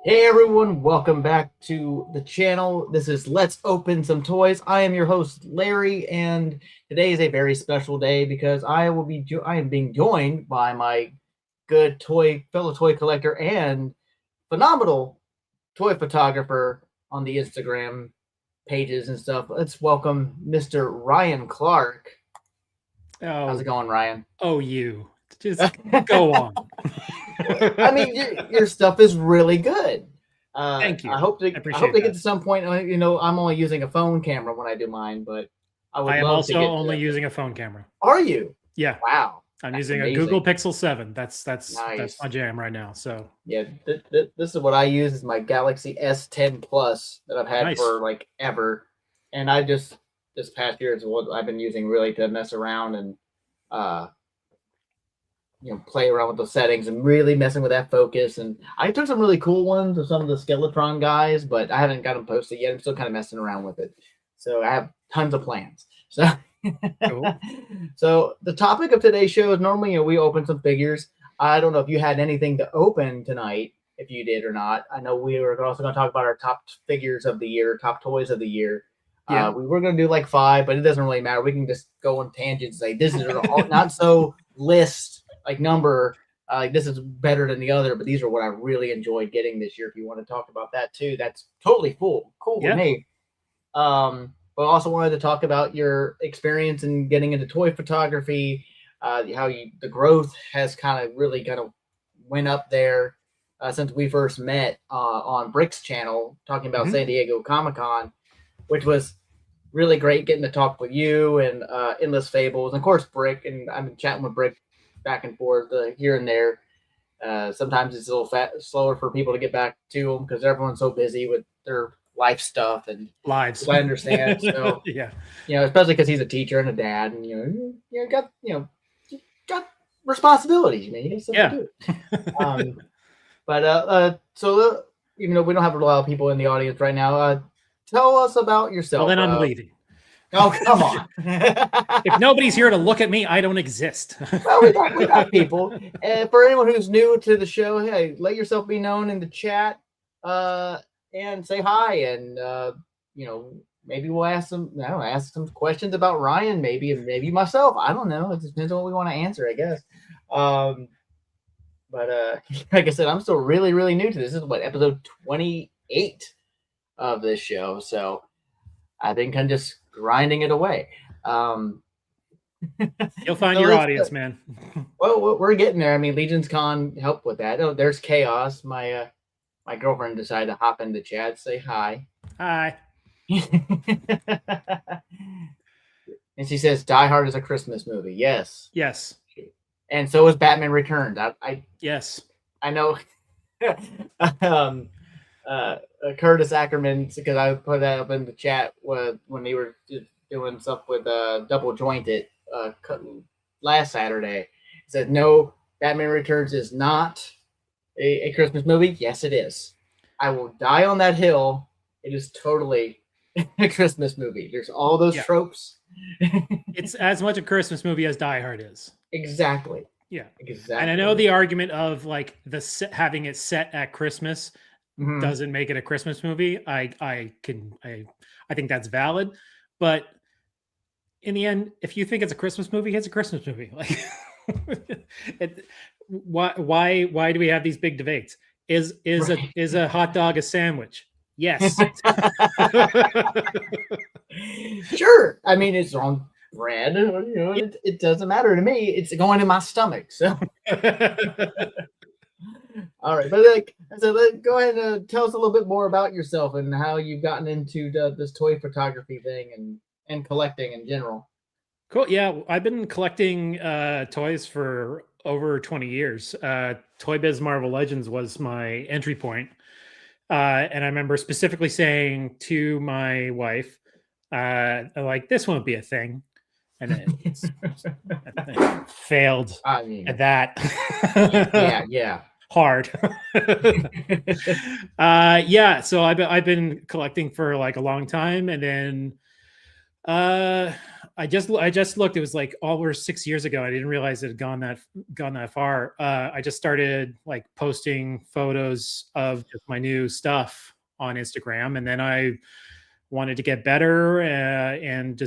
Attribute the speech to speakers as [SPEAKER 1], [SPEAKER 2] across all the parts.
[SPEAKER 1] Hey everyone, welcome back to the channel. This is Let's Open Some Toys. I am your host Larry, and today is a very special day because I am being joined by my good fellow toy collector and phenomenal toy photographer on the Instagram pages and stuff. Let's welcome Mr. Ryan Clark. How's it going, Ryan?
[SPEAKER 2] You just go on.
[SPEAKER 1] I mean, your stuff is really good.
[SPEAKER 2] Thank you.
[SPEAKER 1] I hope to
[SPEAKER 2] appreciate
[SPEAKER 1] get
[SPEAKER 2] that.
[SPEAKER 1] to some point. I'm only using a phone camera when I do mine, but I would
[SPEAKER 2] I am
[SPEAKER 1] love to
[SPEAKER 2] also
[SPEAKER 1] get
[SPEAKER 2] only
[SPEAKER 1] to.
[SPEAKER 2] using a phone camera.
[SPEAKER 1] Are you?
[SPEAKER 2] Yeah,
[SPEAKER 1] Wow,
[SPEAKER 2] I'm
[SPEAKER 1] that's
[SPEAKER 2] using
[SPEAKER 1] amazing.
[SPEAKER 2] a Google Pixel 7. That's
[SPEAKER 1] Nice.
[SPEAKER 2] my jam right now. So
[SPEAKER 1] Yeah, this is what I use. Is my Galaxy S10 Plus that I've had
[SPEAKER 2] nice.
[SPEAKER 1] for like ever, and I just this past year is what I've been using really to mess around and uh play around with the settings and really messing with that focus. And I took some really cool ones of some of the Skeletron guys, but I haven't got them posted yet. I'm still kind of messing around with it. So I have tons of plans. So,
[SPEAKER 2] Cool.
[SPEAKER 1] so the topic of today's show is normally we open some figures. I don't know if you had anything to open tonight, if you did or not. I know we were also going to talk about our top figures of the year, top toys of the year.
[SPEAKER 2] Yeah.
[SPEAKER 1] We were going to do like 5, but it doesn't really matter. We can just go on tangents and say this is all, not so list like number, like this is better than the other, but these are what I really enjoyed getting this year. If you want to talk about that too, that's totally cool with me. But also wanted to talk about your experience in getting into toy photography, how the growth has kind of went up there since we first met on Brick's channel, talking about San Diego Comic-Con, which was really great getting to talk with you and Endless Fables, and of course Brick, and I've been chatting with Brick back and forth here and there. Sometimes it's a little slower for people to get back to them because everyone's so busy with their life stuff and
[SPEAKER 2] lives.
[SPEAKER 1] I understand. So
[SPEAKER 2] yeah,
[SPEAKER 1] especially because he's a teacher and a dad, and got responsibilities. You got stuff to do. So even though we don't have a lot of people in the audience right now, tell us about yourself.
[SPEAKER 2] Well, then I'm leaving.
[SPEAKER 1] Oh, come on.
[SPEAKER 2] If nobody's here to look at me, I don't exist.
[SPEAKER 1] Well, we got people. And for anyone who's new to the show, hey, let yourself be known in the chat and say hi. And, maybe we'll ask some questions about Ryan, maybe myself. I don't know. It depends on what we want to answer, I guess. But like I said, I'm still really, really new to this. This is episode 28 of this show. So I've been kind of just grinding it away.
[SPEAKER 2] You'll find your audience, man.
[SPEAKER 1] Well, we're getting there. I mean, Legion's Con helped with that. Oh, there's Chaos. My girlfriend decided to hop into chat, say hi.
[SPEAKER 2] Hi.
[SPEAKER 1] And she says Die Hard is a Christmas movie. Yes.
[SPEAKER 2] Yes.
[SPEAKER 1] And so is Batman Returns.
[SPEAKER 2] Yes.
[SPEAKER 1] I know. Curtis Ackerman, because I put that up in the chat when they were doing stuff with Double Jointed last Saturday. He said, no, Batman Returns is not a Christmas movie. Yes, it is. I will die on that hill. It is totally a Christmas movie. There's all those tropes.
[SPEAKER 2] It's as much a Christmas movie as Die Hard is.
[SPEAKER 1] Exactly.
[SPEAKER 2] Yeah.
[SPEAKER 1] Exactly.
[SPEAKER 2] And I know the argument of like having it set at Christmas doesn't make it a Christmas movie. I think that's valid, but in the end, if you think it's a Christmas movie, it's a Christmas movie. Like, why do we have these big debates? Is a hot dog a sandwich? Yes.
[SPEAKER 1] Sure. I mean, it's on bread. It doesn't matter to me. It's going in my stomach. So. All right, but go ahead and tell us a little bit more about yourself and how you've gotten into this toy photography thing and collecting in general.
[SPEAKER 2] Cool. Yeah, I've been collecting toys for over 20 years. Toy Biz Marvel Legends was my entry point. And I remember specifically saying to my wife, like, this won't be a thing. And it failed at that.
[SPEAKER 1] Yeah.
[SPEAKER 2] Hard. So I've been collecting for like a long time, and then I just looked. It was like over 6 years ago. I didn't realize it had gone that far. I just started like posting photos of just my new stuff on Instagram, and then I wanted to get better and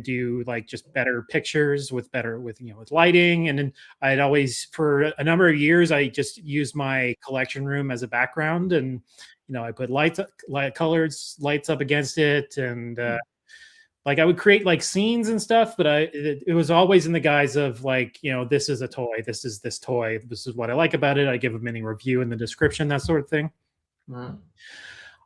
[SPEAKER 2] do like just better pictures with with lighting. And then I'd always, for a number of years, I just used my collection room as a background, and I put colored lights up against it, and like I would create like scenes and stuff, but it was always in the guise of like, this is a toy, this is this toy, this is what I like about it. I give a mini review in the description, that sort of thing.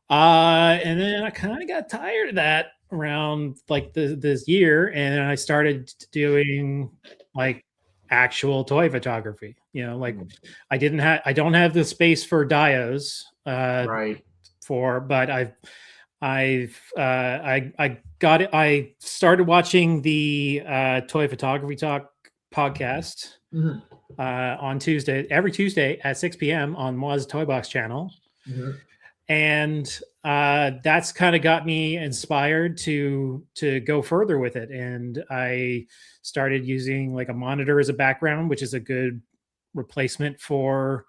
[SPEAKER 2] And then I kind of got tired of that around like this year, and I started doing like actual toy photography. Like I don't have the space for dios,
[SPEAKER 1] Right.
[SPEAKER 2] but I got it. I started watching the Toy Photography Talk podcast on every Tuesday at 6 p.m. on Moz Toy Box channel. And that's kind of got me inspired to go further with it. And I started using like a monitor as a background, which is a good replacement for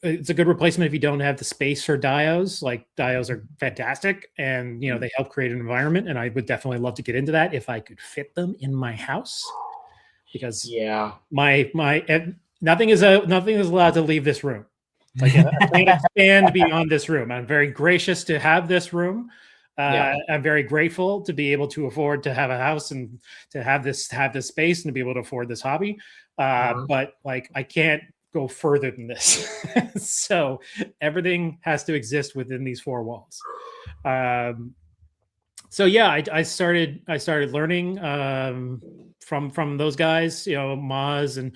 [SPEAKER 2] it's a good replacement if you don't have the space for dios. Like dios are fantastic, and they help create an environment, and I would definitely love to get into that if I could fit them in my house, because my nothing is allowed to leave this room. Like I can't expand beyond this room. I'm very gracious to have this room. I'm very grateful to be able to afford to have a house and to have this space and to be able to afford this hobby. But like I can't go further than this. So everything has to exist within these four walls. So yeah, I started learning from those guys, Moz and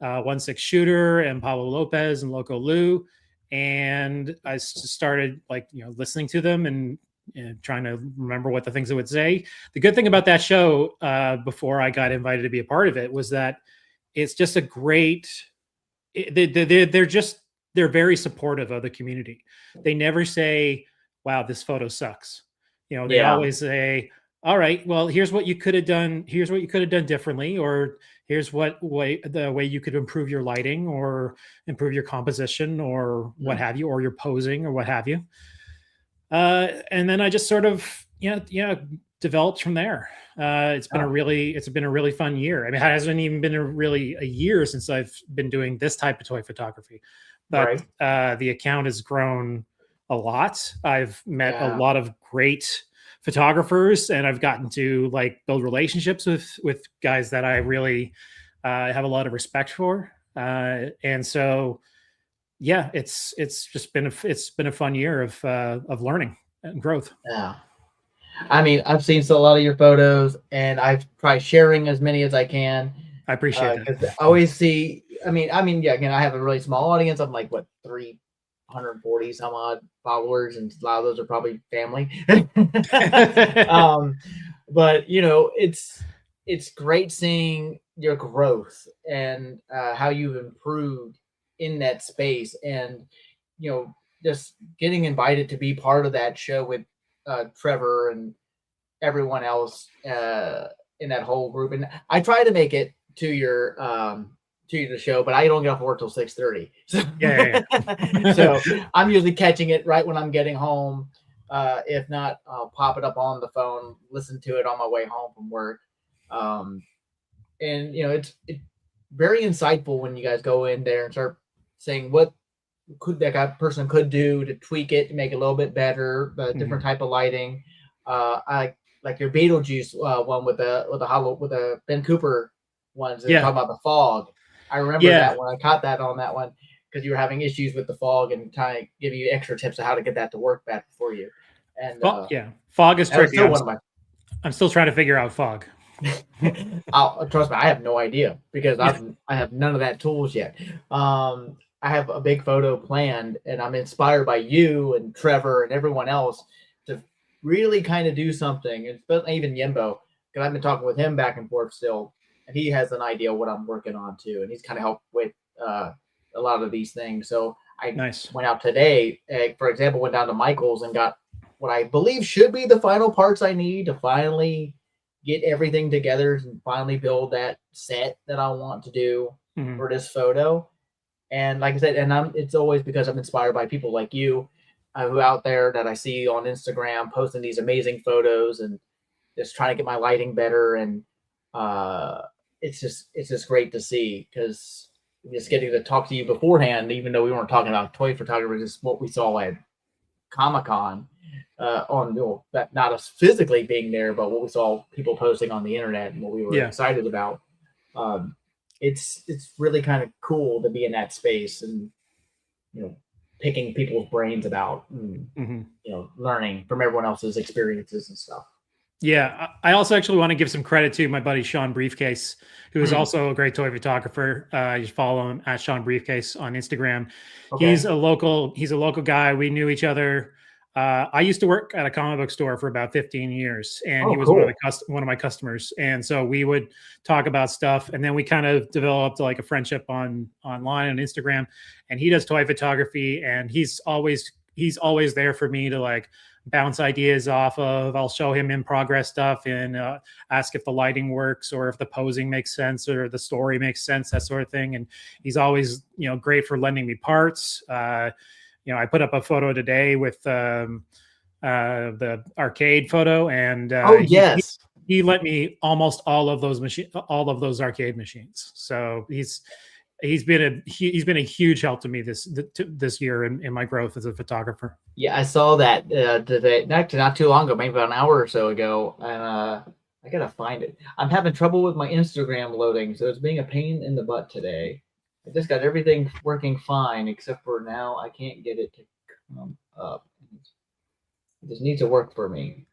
[SPEAKER 2] 1/6 Shooter and Pablo Lopez and Loco Lou, and I started like listening to them and trying to remember what the things they would say. The good thing about that show, before I got invited to be a part of it, was that it's just a great. They're very supportive of the community. They never say, "Wow, this photo sucks." They always say, "All right, well, here's what you could have done. Here's what you could have done differently, or here's the way you could improve your lighting or improve your composition or what have you, or your posing or what have you." And then I just sort of developed from there. It's been a really fun year. I mean, it hasn't even been a year since I've been doing this type of toy photography, but the account has grown a lot. I've met a lot of great photographers, and I've gotten to like build relationships with guys that I really have a lot of respect for. And so, yeah, it's been a fun year of learning and growth.
[SPEAKER 1] Yeah. I mean, I've seen a lot of your photos, and I've tried sharing as many as I can.
[SPEAKER 2] I appreciate that.
[SPEAKER 1] Because I always see. I mean, yeah. Again, I have a really small audience. I'm like 340 some odd followers, and a lot of those are probably family. But it's great seeing your growth and how you've improved in that space, and just getting invited to be part of that show with Trevor and everyone else in that whole group. And I try to make it to your to the show, but I don't get off work till 6:30. So, so I'm usually catching it right when I'm getting home. If not, I'll pop it up on the phone, listen to it on my way home from work. And it's very insightful when you guys go in there and start saying what could that person could do to tweak it to make it a little bit better, different type of lighting. I like your Beetlejuice one with the Ben Cooper ones. Talking about the fog. I remember that when I caught that on that one, because you were having issues with the fog and trying to give you extra tips on how to get that to work better for you. And
[SPEAKER 2] fog is tricky. I'm still trying to figure out fog.
[SPEAKER 1] Trust me, I have no idea, because I have none of that tools yet. I have a big photo planned, and I'm inspired by you and Trevor and everyone else to really kind of do something, and even Yimbo, because I've been talking with him back and forth still, and he has an idea what I'm working on too, and he's kind of helped with a lot of these things. So I went out today, for example, went down to Michael's and got what I believe should be the final parts I need to finally get everything together and finally build that set that I want to do for this photo. And like I said, it's always because I'm inspired by people like you who out there that I see on Instagram posting these amazing photos and just trying to get my lighting better. And it's just great to see, because just getting to talk to you beforehand, even though we weren't talking about toy photography, just what we saw at Comic-Con not us physically being there, but what we saw people posting on the internet and what we were excited about. It's really kind of cool to be in that space and, picking people's brains about, learning from everyone else's experiences and stuff.
[SPEAKER 2] Yeah, I also actually want to give some credit to my buddy Sean Briefcase, who is also a great toy photographer. You should follow him at Sean Briefcase on Instagram. Okay. He's a local guy. We knew each other. I used to work at a comic book store for about 15 years, and he was cool. one of my customers. And so we would talk about stuff, and then we kind of developed like a friendship online on Instagram. And he does toy photography, and he's always there for me to like bounce ideas off of. I'll show him in progress stuff and ask if the lighting works or if the posing makes sense or the story makes sense, that sort of thing. And he's always, great for lending me parts. I put up a photo today with the arcade photo, and
[SPEAKER 1] yes,
[SPEAKER 2] he lent me almost all of those arcade machines. So he's been a huge help to me this year in my growth as a photographer.
[SPEAKER 1] Yeah, I saw that today, not too long ago, maybe about an hour or so ago, and I gotta find it. I'm having trouble with my Instagram loading, so it's being a pain in the butt today. I just got everything working fine, except for now I can't get it to come up. It just needs to work for me.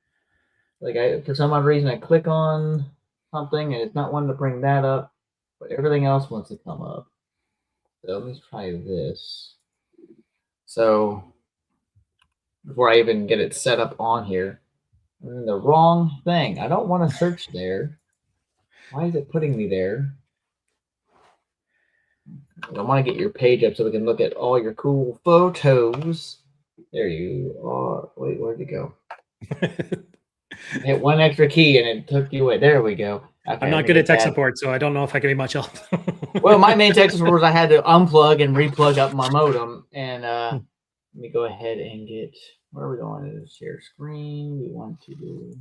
[SPEAKER 1] Like for some odd reason, I click on something and it's not wanting to bring that up, but everything else wants to come up. So let me try this. So before I even get it set up on here, I'm in the wrong thing. I don't want to search there. Why is it putting me there? I want to get your page up so we can look at all your cool photos. There you are. Wait, where'd it go? Hit one extra key and it took you away. There we go.
[SPEAKER 2] Okay, I'm not good at tech support, so I don't know if I can be much help.
[SPEAKER 1] Well, my main tech support was I had to unplug and replug up my modem. And let me go ahead and get, where are we going to share screen? We want to do,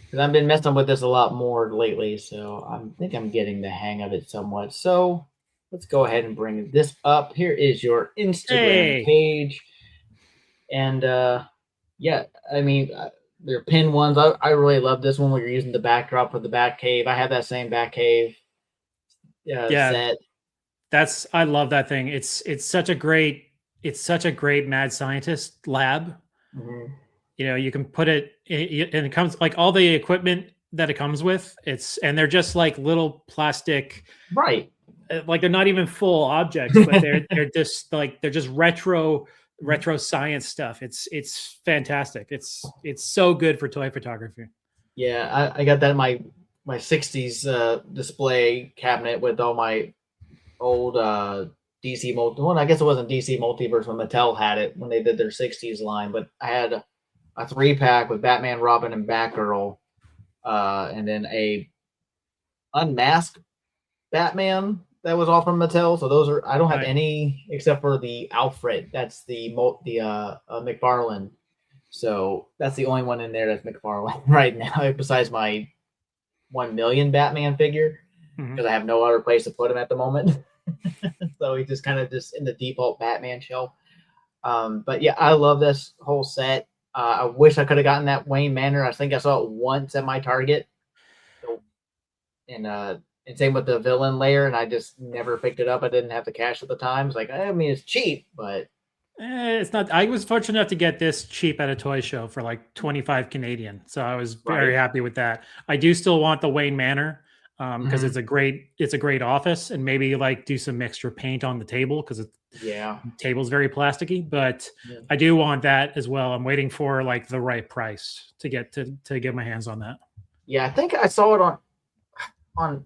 [SPEAKER 1] because I've been messing with this a lot more lately, so I think I'm getting the hang of it somewhat. So let's go ahead and bring this up. Here is your Instagram page. And yeah, I mean, they're pinned ones. I really love this one where you're using the backdrop for the Batcave. I have that same Batcave set.
[SPEAKER 2] I love that thing. It's such a great mad scientist lab.
[SPEAKER 1] Mm-hmm.
[SPEAKER 2] You can put it, and it comes like all the equipment that it comes with. And they're just like little plastic,
[SPEAKER 1] right?
[SPEAKER 2] Like they're not even full objects, but they're just retro science stuff. It's fantastic. It's so good for toy photography.
[SPEAKER 1] Yeah, I got that in my 60s display cabinet with all my old DC multi. Well, I guess it wasn't DC Multiverse when Mattel had it when they did their 60s line, but I had a 3-pack with Batman, Robin, and Batgirl, and then a unmasked Batman that was all from Mattel. So those are, I don't have any except for the Alfred. That's the McFarlane. So that's the only one in there that's McFarlane right now, besides my 1 million Batman figure, because I have no other place to put him at the moment. So he's just kind of just in the default Batman shelf. But yeah, I love this whole set. I wish I could have gotten that Wayne Manor. I think I saw it once at my Target. So, and same with the villain layer, and I just never picked it up. I didn't have the cash at the time. It's like, I mean, it's cheap, but
[SPEAKER 2] it's not. I was fortunate enough to get this cheap at a toy show for like 25 Canadian. So I was very happy with that. I do still want the Wayne Manor because it's a great office, and maybe like do some extra paint on the table because the table's very plasticky. But I do want that as well. I'm waiting for like the right price to get my hands on that.
[SPEAKER 1] Yeah, I think I saw it on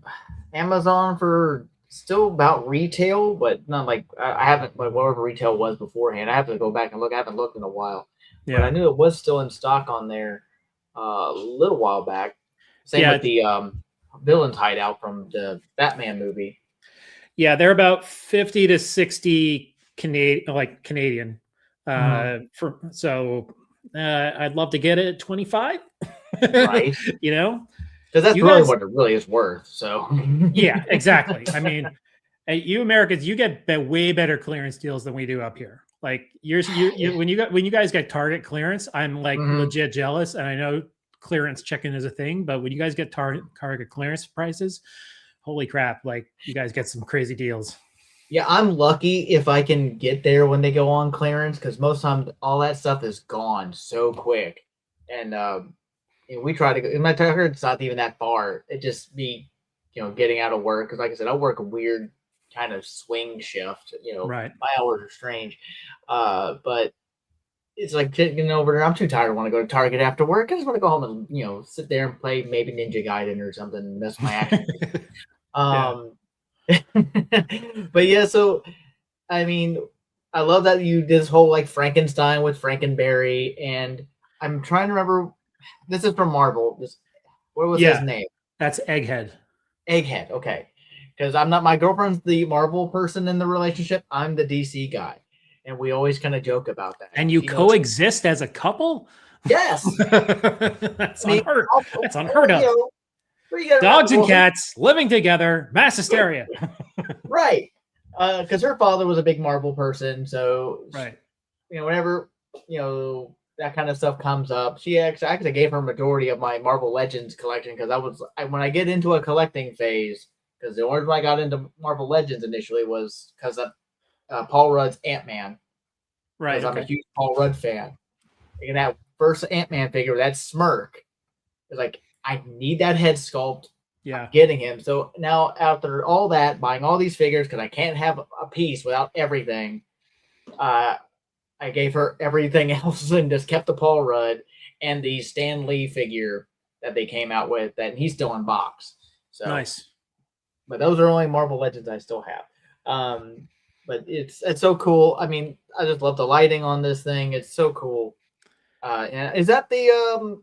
[SPEAKER 1] Amazon for still about retail, but not like I haven't, like whatever retail was beforehand. I have to go back and look. I haven't looked in a while. Yeah, but I knew it was still in stock on there a little while back. Same with the villain's hideout from the Batman movie.
[SPEAKER 2] Yeah, they're about 50 to 60 Canadian. I'd love to get it at 25.
[SPEAKER 1] Right.
[SPEAKER 2] You know,
[SPEAKER 1] because that's
[SPEAKER 2] You
[SPEAKER 1] really
[SPEAKER 2] guys-
[SPEAKER 1] what it really is worth. So
[SPEAKER 2] yeah, exactly. I mean, you Americans, you get way better clearance deals than we do up here. Like when you guys get Target clearance, I'm like legit jealous, and I know clearance checking is a thing, but when you guys get Target clearance prices, holy crap! Like you guys get some crazy deals.
[SPEAKER 1] Yeah, I'm lucky if I can get there when they go on clearance, because most times all that stuff is gone so quick, and we try to go. In my Target, it's not even that far. It just me, getting out of work, because like I said, I work a weird kind of swing shift.
[SPEAKER 2] Right.
[SPEAKER 1] My hours are strange, but it's like getting over there. I'm too tired to want to go to Target after work. I just want to go home and sit there and play maybe Ninja Gaiden or something, and mess my action. But yeah, so I mean, I love that you did this whole like Frankenstein with Frankenberry, and I'm trying to remember. This is from Marvel. What was his name?
[SPEAKER 2] That's Egghead.
[SPEAKER 1] Egghead. Okay, because I'm not. My girlfriend's the Marvel person in the relationship. I'm the DC guy, and we always kind of joke about that.
[SPEAKER 2] And you coexist as a couple?
[SPEAKER 1] Yes.
[SPEAKER 2] That's unheard. That's unheard of. Dogs and cats living together, mass hysteria.
[SPEAKER 1] Right. Because her father was a big Marvel person, so
[SPEAKER 2] right.
[SPEAKER 1] Whenever that kind of stuff comes up, she actually gave her majority of my Marvel Legends collection, because when I get into a collecting phase, because the only reason I got into Marvel Legends initially was because of Paul Rudd's Ant-Man.
[SPEAKER 2] Right.
[SPEAKER 1] Because I'm a huge Paul Rudd fan. And that first Ant-Man figure, that smirk, is like, I need that head sculpt.
[SPEAKER 2] Yeah.
[SPEAKER 1] I'm getting him. So now after all that, buying all these figures, because I can't have a piece without everything, I gave her everything else and just kept the Paul Rudd and the Stan Lee figure that they came out with, that he's still in box. So
[SPEAKER 2] nice.
[SPEAKER 1] But those are only Marvel Legends I still have. But it's so cool. I mean, I just love the lighting on this thing. It's so cool. And is that the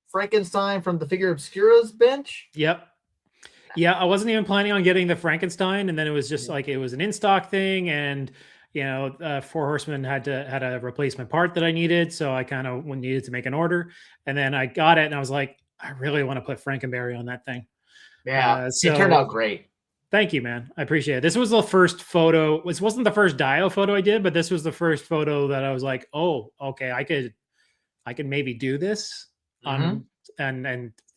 [SPEAKER 1] Frankenstein from the Figure Obscura's bench?
[SPEAKER 2] Yep. Yeah, I wasn't even planning on getting the Frankenstein, and then it was just like it was an in-stock thing, and Four Horsemen had a replacement part that I needed, so I kind of needed to make an order, and then I got it, and I was like, I really want to put Frankenberry on that thing.
[SPEAKER 1] Yeah, it turned out great.
[SPEAKER 2] Thank you, man. I appreciate it. This was the first photo. This wasn't the first Dio photo I did, but this was the first photo that I was like, oh, okay, I could maybe do this and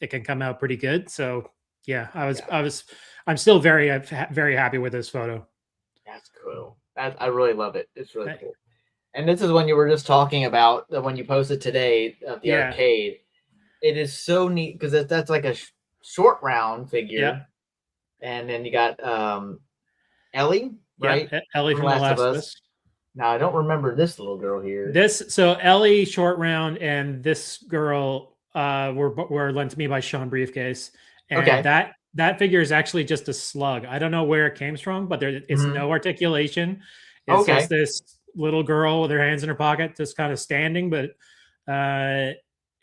[SPEAKER 2] it can come out pretty good. So yeah, I'm still very happy with this photo.
[SPEAKER 1] That's cool. I really love it. It's really cool. And this is when you were just talking about when you posted today of the arcade. It is so neat because that's like a short round figure.
[SPEAKER 2] Yeah.
[SPEAKER 1] And then you got Ellie, right?
[SPEAKER 2] Yeah, Ellie from The Last of Us.
[SPEAKER 1] Now I don't remember this little girl here.
[SPEAKER 2] So Ellie short round and this girl were lent to me by Sean Briefcase. And that figure is actually just a slug. I don't know where it came from, but there is no articulation. It's just this little girl with her hands in her pocket, just kind of standing. But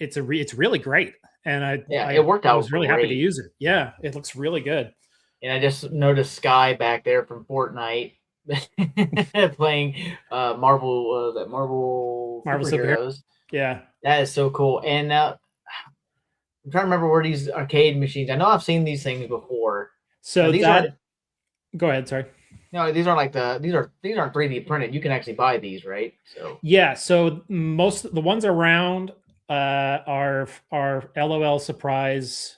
[SPEAKER 2] it's really great, and
[SPEAKER 1] it worked out.
[SPEAKER 2] I was really happy to use it. Yeah, it looks really good.
[SPEAKER 1] And I just noticed Sky back there from Fortnite playing Marvel superheroes.
[SPEAKER 2] Yeah,
[SPEAKER 1] that is so cool. And I'm trying to remember where these arcade machines. I know I've seen these things before.
[SPEAKER 2] So go ahead. Sorry.
[SPEAKER 1] No, these aren't these aren't 3D printed. You can actually buy these, right? So
[SPEAKER 2] yeah. So most of the ones around are LOL Surprise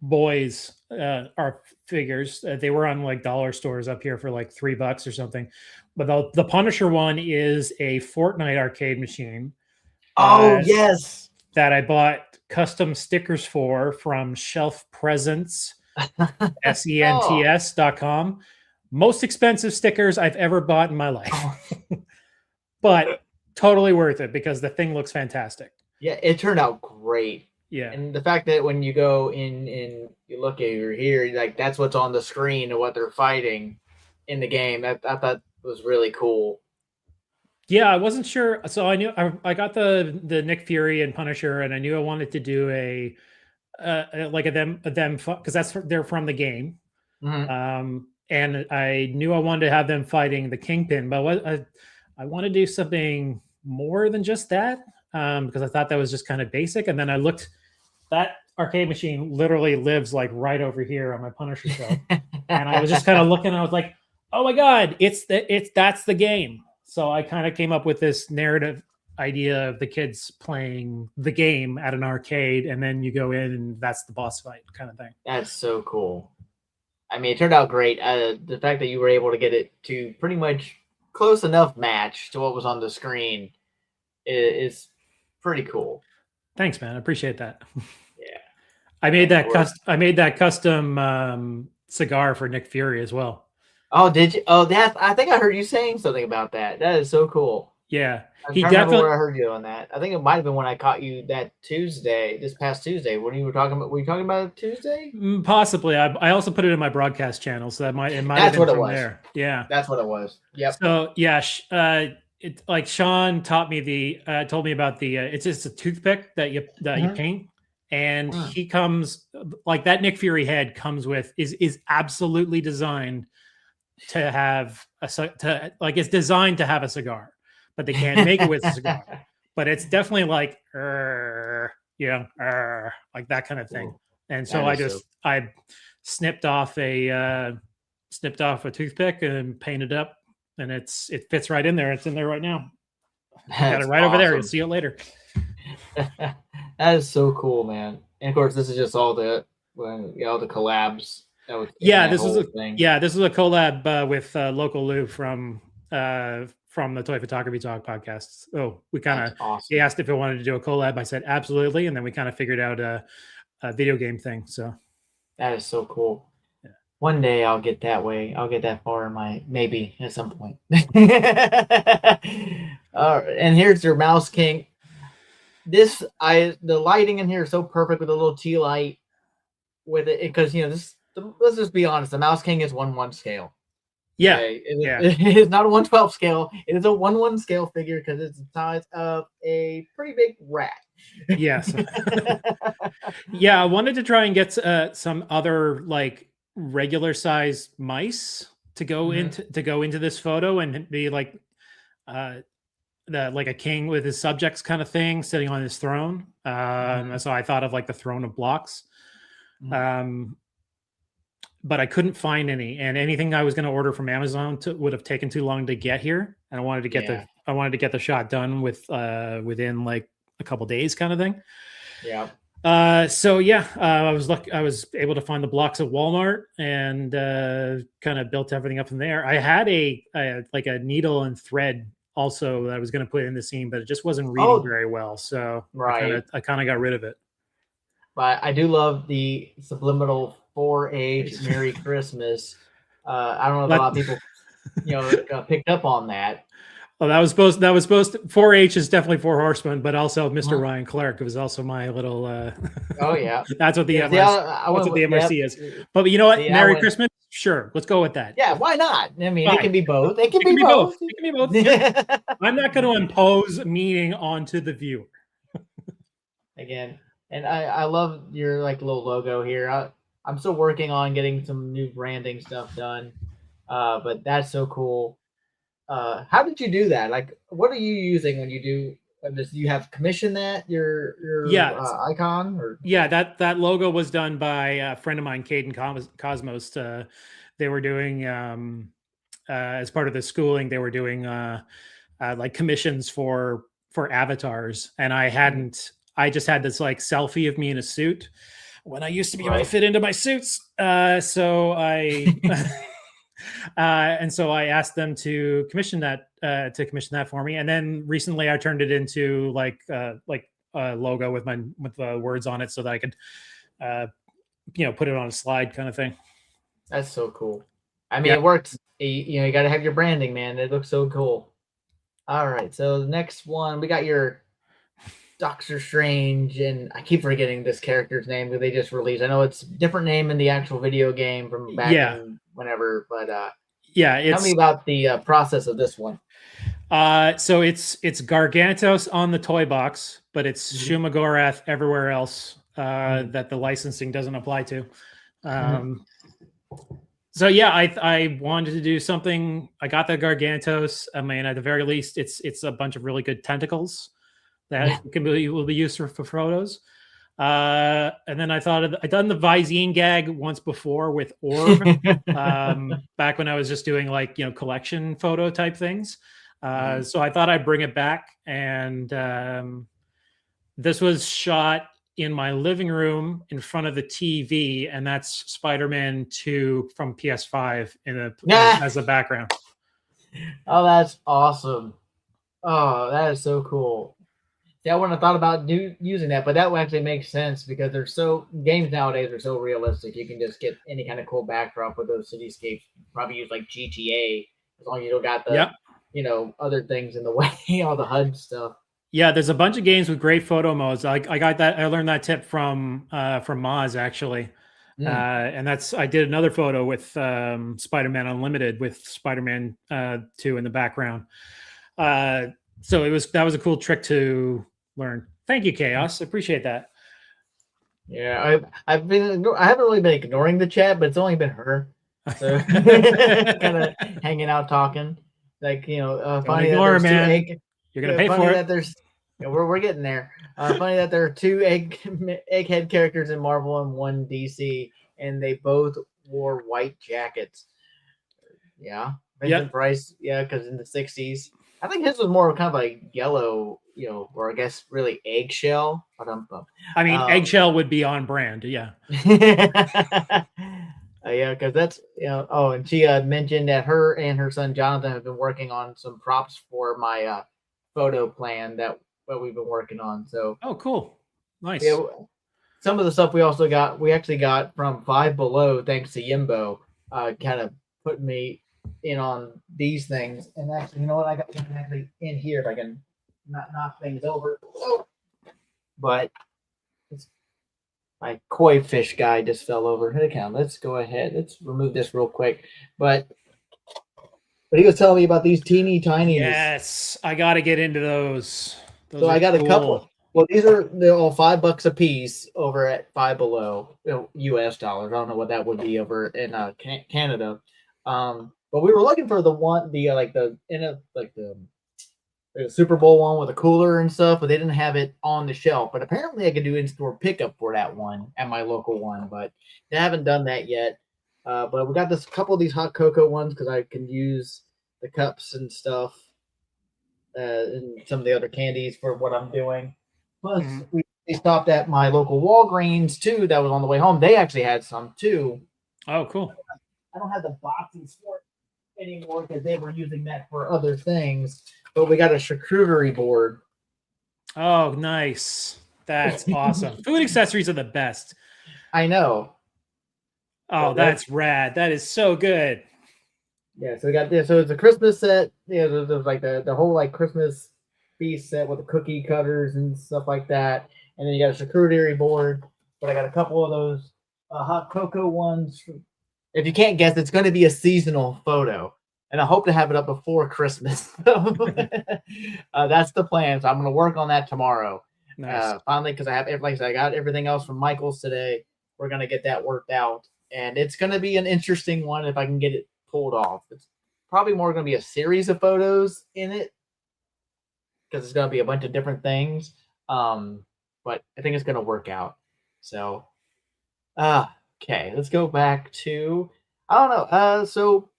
[SPEAKER 2] boys are figures. They were on like dollar stores up here for like $3 or something. But the Punisher one is a Fortnite arcade machine.
[SPEAKER 1] Oh yes,
[SPEAKER 2] that I bought custom stickers from Shelf Presents, SENTS.com. Most expensive stickers I've ever bought in my life, but totally worth it because the thing looks fantastic.
[SPEAKER 1] Yeah, it turned out great.
[SPEAKER 2] Yeah,
[SPEAKER 1] and the fact that when you go in and you look at here, like that's what's on the screen and what they're fighting in the game. I thought was really cool.
[SPEAKER 2] Yeah, I wasn't sure. So I knew I got the Nick Fury and Punisher, and I knew I wanted to do a like a them because they're from the game.
[SPEAKER 1] Mhm.
[SPEAKER 2] And I knew I wanted to have them fighting the Kingpin, but I want to do something more than just that, because I thought that was just kind of basic. And then I looked, that arcade machine literally lives like right over here on my Punisher shelf, and I was just kind of looking. I was like, oh my god, that's the game. So I kind of came up with this narrative idea of the kids playing the game at an arcade, and then you go in and that's the boss fight kind of thing.
[SPEAKER 1] That's so cool. I mean, it turned out great. The fact that you were able to get it to pretty much close enough match to what was on the screen is pretty cool.
[SPEAKER 2] Thanks, man. I appreciate that.
[SPEAKER 1] Yeah.
[SPEAKER 2] I made
[SPEAKER 1] Yeah,
[SPEAKER 2] that custom cigar for Nick Fury as well.
[SPEAKER 1] Oh, did you? Oh, I think I heard you saying something about that. That is so cool.
[SPEAKER 2] Yeah,
[SPEAKER 1] I'm
[SPEAKER 2] he
[SPEAKER 1] trying to remember
[SPEAKER 2] definitely.
[SPEAKER 1] where I heard you on that. I think it might have been when I caught you that Tuesday, this past Tuesday, when you were talking about. Were you talking about it Tuesday?
[SPEAKER 2] Possibly. I also put it in my broadcast channel, so it might have
[SPEAKER 1] That's
[SPEAKER 2] been
[SPEAKER 1] what it
[SPEAKER 2] from
[SPEAKER 1] was.
[SPEAKER 2] there. Yeah,
[SPEAKER 1] That's what it was. Yep.
[SPEAKER 2] So yeah, it like Sean taught me told me about the it's just a toothpick that you
[SPEAKER 1] Mhm.
[SPEAKER 2] paint, and
[SPEAKER 1] Mm.
[SPEAKER 2] he comes like that Nick Fury head comes with is absolutely designed to have it's designed to have a cigar, but they can't make it with a cigar. But it's definitely like like that kind of thing.
[SPEAKER 1] Ooh,
[SPEAKER 2] And so
[SPEAKER 1] that is so
[SPEAKER 2] I snipped off a toothpick and painted up, and it fits right in there. It's in there right now. Got
[SPEAKER 1] That's
[SPEAKER 2] it right over there. You'll
[SPEAKER 1] awesome.
[SPEAKER 2] see it later.
[SPEAKER 1] That is so cool, man. And of course, this is just all the collabs. That was in
[SPEAKER 2] Yeah,
[SPEAKER 1] that whole thing.
[SPEAKER 2] this was a collab with Local Lou from the Toy Photography Talk podcast. Oh, we kind of
[SPEAKER 1] awesome.
[SPEAKER 2] he asked if I wanted to do a collab. I said absolutely, and then we kind of figured out a video game thing. So
[SPEAKER 1] that is so cool.
[SPEAKER 2] Yeah.
[SPEAKER 1] One day I'll get that way. I'll get that far in my maybe at some point. And here's your Mouse King. The lighting in here is so perfect with a little tea light with it because let's just be honest, the Mouse King is 1/1 scale.
[SPEAKER 2] Yeah,
[SPEAKER 1] Okay?
[SPEAKER 2] yeah.
[SPEAKER 1] It is not a 1/12 scale. It is a 1/1 scale figure because it's the size of a pretty big rat.
[SPEAKER 2] Yes. Yeah, I wanted to try and get some other like regular size mice to go into this photo and be like like a king with his subjects kind of thing sitting on his throne. So I thought of like the throne of blocks. But I couldn't find any, and anything I was going to order from Amazon would have taken too long to get here. And I wanted to get the shot done within like a couple days kind of thing.
[SPEAKER 1] Yeah.
[SPEAKER 2] So yeah, I was able to find the blocks at Walmart and kind of built everything up from there. I had a needle and thread also that I was going to put in the scene, but it just wasn't reading very well. So I kind of got rid of it.
[SPEAKER 1] But I do love the subliminal 4-H Merry Christmas. I don't know if a lot of people, picked up on that.
[SPEAKER 2] Oh, that was supposed to 4-H is definitely 4 Horsemen, but also Mr. Ryan Clark. It was also my little
[SPEAKER 1] oh yeah.
[SPEAKER 2] That's what the MRC is. But you know what? Merry Christmas? Sure. Let's go with that.
[SPEAKER 1] Yeah, why not? I mean, it can be both. It can be both.
[SPEAKER 2] It can be both. I'm not going to impose meaning onto the viewer.
[SPEAKER 1] Again, and I love your like little logo here. I'm still working on getting some new branding stuff done. But that's so cool. How did you do that? Like, what are you using when you do this? Do you have commissioned that your icon? Or
[SPEAKER 2] that logo was done by a friend of mine, Caden Cosmos. They were doing as part of the schooling, they were doing like commissions for avatars, and I just had this like selfie of me in a suit when I used to be able to fit into my suits. So I. And so I asked them to commission that for me, and then recently I turned it into like a logo with the words on it, so that I could put it on a slide kind of thing.
[SPEAKER 1] That's so cool. I mean, it works. You got to have your branding, man. It looks so cool. All right, so the next one we got your Doctor Strange, and I keep forgetting this character's name that they just released. I know it's a different name in the actual video game from back in whenever, but tell me about the process of this one.
[SPEAKER 2] So it's Gargantos on the toy box, but it's Shumagorath everywhere else. that the licensing doesn't apply to. So yeah, I wanted to do something. I got the Gargantos. I mean, at the very least, it's a bunch of really good tentacles that will be used for photos. And then I thought I'd done the Visine gag once before with Orb, back when I was just doing like, collection photo type things. So I thought I'd bring it back, and this was shot in my living room in front of the TV, and that's Spider-Man 2 from PS5 as a background.
[SPEAKER 1] Oh, that's awesome. Oh, that is so cool. Yeah, I wouldn't have thought about using that, but that would actually make sense because games nowadays are so realistic. You can just get any kind of cool backdrop with those cityscapes. Probably use like GTA as long as you don't got the other things in the way, all the HUD stuff.
[SPEAKER 2] Yeah, there's a bunch of games with great photo modes. I got that. I learned that tip from Moz actually, and I did another photo with Spider-Man Unlimited with Spider-Man 2 in the background. So that was a cool trick to learn. Thank you, Chaos. I appreciate that.
[SPEAKER 1] Yeah, I haven't really been ignoring the chat, but it's only been her, so kind of hanging out talking, like funny
[SPEAKER 2] ignore,
[SPEAKER 1] that
[SPEAKER 2] man. You're gonna pay for it.
[SPEAKER 1] That we're getting there. Funny that there are 2 egghead characters in Marvel and 1 DC, and they both wore white jackets. Yeah, Vincent Price. Yeah, because in the '60s, I think his was more kind of like yellow, or I guess really eggshell.
[SPEAKER 2] I mean, eggshell would be on brand. Yeah.
[SPEAKER 1] Yeah, because that's Oh, and she mentioned that her and her son Jonathan have been working on some props for my photo plan that we've been working on. So
[SPEAKER 2] cool, nice.
[SPEAKER 1] Yeah, some of the stuff we actually got from Five Below, thanks to Yimbo, kind of put me in on these things. And actually, you know what? I got actually in here if I can not knock things over. Oh. But my koi fish guy just fell over. Let's go ahead. Let's remove this real quick. But he was telling me about these teeny tiny.
[SPEAKER 2] Yes, I got to get into those.
[SPEAKER 1] So I got a couple. Well, they're all $5 a piece over at Five Below, US dollars. I don't know what that would be over in Canada. But we were looking for the Super Bowl one with a cooler and stuff, but they didn't have it on the shelf. But apparently I could do in-store pickup for that one at my local one, but they haven't done that yet. But we got this couple of these hot cocoa ones because I can use the cups and stuff and some of the other candies for what I'm doing. Plus, we stopped at my local Walgreens too. That was on the way home. They actually had some too.
[SPEAKER 2] Oh, cool.
[SPEAKER 1] I don't have the boxes for it anymore because they were using that for other things. But we got a charcuterie board.
[SPEAKER 2] Oh, nice. That's awesome. Food accessories are the best.
[SPEAKER 1] I know.
[SPEAKER 2] Oh, that's rad. That is so good.
[SPEAKER 1] Yeah, so we got this. So it's a Christmas set. There's like the whole like Christmas feast set with the cookie cutters and stuff like that. And then you got a charcuterie board. But I got a couple of those hot cocoa ones. If you can't guess, it's going to be a seasonal photo. And I hope to have it up before Christmas. That's the plan. So I'm going to work on that tomorrow. Nice. Finally, because I got everything else from Michael's today. We're going to get that worked out. And it's going to be an interesting one if I can get it pulled off. It's probably more going to be a series of photos in it because it's going to be a bunch of different things. But I think it's going to work out. So, okay, let's go back to, I don't know. So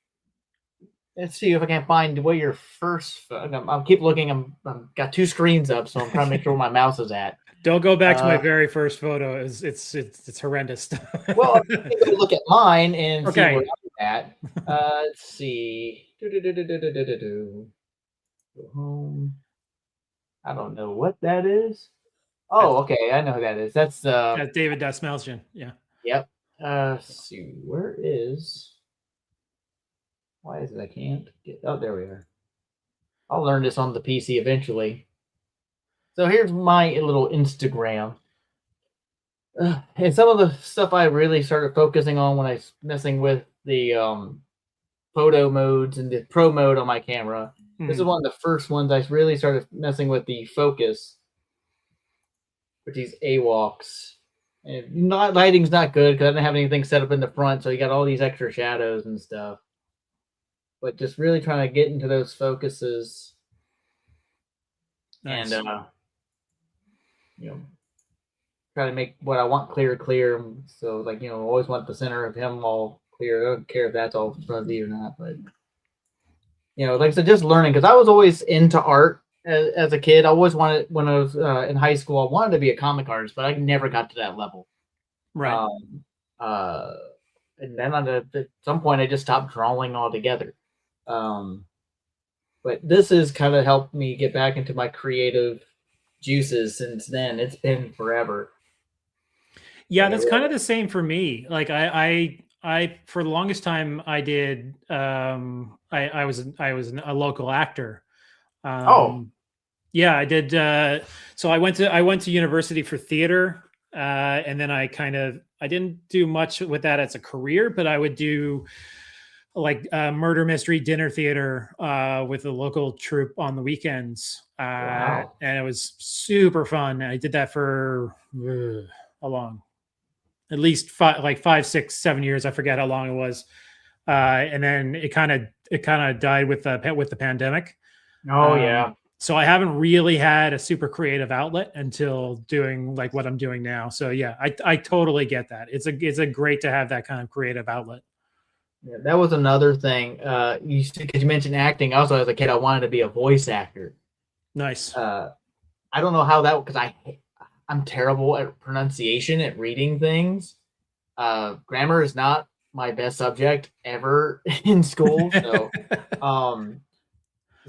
[SPEAKER 1] let's see if I can find where your first. I'll keep looking. I'm got 2 screens up, so I'm trying to make sure where my mouse is at.
[SPEAKER 2] Don't go back to my very first photo. It's horrendous.
[SPEAKER 1] Well, look at mine and see where I'm at. Let's see. Go home. I don't know what that is. Oh, okay. I know who that is. That's
[SPEAKER 2] David Dastmalchian. Yeah.
[SPEAKER 1] Yep. Let's see. Where is? Why is it I can't get? Oh, there we are. I'll learn this on the PC eventually. So here's my little Instagram. And some of the stuff I really started focusing on when I was messing with the photo modes and the pro mode on my camera. This is one of the first ones I really started messing with the focus, which is AWOX. And not lighting's not good because I didn't have anything set up in the front, so you got all these extra shadows and stuff. But just really trying to get into those focuses
[SPEAKER 2] Nice.
[SPEAKER 1] and try to make what I want clear. So like always want the center of him all clear. I don't care if that's all fuzzy or not, but like I said, just learning because I was always into art as a kid. I always wanted when I was in high school. I wanted to be a comic artist, but I never got to that level.
[SPEAKER 2] Right.
[SPEAKER 1] And then at some point, I just stopped drawing altogether. But this has kind of helped me get back into my creative juices since then. It's been forever.
[SPEAKER 2] Yeah, that's kind of the same for me. Like I for the longest time I did I was a local actor. Yeah, I did so I went to university for theater and then I didn't do much with that as a career, but I would do like murder mystery dinner theater with a local troupe on the weekends.
[SPEAKER 1] Wow.
[SPEAKER 2] And it was super fun. I did that for how long? At least 5, 6, 7 years. I forget how long it was. And then it kind of died with the pandemic.
[SPEAKER 1] Oh yeah.
[SPEAKER 2] So I haven't really had a super creative outlet until doing like what I'm doing now. So yeah, I totally get that. It's a great to have that kind of creative outlet.
[SPEAKER 1] Yeah, that was another thing. Because you mentioned acting. Also, as a kid, I wanted to be a voice actor.
[SPEAKER 2] Nice.
[SPEAKER 1] I don't know how that because I'm terrible at pronunciation, at reading things. Grammar is not my best subject ever in school, so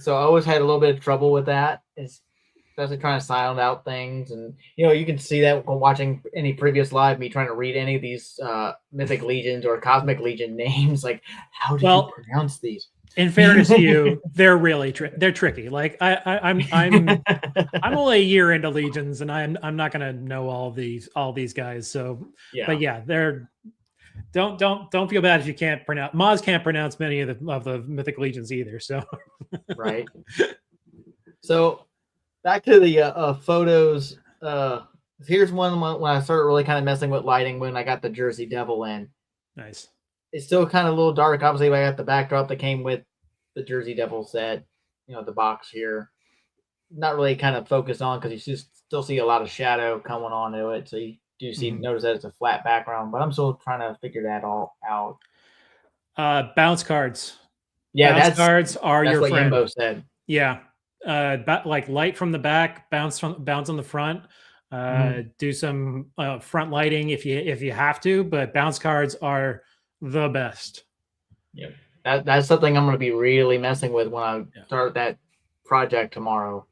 [SPEAKER 1] so I always had a little bit of trouble with that, especially trying to sound out things. And you can see that when watching any previous live, me trying to read any of these Mythic Legions or Cosmic Legion names. Like, how do you pronounce these?
[SPEAKER 2] In fairness to you, they're really they're tricky. Like I'm only a year into Legions, and I'm not gonna know all these guys. So, yeah. But yeah, they're don't feel bad if you can't pronounce. Maz can't pronounce many of the Mythic Legions either. So,
[SPEAKER 1] right. So, back to the photos. Here's one when I started really kind of messing with lighting when I got the Jersey Devil in.
[SPEAKER 2] Nice.
[SPEAKER 1] It's still kind of a little dark. Obviously, I got the backdrop that came with the Jersey Devil set. The box here. Not really kind of focused on because you still see a lot of shadow coming onto it. So you do see notice that it's a flat background, but I'm still trying to figure that all out.
[SPEAKER 2] Bounce cards.
[SPEAKER 1] Yeah,
[SPEAKER 2] bounce cards are your
[SPEAKER 1] what
[SPEAKER 2] friend.
[SPEAKER 1] Yimbo said.
[SPEAKER 2] Yeah. Like light from the back, bounce on the front. Do some front lighting if you have to, but bounce cards are the best.
[SPEAKER 1] Yep. That's something I'm going to be really messing with when I start that project tomorrow.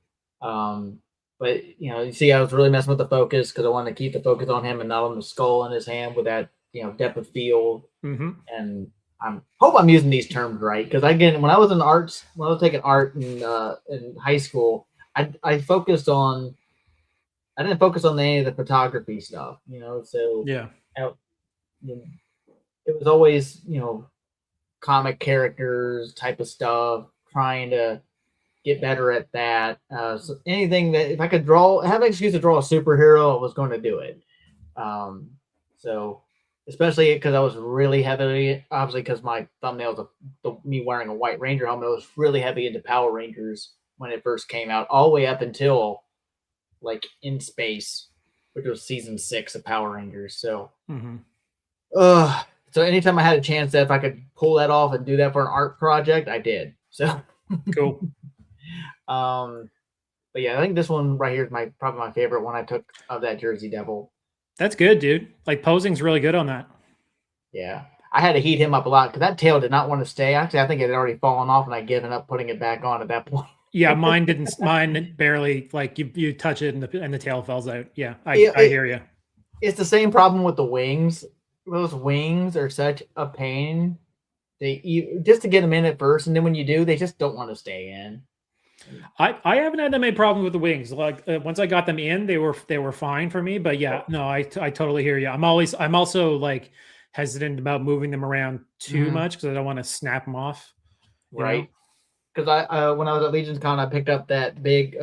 [SPEAKER 1] But you see, I was really messing with the focus because I wanted to keep the focus on him and not on the skull in his hand with that depth of field. And I hope I'm using these terms right because again, when I was taking art in high school, I focused on. I didn't focus on any of the photography stuff, So
[SPEAKER 2] yeah,
[SPEAKER 1] it was always comic characters type of stuff, trying to get better at that. So anything that if I could have an excuse to draw a superhero, I was going to do it. So especially because I was really heavily, obviously because my thumbnails of me wearing a White Ranger helmet, I was really heavy into Power Rangers when it first came out, all the way up until like In Space, which was season 6 of Power Rangers. So, so anytime I had a chance that if I could pull that off and do that for an art project, I did. So
[SPEAKER 2] cool.
[SPEAKER 1] But yeah, I think this one right here is probably my favorite one I took of that Jersey Devil.
[SPEAKER 2] That's good, dude. Like posing's really good on that.
[SPEAKER 1] Yeah. I had to heat him up a lot because that tail did not want to stay. Actually, I think it had already fallen off and I'd given up putting it back on at that point.
[SPEAKER 2] Yeah, mine didn't. Mine barely. Like you touch it and the tail falls out. Yeah, I hear you.
[SPEAKER 1] It's the same problem with the wings. Those wings are such a pain. Just to get them in at first, and then when you do, they just don't want to stay in.
[SPEAKER 2] I haven't had that many problems with the wings. Like once I got them in, they were fine for me. But yeah, no, I totally hear you. I'm also like hesitant about moving them around too much because I don't want to snap them off.
[SPEAKER 1] Right. Because I when I was at Legion's Con, I picked up that big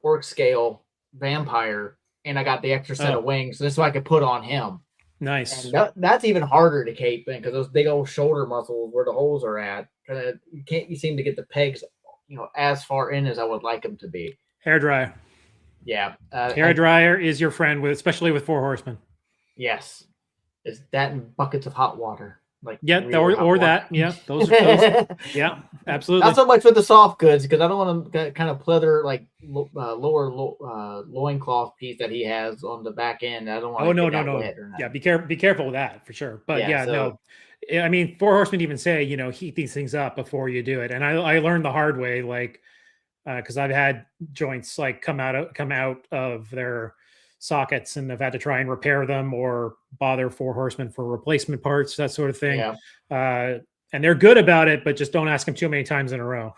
[SPEAKER 1] orc scale vampire, and I got the extra set of wings, so I could put on him.
[SPEAKER 2] Nice.
[SPEAKER 1] And that's even harder to cape in because those big old shoulder muscles where the holes are at, you seem to get the pegs, as far in as I would like them to be.
[SPEAKER 2] Hair dryer.
[SPEAKER 1] Yeah.
[SPEAKER 2] Hair dryer is your friend, especially with Four Horsemen.
[SPEAKER 1] Yes. Is that in buckets of hot water?
[SPEAKER 2] Or that. Yeah. Those yeah, absolutely.
[SPEAKER 1] Not so much with the soft goods because I don't want to kind of pleather like lower loincloth piece that he has on the back end. I don't want to get that wet or not.
[SPEAKER 2] Yeah, be careful with that for sure. But no. I mean, Four Horsemen even say, heat these things up before you do it. And I learned the hard way, like, because I've had joints like come out of their sockets and I've had to try and repair them or bother Four Horsemen for replacement parts, that sort of thing.
[SPEAKER 1] Yeah.
[SPEAKER 2] And they're good about it, but just don't ask them too many times in a row.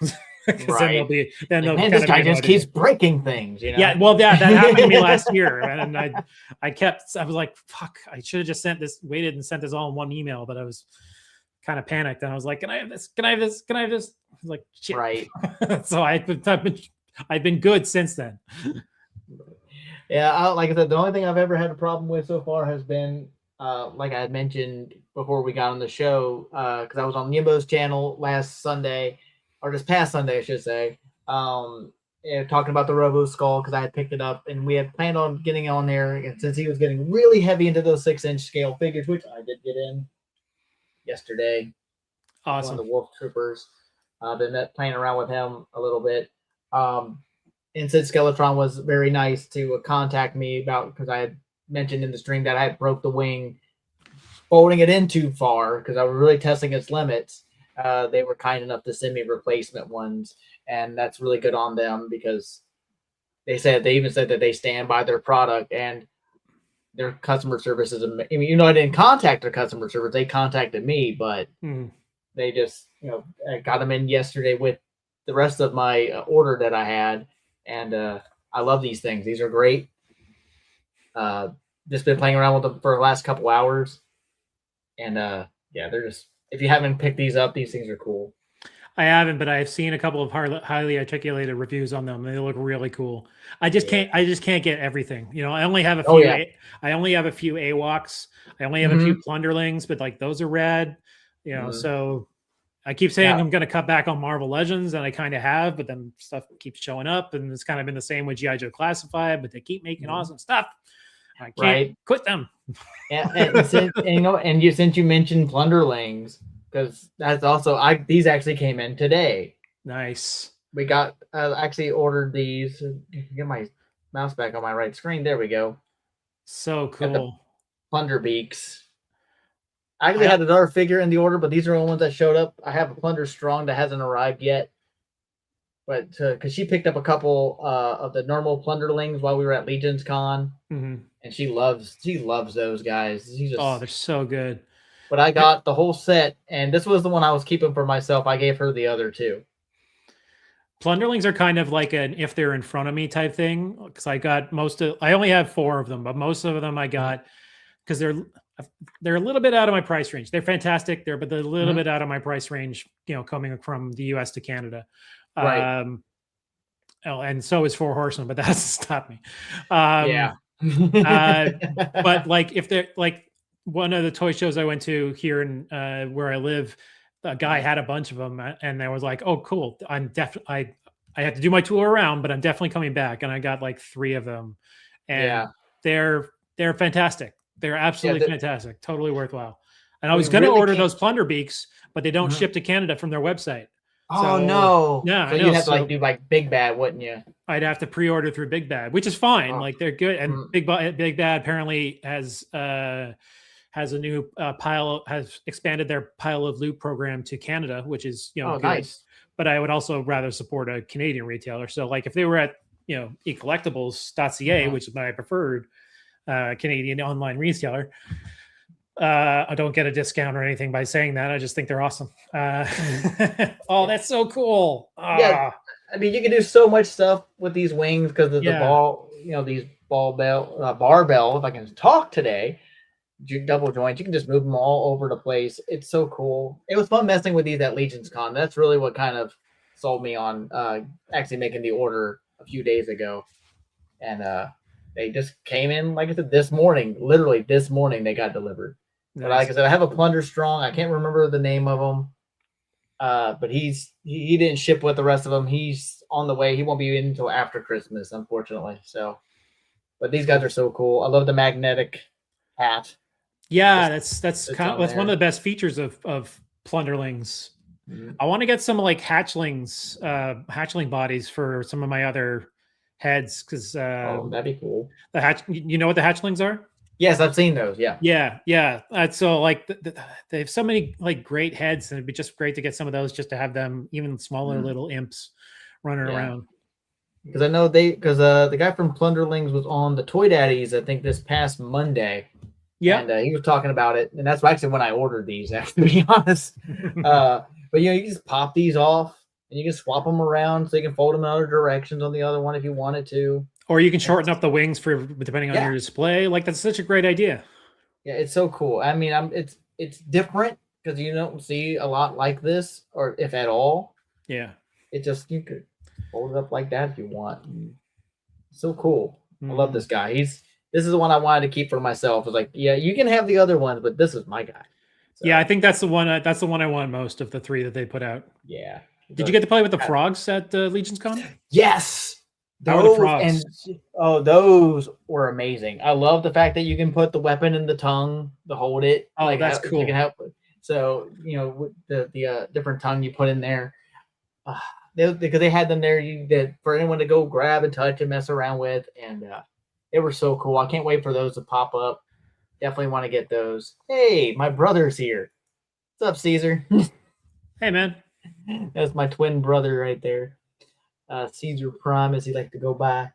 [SPEAKER 1] Right.
[SPEAKER 2] Then they'll
[SPEAKER 1] this guy just keeps breaking things.
[SPEAKER 2] Yeah. Well, that happened to me last year, and I was like, fuck, I should have just waited and sent this all in one email, but I was kind of panicked, and I was like, can I have this? Can I have this? Can I have this? I was like, shit.
[SPEAKER 1] Right.
[SPEAKER 2] So I've been good since then.
[SPEAKER 1] Yeah, like I said, the only thing I've ever had a problem with so far has been, like I had mentioned before we got on the show, because I was on Yimbo's channel last Sunday, or this past Sunday, I should say, talking about the Robo Skull because I had picked it up and we had planned on getting on there. And since he was getting really heavy into those 6-inch scale figures, which I did get in yesterday,
[SPEAKER 2] awesome.
[SPEAKER 1] One of the Wolf Troopers, been playing around with him a little bit. And since Skeletron was very nice to contact me about, because I had mentioned in the stream that I had broke the wing, folding it in too far because I was really testing its limits. They were kind enough to send me replacement ones, and that's really good on them because they even said that they stand by their product and their customer service is. I mean, I didn't contact their customer service; they contacted me, but they just, I got them in yesterday with the rest of my order that I had. And I love these things. These are great. Just been playing around with them for the last couple hours. And they're just, if you haven't picked these up, these things are cool.
[SPEAKER 2] I haven't, but I've seen a couple of highly articulated reviews on them. They look really cool. I just can't get everything. I only have a few. I only have a few AWOCs. I only have a few Plunderlings, but like those are rad. So I keep saying I'm going to cut back on Marvel Legends, and I kind of have, but then stuff keeps showing up, and it's kind of been the same with G.I. Joe Classified, but they keep making awesome stuff. I can't quit them.
[SPEAKER 1] Since you mentioned Plunderlings, because that's also these actually came in today.
[SPEAKER 2] Nice.
[SPEAKER 1] We got actually ordered these. Get my mouse back on my right screen. There we go.
[SPEAKER 2] So cool.
[SPEAKER 1] Plunder Beaks. I actually had another figure in the order, but these are the ones that showed up. I have a Plunder Strong that hasn't arrived yet, but because she picked up a couple of the normal Plunderlings while we were at Legions Con, and she loves those guys.
[SPEAKER 2] They're so good.
[SPEAKER 1] But I got the whole set, and this was the one I was keeping for myself. I gave her the other two.
[SPEAKER 2] Plunderlings are kind of like an if they're in front of me type thing, because I got I only have 4 of them, but most of them I got because they're a little bit out of my price range. They're fantastic there, but they're a little bit out of my price range, coming from the US to Canada.
[SPEAKER 1] Right.
[SPEAKER 2] And so is Four Horsemen, but that doesn't stop me.
[SPEAKER 1] But
[SPEAKER 2] like if they're like one of the toy shows I went to here in where I live, a guy had a bunch of them, and I was like, oh, cool. I have to do my tour around, but I'm definitely coming back. And I got like 3 of them, and they're fantastic. They're absolutely fantastic. Totally worthwhile. And I was going to order those Plunder Beaks, but they don't ship to Canada from their website.
[SPEAKER 1] Oh, no.
[SPEAKER 2] Yeah.
[SPEAKER 1] So you'd have to do Big Bad, wouldn't you?
[SPEAKER 2] I'd have to pre-order through Big Bad, which is fine. Like they're good. And Big Bad apparently has a new has expanded their Pile of Loot program to Canada, which is, good.
[SPEAKER 1] Nice.
[SPEAKER 2] But I would also rather support a Canadian retailer. So like if they were at, ecollectibles.ca, which is my preferred Canadian online retailer, I don't get a discount or anything by saying that. I just think they're awesome. That's so cool.
[SPEAKER 1] Yeah, I mean, you can do so much stuff with these wings because of the ball, these barbell. If I can talk today, double joints, you can just move them all over the place. It's so cool. It was fun messing with these at Legions Con. That's really what kind of sold me on actually making the order a few days ago. And They just came in, like I said, this morning. Literally this morning, they got delivered. But like I
[SPEAKER 2] Nice.
[SPEAKER 1] said, I have a Plunder Strong. I can't remember the name of him. But he didn't ship with the rest of them. He's on the way. He won't be in until after Christmas, unfortunately. So, but these guys are so cool. I love the magnetic hat.
[SPEAKER 2] Yeah,
[SPEAKER 1] Just
[SPEAKER 2] that's
[SPEAKER 1] it's
[SPEAKER 2] kind of
[SPEAKER 1] on
[SPEAKER 2] that's one of
[SPEAKER 1] there.
[SPEAKER 2] the best features of plunderlings.
[SPEAKER 1] Mhm.
[SPEAKER 2] I want to get some like hatchling bodies for some of my other heads because
[SPEAKER 1] Oh, that'd be cool.
[SPEAKER 2] the hatch. You know what the hatchlings are?
[SPEAKER 1] Yes, I've seen those. Yeah.
[SPEAKER 2] Yeah, yeah. So like they have so many like great heads, and it'd be just great to get some of those just to have them even smaller
[SPEAKER 1] Mhm.
[SPEAKER 2] little imps running
[SPEAKER 1] Yeah.
[SPEAKER 2] around.
[SPEAKER 1] Because I know the guy from Plunderlings was on the Toy Daddies, I think, this past Monday.
[SPEAKER 2] Yeah.
[SPEAKER 1] And he was talking about it, and that's actually when I ordered these. To be honest, but you just pop these off, and you can swap them around, so you can fold them in other directions on the other one if you wanted to.
[SPEAKER 2] Or you can shorten up the wings for depending on
[SPEAKER 1] Yeah,
[SPEAKER 2] your display. Like that's such a great idea.
[SPEAKER 1] yeah, it's so cool. I mean, it's different because you don't see a lot like this, or if at all.
[SPEAKER 2] Yeah.
[SPEAKER 1] It just you could fold it up like that if you want. So cool. I love this guy. This is the one I wanted to keep for myself. It's like, yeah, you can have the other ones, but this is my guy. So,
[SPEAKER 2] Yeah, I think that's the one. That's the one I want most of the three that they put out.
[SPEAKER 1] yeah.
[SPEAKER 2] Did you get to play with the frogs at Legion's Con?
[SPEAKER 1] Yes.
[SPEAKER 2] How are the
[SPEAKER 1] Those
[SPEAKER 2] frogs?
[SPEAKER 1] those were amazing. I love the fact that you can put the weapon in the tongue to hold it.
[SPEAKER 2] Oh, that's
[SPEAKER 1] You
[SPEAKER 2] cool.
[SPEAKER 1] can have, so with the different tongue you put in there. Because they had them there for anyone to go grab and touch and mess around with, and they were so cool. I can't wait for those to pop up. Definitely want to get those. Hey, my brother's here. What's up, Caesar?
[SPEAKER 2] Hey, man.
[SPEAKER 1] That's my twin brother right there. Caesar Prime, as he likes to go by.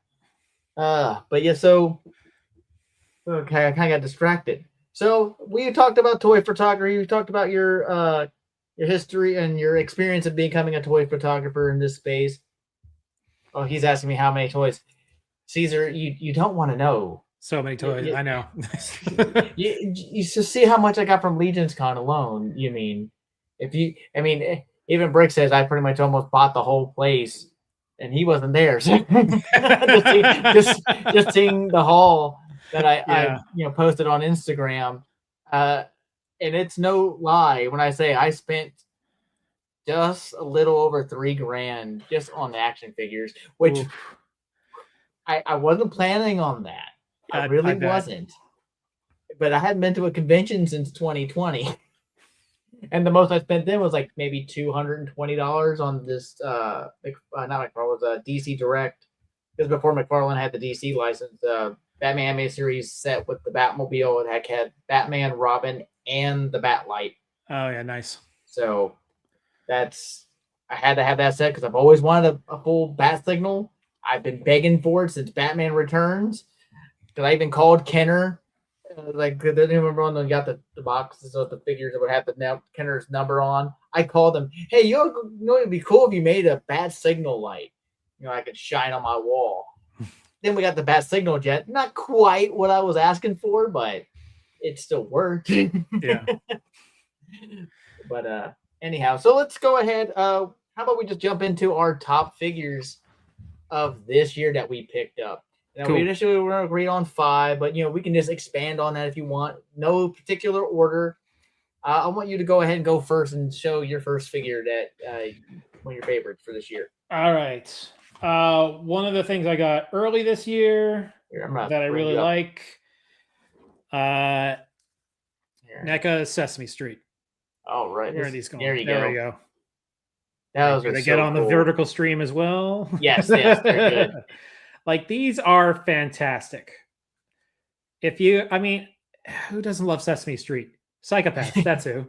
[SPEAKER 1] But yeah, so okay, I kind of got distracted. So we talked about toy photography. We talked about your history and your experience of becoming a toy photographer in this space. Oh, he's asking me how many toys. Caesar, you don't want to know.
[SPEAKER 2] So many toys. I know.
[SPEAKER 1] You just see how much I got from Legion's Con alone. You mean, even Brick says I pretty much almost bought the whole place, and he wasn't there. So just seeing the haul that I posted on Instagram, and it's no lie when I say I spent just a little over $3,000 just on the action figures, which I wasn't planning on that. I really wasn't. But I hadn't been to a convention since 2020. And the most I spent then was like maybe $220 on this not McFarlane, was a DC Direct. Because before McFarlane had the DC license, Batman Animated Series set with the Batmobile. It had Batman, Robin, and the Batlight.
[SPEAKER 2] Oh yeah, nice.
[SPEAKER 1] So I had to have that set because I've always wanted a full bat signal. I've been begging for it since Batman Returns. Because I even called Kenner. They didn't remember when they got the boxes of the figures that would have Kenner's number on. I called them. Hey, you know it'd be cool if you made a bat signal light. I could shine on my wall. Then we got the bat signal jet. Not quite what I was asking for, but it still worked.
[SPEAKER 2] Yeah.
[SPEAKER 1] But anyhow, so let's go ahead. How about we just jump into our top figures of this year that we picked up? Now,
[SPEAKER 2] cool.
[SPEAKER 1] We initially were agreed on 5, but we can just expand on that if you want. No particular order. I want you to go ahead and go first and show your first figure that one of your favorites for this year.
[SPEAKER 2] All right. One of the things I got early this year that I really like, NECA Sesame Street.
[SPEAKER 1] All right.
[SPEAKER 2] Where are these going?
[SPEAKER 1] There we go.
[SPEAKER 2] They get on the vertical stream as well.
[SPEAKER 1] Yes, they're good.
[SPEAKER 2] Like these are fantastic. Who doesn't love Sesame Street? Psychopaths, that's who.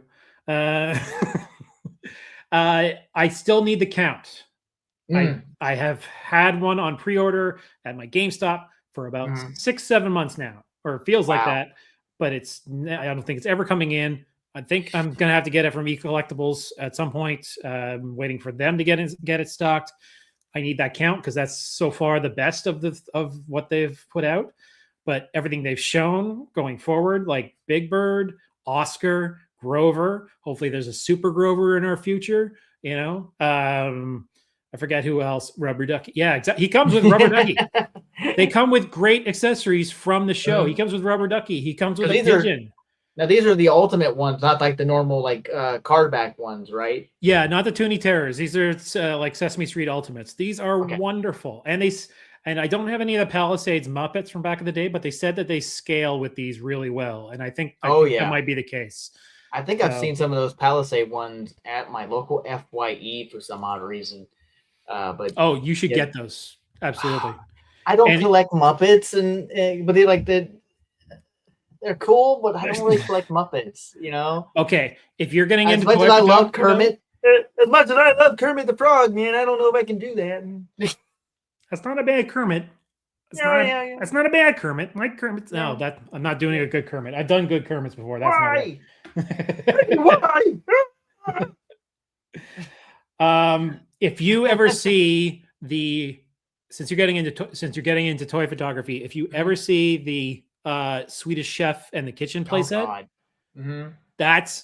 [SPEAKER 2] I still need the count. I have had one on pre-order at my GameStop for about 6-7 months now, or it feels like that, but I don't think it's ever coming in. I think I'm gonna have to get it from eCollectibles at some point. I'm waiting for them to get it stocked. I need that count because that's so far the best of what they've put out. But everything they've shown going forward, like Big Bird, Oscar, Grover. Hopefully, there's a Super Grover in our future. I forget who else. Rubber Ducky. Yeah, exactly. He comes with Rubber Ducky. They come with great accessories from the show. He comes with Rubber Ducky. He comes with a pigeon.
[SPEAKER 1] Now these are the ultimate ones, not like the normal like card back ones, right?
[SPEAKER 2] Yeah, not the Toonie Terrors. These are like Sesame Street Ultimates. These are wonderful, and I don't have any of the Palisades Muppets from back in the day, but they said that they scale with these really well, and I think that might be the case.
[SPEAKER 1] I think I've seen some of those Palisade ones at my local FYE for some odd reason. But
[SPEAKER 2] you should get those. Absolutely.
[SPEAKER 1] I don't collect Muppets, but they're cool, but I don't really collect Muppets, you know?
[SPEAKER 2] Okay. If you're getting into
[SPEAKER 1] as much as I love Kermit, as much as I love Kermit the Frog, man, I don't know if I can do that.
[SPEAKER 2] That's not a bad Kermit. That's not a bad Kermit. My Kermit. No, I'm not doing a good Kermit. I've done good Kermits before. That's
[SPEAKER 1] Why?
[SPEAKER 2] Why? If you ever see since you're getting into toy photography, if you ever see the Swedish Chef and the Kitchen playset, that's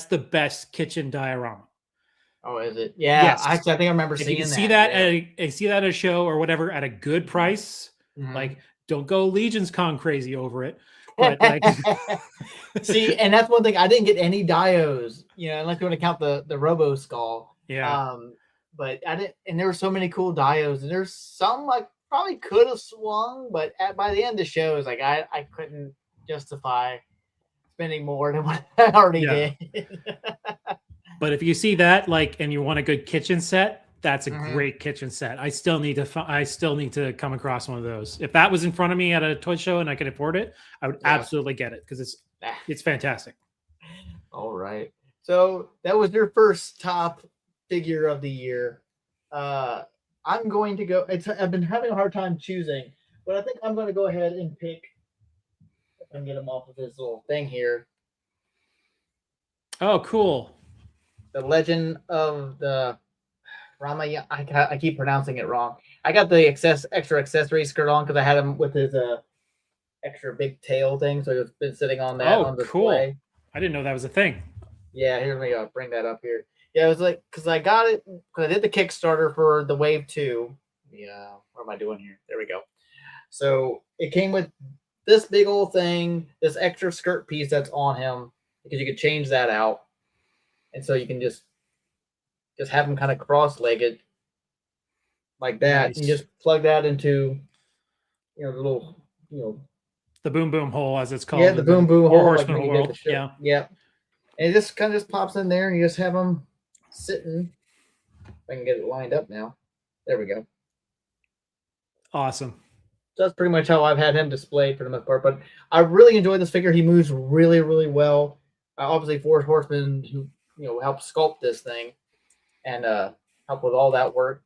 [SPEAKER 2] the best kitchen diorama.
[SPEAKER 1] Oh, is it? Yeah. Yes. Actually, I think I remember seeing that.
[SPEAKER 2] See that at a show or whatever at a good price. Like, don't go Legion's Con crazy over it. But like,
[SPEAKER 1] see, and that's one thing. I didn't get any dios, unless you want to count the Robo Skull.
[SPEAKER 2] Yeah.
[SPEAKER 1] But I didn't, and there were so many cool dios, and there's some I probably could have swung, but by the end of the show, it was like I couldn't justify spending more than what I already did.
[SPEAKER 2] But if you see that, and you want a good kitchen set, that's a great kitchen set. I still need to come across one of those. If that was in front of me at a toy show and I could afford it, I would absolutely get it because it's fantastic.
[SPEAKER 1] All right. So that was your first top figure of the year. I'm going to go. I've been having a hard time choosing, but I think I'm going to go ahead and pick and get him off of this little thing here.
[SPEAKER 2] Oh, cool.
[SPEAKER 1] The Legend of the Ramayana. I keep pronouncing it wrong. I got the extra accessory skirt on because I had him with his extra big tail thing, so he's been sitting on that. On display.
[SPEAKER 2] Cool. I didn't know that was a thing.
[SPEAKER 1] Yeah, here let me bring that up here. Yeah, it was like because I got it because I did the Kickstarter for the Wave 2. Yeah, what am I doing here? There we go. So it came with this big old thing, this extra skirt piece that's on him because you could change that out, and so you can just have him kind of cross-legged like that, nice. And just plug that into the little
[SPEAKER 2] the boom boom hole as it's called.
[SPEAKER 1] Yeah, the boom boom hole.
[SPEAKER 2] Horseman world. Yeah.
[SPEAKER 1] And it just kind of just pops in there, and you just have them sitting. If I can get it lined up now. There we go.
[SPEAKER 2] Awesome.
[SPEAKER 1] So that's pretty much how I've had him displayed for the most part. But I really enjoyed this figure. He moves really, really well. Obviously, Forest Horseman, who helped sculpt this thing and help with all that work.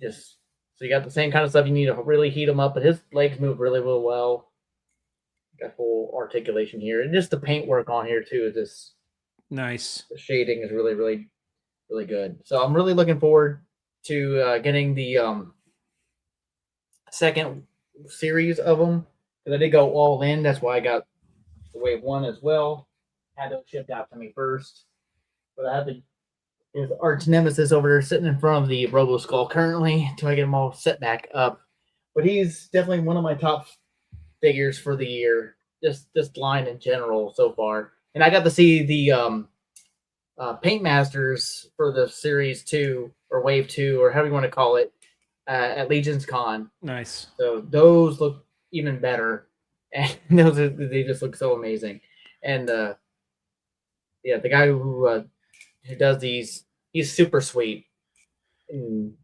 [SPEAKER 1] Just so you got the same kind of stuff you need to really heat him up, but his legs move really, really well. Got full articulation here, and just the paint work on here too is just
[SPEAKER 2] nice.
[SPEAKER 1] The shading is really, really, really good. So I'm really looking forward to getting the second series of them because I did go all in. That's why I got the Wave 1 as well. Had those shipped out to me first, but I had his arch nemesis over there sitting in front of the Robo Skull currently until I get them all set back up. But he's definitely one of my top figures for the year, just this line in general so far. And I got to see the Paint Masters for the Series 2 or Wave 2 or however you want to call it at Legion's Con.
[SPEAKER 2] Nice.
[SPEAKER 1] So those look even better, and they just look so amazing. And the guy who does these, he's super sweet. And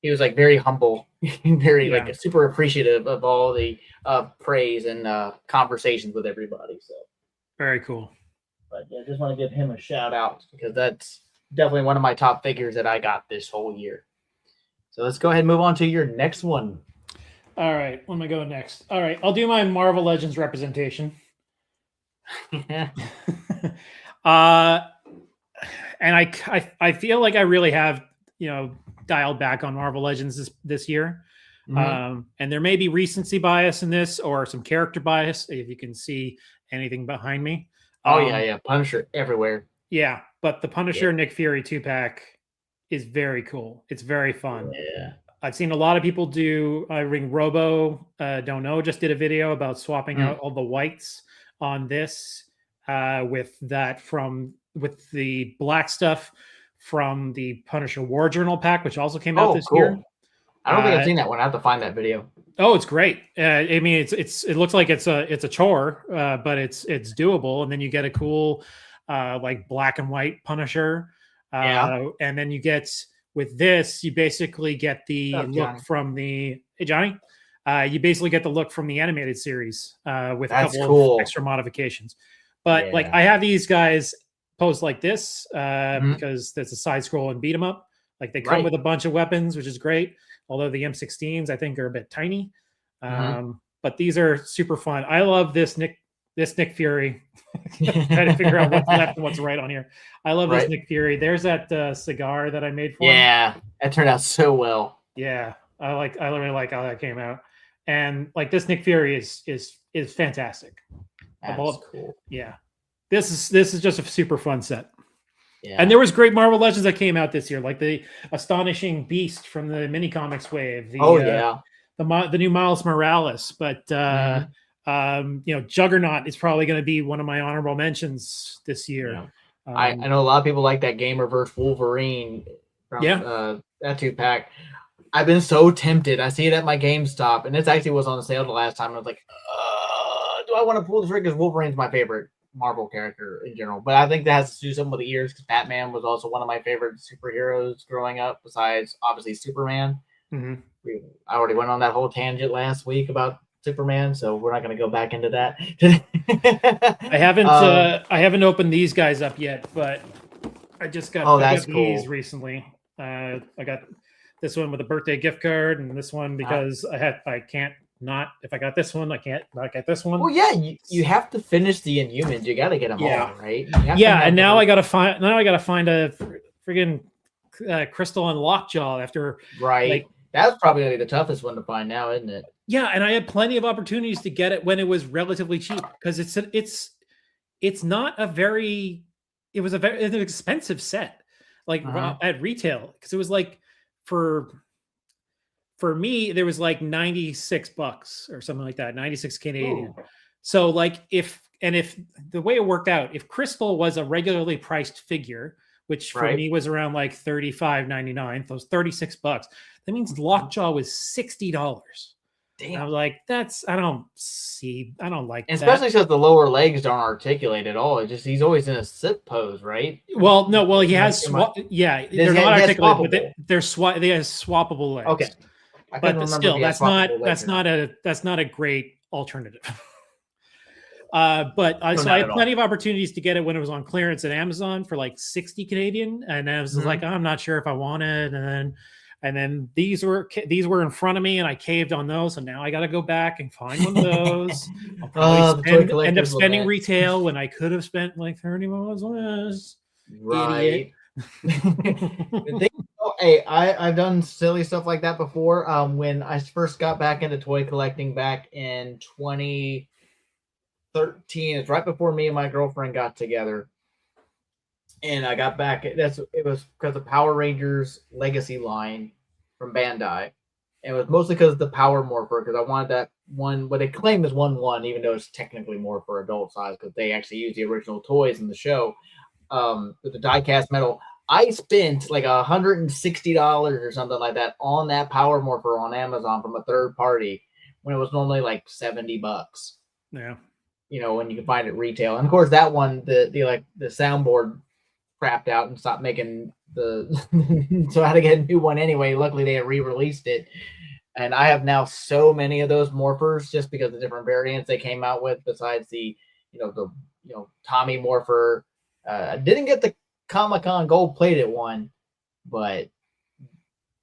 [SPEAKER 1] he was very humble, very super appreciative of all the praise and conversations with everybody. So
[SPEAKER 2] very cool.
[SPEAKER 1] But yeah, just want to give him a shout out because that's definitely one of my top figures that I got this whole year. So let's go ahead and move on to your next one.
[SPEAKER 2] All right, when am I going next? All right, I'll do my Marvel Legends representation. And I feel like I really have dialed back on Marvel Legends this year. Mm-hmm. And there may be recency bias in this or some character bias if you can see anything behind me.
[SPEAKER 1] Oh yeah, Punisher everywhere.
[SPEAKER 2] Yeah, but the Punisher Nick Fury 2-pack is very cool. It's very fun.
[SPEAKER 1] Yeah.
[SPEAKER 2] I've seen a lot of people do. Ring Robo, don't know, just did a video about swapping out all the whites on this with the black stuff from the Punisher War Journal pack, which also came out this year.
[SPEAKER 1] I don't think I've seen that one. I have to find that video.
[SPEAKER 2] Oh, it's great. I mean, it looks like it's a chore, but it's doable. And then you get a cool like black and white Punisher. And then you get with this, you basically get the look from the Johnny. You basically get the look from the animated series with a couple of extra modifications. But like I have these guys posed like this because there's a side scroll and beat 'em up. Like they come with a bunch of weapons, which is great. Although the M16s I think are a bit tiny. But these are super fun. I love this Nick Fury. Trying to figure out what's left and what's right on here. I love this Nick Fury. There's that cigar that I made for him.
[SPEAKER 1] Yeah, that turned out so well.
[SPEAKER 2] Yeah, I really like how that came out. And like this Nick Fury is fantastic.
[SPEAKER 1] That's cool.
[SPEAKER 2] Yeah, this is just a super fun set.
[SPEAKER 1] Yeah.
[SPEAKER 2] And there was great Marvel Legends that came out this year, like the Astonishing Beast from the mini comics wave. The new Miles Morales, but Juggernaut is probably going to be one of my honorable mentions this year.
[SPEAKER 1] Yeah. I know a lot of people like that Gamer vs. Wolverine from that 2-pack. I've been so tempted. I see it at my GameStop, and it actually was on sale the last time. And I was like, do I want to pull the trigger? Because Wolverine's my favorite Marvel character in general, but I think that has to do something with the years because Batman was also one of my favorite superheroes growing up, besides obviously Superman. I already went on that whole tangent last week about Superman, so we're not going to go back into that.
[SPEAKER 2] I haven't opened these guys up yet, but I just got these recently. I got this one with a birthday gift card, and this one because if I got this one, I can't not get this one.
[SPEAKER 1] Well, yeah, you have to finish the Inhumans. You got to get them all, right?
[SPEAKER 2] And now I got to find a friggin' Crystal and Lockjaw after
[SPEAKER 1] that's probably gonna be the toughest one to find now, isn't it?
[SPEAKER 2] Yeah, and I had plenty of opportunities to get it when it was relatively cheap because it's not a very it was an expensive set at retail because it was like for me, there was like $96 or something like that, 96 Canadian. Ooh. So like if the way it worked out, if Crystal was a regularly priced figure, which for me was around like $35.99, those $36, that means Lockjaw was $60. Damn. I was like, I don't like that.
[SPEAKER 1] Especially because the lower legs don't articulate at all. It's just he's always in a sit pose, right?
[SPEAKER 2] Well, no, he has they're not articulated, but they have swappable legs. Okay. But still, that's not a great alternative. But I had plenty of opportunities to get it when it was on clearance at Amazon for like 60 Canadian, and I was like, I'm not sure if I want it, and then these were in front of me, and I caved on those, and now I got to go back and find one of those. I'll probably end up spending retail when I could have spent like $30.
[SPEAKER 1] Right. Hey, I've done silly stuff like that before. When I first got back into toy collecting back in 2013, it's right before me and my girlfriend got together, and I got back. It was because of Power Rangers Legacy line from Bandai. And it was mostly because of the Power Morpher, because I wanted that one. What they claim is 1/1, even though it's technically more for adult size, because they actually use the original toys in the show. With the die-cast metal, I spent like $160 or something like that on that Power Morpher on Amazon from a third party when it was normally like $70.
[SPEAKER 2] Yeah,
[SPEAKER 1] when you can find it retail. And of course, that one, the soundboard crapped out and stopped making so I had to get a new one anyway. Luckily, they re-released it, and I have now so many of those Morphers just because of the different variants they came out with. Besides the Tommy Morpher. I didn't get the Comic-Con gold-plated one, but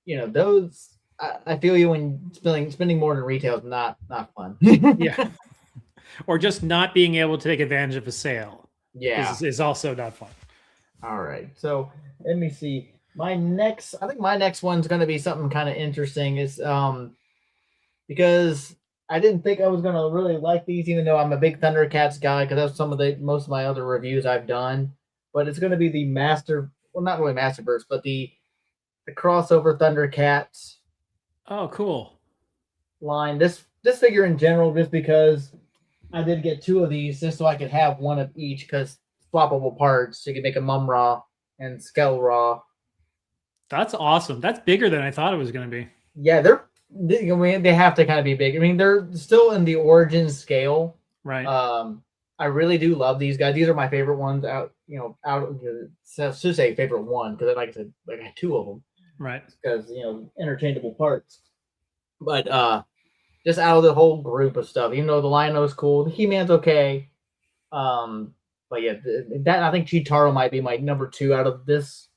[SPEAKER 1] those I feel you when spending more than retail is not fun.
[SPEAKER 2] Yeah, or just not being able to take advantage of a sale.
[SPEAKER 1] Yeah,
[SPEAKER 2] is also not fun.
[SPEAKER 1] All right, so let me see. I think my next one's going to be something kind of interesting. Is because I didn't think I was going to really like these, even though I'm a big Thundercats guy, because that's most of my other reviews I've done. But it's going to be the not really Masterverse, but the the crossover Thundercats
[SPEAKER 2] Oh, cool.
[SPEAKER 1] line. This figure in general, just because I did get 2 of these, just so I could have one of each, because swappable parts. So you can make a Mum-Ra and Skell-Ra.
[SPEAKER 2] That's awesome. That's bigger than I thought it was going to be.
[SPEAKER 1] Yeah, they have to kind of be big. I mean, they're still in the origin scale.
[SPEAKER 2] Right.
[SPEAKER 1] I really do love these guys. These are my favorite ones out. To say favorite one, because like I said, I got 2 of them.
[SPEAKER 2] Right.
[SPEAKER 1] Because interchangeable parts. But just out of the whole group of stuff, even though the Lion-O's cool, the He-Man's okay. But yeah, that I think Cheetaro might be my number 2 out of this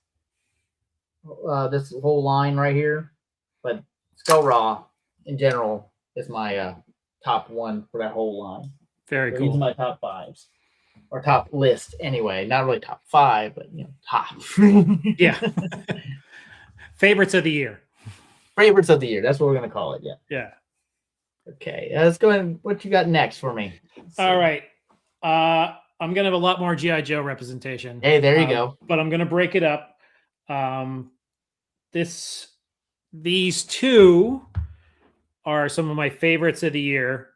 [SPEAKER 1] whole line right here. But Skull-Ra in general is my top 1 for that whole line.
[SPEAKER 2] Very
[SPEAKER 1] These
[SPEAKER 2] cool.
[SPEAKER 1] are my top 5s. Or top list anyway. Not really top 5, but top.
[SPEAKER 2] Yeah. Favorites of the year.
[SPEAKER 1] Favorites of the year. That's what we're gonna call it. Yeah.
[SPEAKER 2] Yeah.
[SPEAKER 1] Okay. Let's go ahead. What you got next for me?
[SPEAKER 2] All right. I'm gonna have a lot more G.I. Joe representation.
[SPEAKER 1] Hey, there you go.
[SPEAKER 2] But I'm gonna break it up. These 2 are some of my favorites of the year,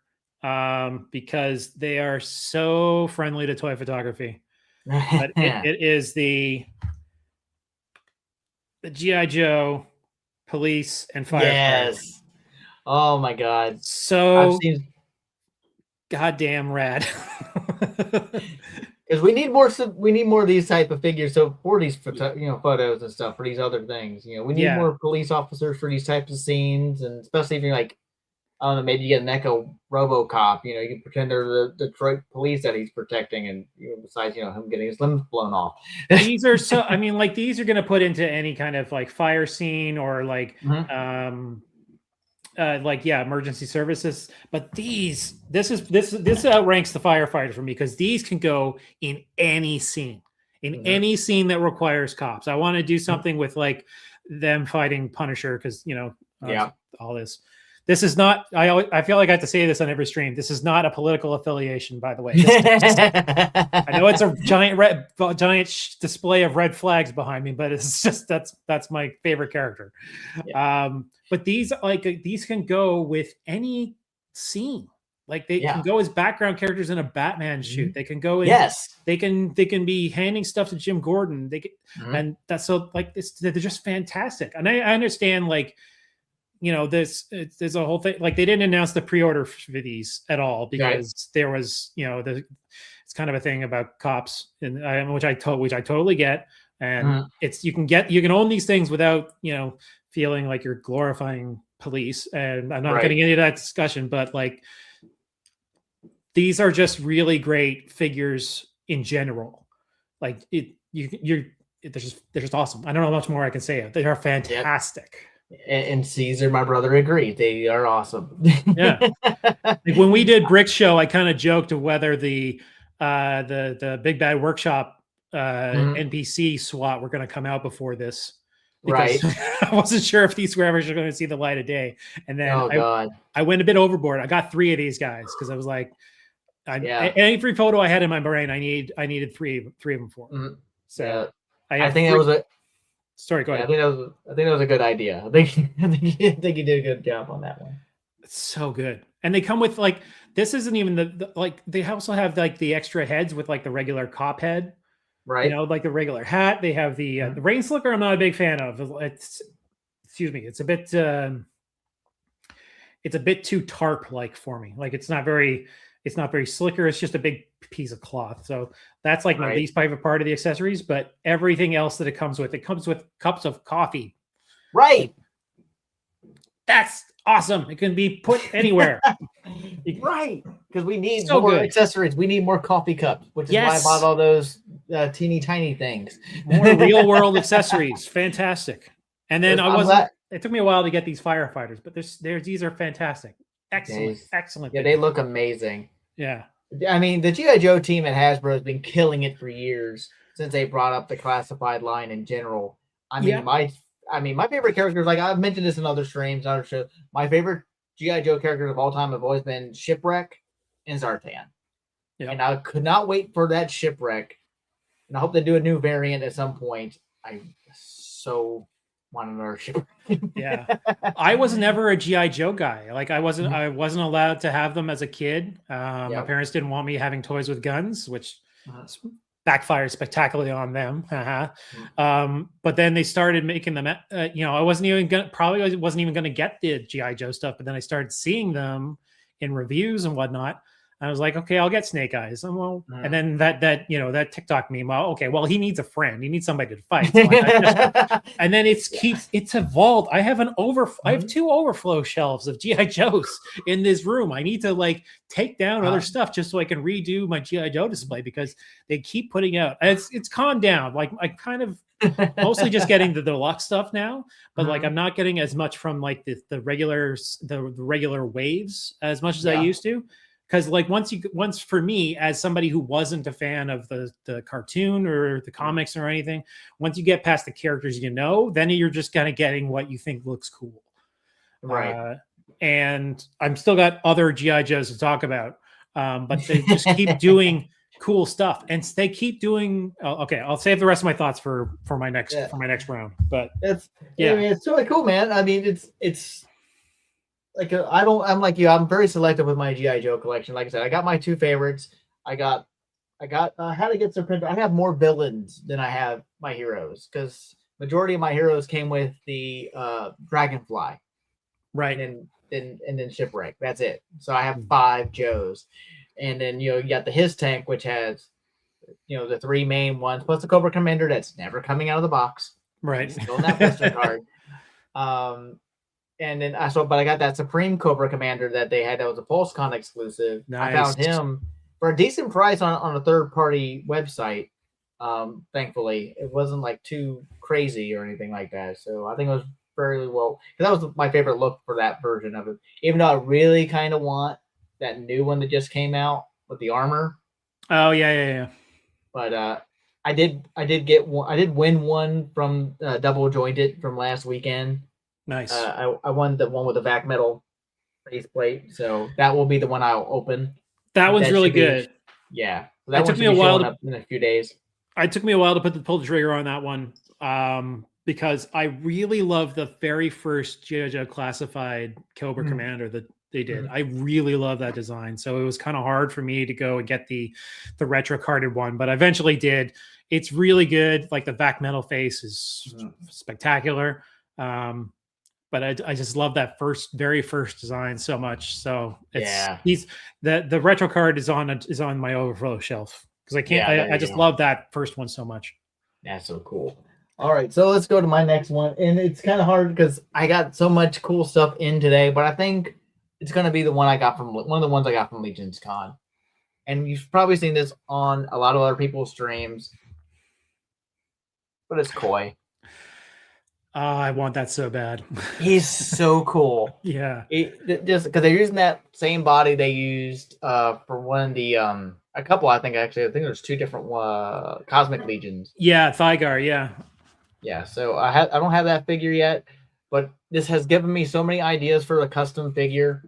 [SPEAKER 2] because they are so friendly to toy photography. But it is the G.I. Joe police and firefighters.
[SPEAKER 1] Yes. Oh my God.
[SPEAKER 2] So goddamn rad.
[SPEAKER 1] Because we need more of these type of figures. So for these photos and stuff, for these other things, we need more police officers for these types of scenes, and especially if you're like, I don't know, maybe you get an Echo RoboCop. You can pretend they're the Detroit police that he's protecting, and besides him getting his limbs blown off.
[SPEAKER 2] These are so. I mean, like these are going to put into any kind of like fire scene or like, emergency services. But this outranks the firefighter for me, because these can go in any scene, any scene that requires cops. I want to do something with like them fighting Punisher, because all this. This is not. I feel like I have to say this on every stream. This is not a political affiliation, by the way. I know it's a giant display of red flags behind me, but it's just that's my favorite character. Yeah. But these can go with any scene. Like they can go as background characters in a Batman shoot. They can go in.
[SPEAKER 1] Yes.
[SPEAKER 2] They can be handing stuff to Jim Gordon. And that's so like this. They're just fantastic. And I understand like. There's a whole thing, like they didn't announce the pre-order for these at all, because there was, it's kind of a thing about cops, and which I totally get. And you can own these things without, feeling like you're glorifying police. And I'm not getting into that discussion, but like, these are just really great figures in general. Like they're just awesome. I don't know how much more I can say. They are fantastic.
[SPEAKER 1] And Caesar, my brother, agreed. They are awesome.
[SPEAKER 2] Yeah. Like when we did Brick Show, I kind of joked of whether the Big Bad Workshop NPC SWAT were going to come out before this. Because I wasn't sure if these were ever going to see the light of day. And then I went a bit overboard. I got 3 of these guys because I was like, every photo I had in my brain, I needed three of them for. So
[SPEAKER 1] I think it was a.
[SPEAKER 2] Sorry, go ahead.
[SPEAKER 1] I think that was a good idea. I think you did a good job on that one.
[SPEAKER 2] It's so good, and they come with like this isn't even the like they also have like the extra heads with like the regular cop head,
[SPEAKER 1] right?
[SPEAKER 2] Like the regular hat. They have the rain slicker. I'm not a big fan of. It's a bit too tarp like for me. Like it's not very slicker. It's just a big piece of cloth. So that's like my least favorite part of the accessories, but everything else that it comes with cups of coffee.
[SPEAKER 1] Right.
[SPEAKER 2] That's awesome. It can be put anywhere.
[SPEAKER 1] Right. Because we need more accessories. We need more coffee cups, which is why I bought all those teeny tiny things.
[SPEAKER 2] More real world accessories. Fantastic. And then it took me a while to get these firefighters, but these are fantastic. Excellent.
[SPEAKER 1] Yeah, they look amazing.
[SPEAKER 2] Yeah.
[SPEAKER 1] I mean, the G.I. Joe team at Hasbro has been killing it for years since they brought up the classified line in general. I mean, my favorite characters, like I've mentioned this in other streams, other shows, my favorite G.I. Joe characters of all time have always been Shipwreck and Zartan. Yeah. And I could not wait for that Shipwreck. And I hope they do a new variant at some point. I'm so want another ship.
[SPEAKER 2] Yeah. I was never a GI Joe guy. Like I wasn't allowed to have them as a kid. My
[SPEAKER 1] Yep.
[SPEAKER 2] parents didn't want me having toys with guns, which
[SPEAKER 1] Uh-huh.
[SPEAKER 2] backfired spectacularly on them.
[SPEAKER 1] Mm.
[SPEAKER 2] But then they started making them. I wasn't even gonna get the GI Joe stuff. But then I started seeing them in reviews and whatnot. I was like, okay, I'll get Snake Eyes. And well,
[SPEAKER 1] Mhm.
[SPEAKER 2] and then that TikTok meme. Well, okay, well, he needs a friend. He needs somebody to fight. So and then it's evolved. I have I have 2 overflow shelves of GI Joes in this room. I need to like take down other stuff just so I can redo my GI Joe display because they keep putting out. It's calmed down. Like I kind of mostly just getting the deluxe stuff now, but like I'm not getting as much from like the regular waves as much as I used to. Because like once for me as somebody who wasn't a fan of the cartoon or the comics or anything, once you get past the characters, then you're just kind of getting what you think looks cool.
[SPEAKER 1] Right.
[SPEAKER 2] And I'm still got other GI Joes to talk about, but they just keep doing cool stuff, and they keep doing. Okay, I'll save the rest of my thoughts for my next round. But
[SPEAKER 1] I mean, it's really cool, man. I mean, it's like I'm like you. I'm very selective with my GI Joe collection. Like I said, I got my 2 favorites. I got how to get some print. I have more villains than I have my heroes because majority of my heroes came with the Dragonfly,
[SPEAKER 2] right,
[SPEAKER 1] and then Shipwreck. That's it. So I have 5 Joes, and then you got the His Tank, which has the 3 main ones plus the Cobra Commander that's never coming out of the box.
[SPEAKER 2] right,
[SPEAKER 1] Still in that blister card. And then but I got that Supreme Cobra Commander that they had that was a PulseCon exclusive.
[SPEAKER 2] Nice.
[SPEAKER 1] I found him for a decent price on a third-party website. Thankfully, it wasn't like too crazy or anything like that. So I think it was fairly well. Because that was my favorite look for that version of it. Even though I really kind of want that new one that just came out with the armor.
[SPEAKER 2] Oh yeah.
[SPEAKER 1] But I did get one. I did win one from Double Jointed from last weekend.
[SPEAKER 2] Nice.
[SPEAKER 1] I won the one with the vac metal faceplate, so that will be the one I'll open.
[SPEAKER 2] That one's really good.
[SPEAKER 1] Yeah,
[SPEAKER 2] so that took me a while
[SPEAKER 1] in a few days.
[SPEAKER 2] It took me a while to pull the trigger on that one because I really love the very first GI Joe classified Cobra Commander that they did. I really love that design, so it was kind of hard for me to go and get the retro carded one, but I eventually did. It's really good. Like the vac metal face is spectacular. But I just love that very first design so much. So the retro card is on my overflow shelf because I just love that first one so much.
[SPEAKER 1] That's so cool. All right, so let's go to my next one, and it's kind of hard because I got so much cool stuff in today, but I think it's gonna be one of the ones I got from Legion's Con, and you've probably seen this on a lot of other people's streams, but it's Koi.
[SPEAKER 2] I want that so bad.
[SPEAKER 1] He's so cool.
[SPEAKER 2] Yeah.
[SPEAKER 1] Just because they're using that same body they used for one of the a couple. I think there's 2 different Cosmic Legions.
[SPEAKER 2] Yeah, Thygar.
[SPEAKER 1] Yeah. So I don't have that figure yet, but this has given me so many ideas for a custom figure,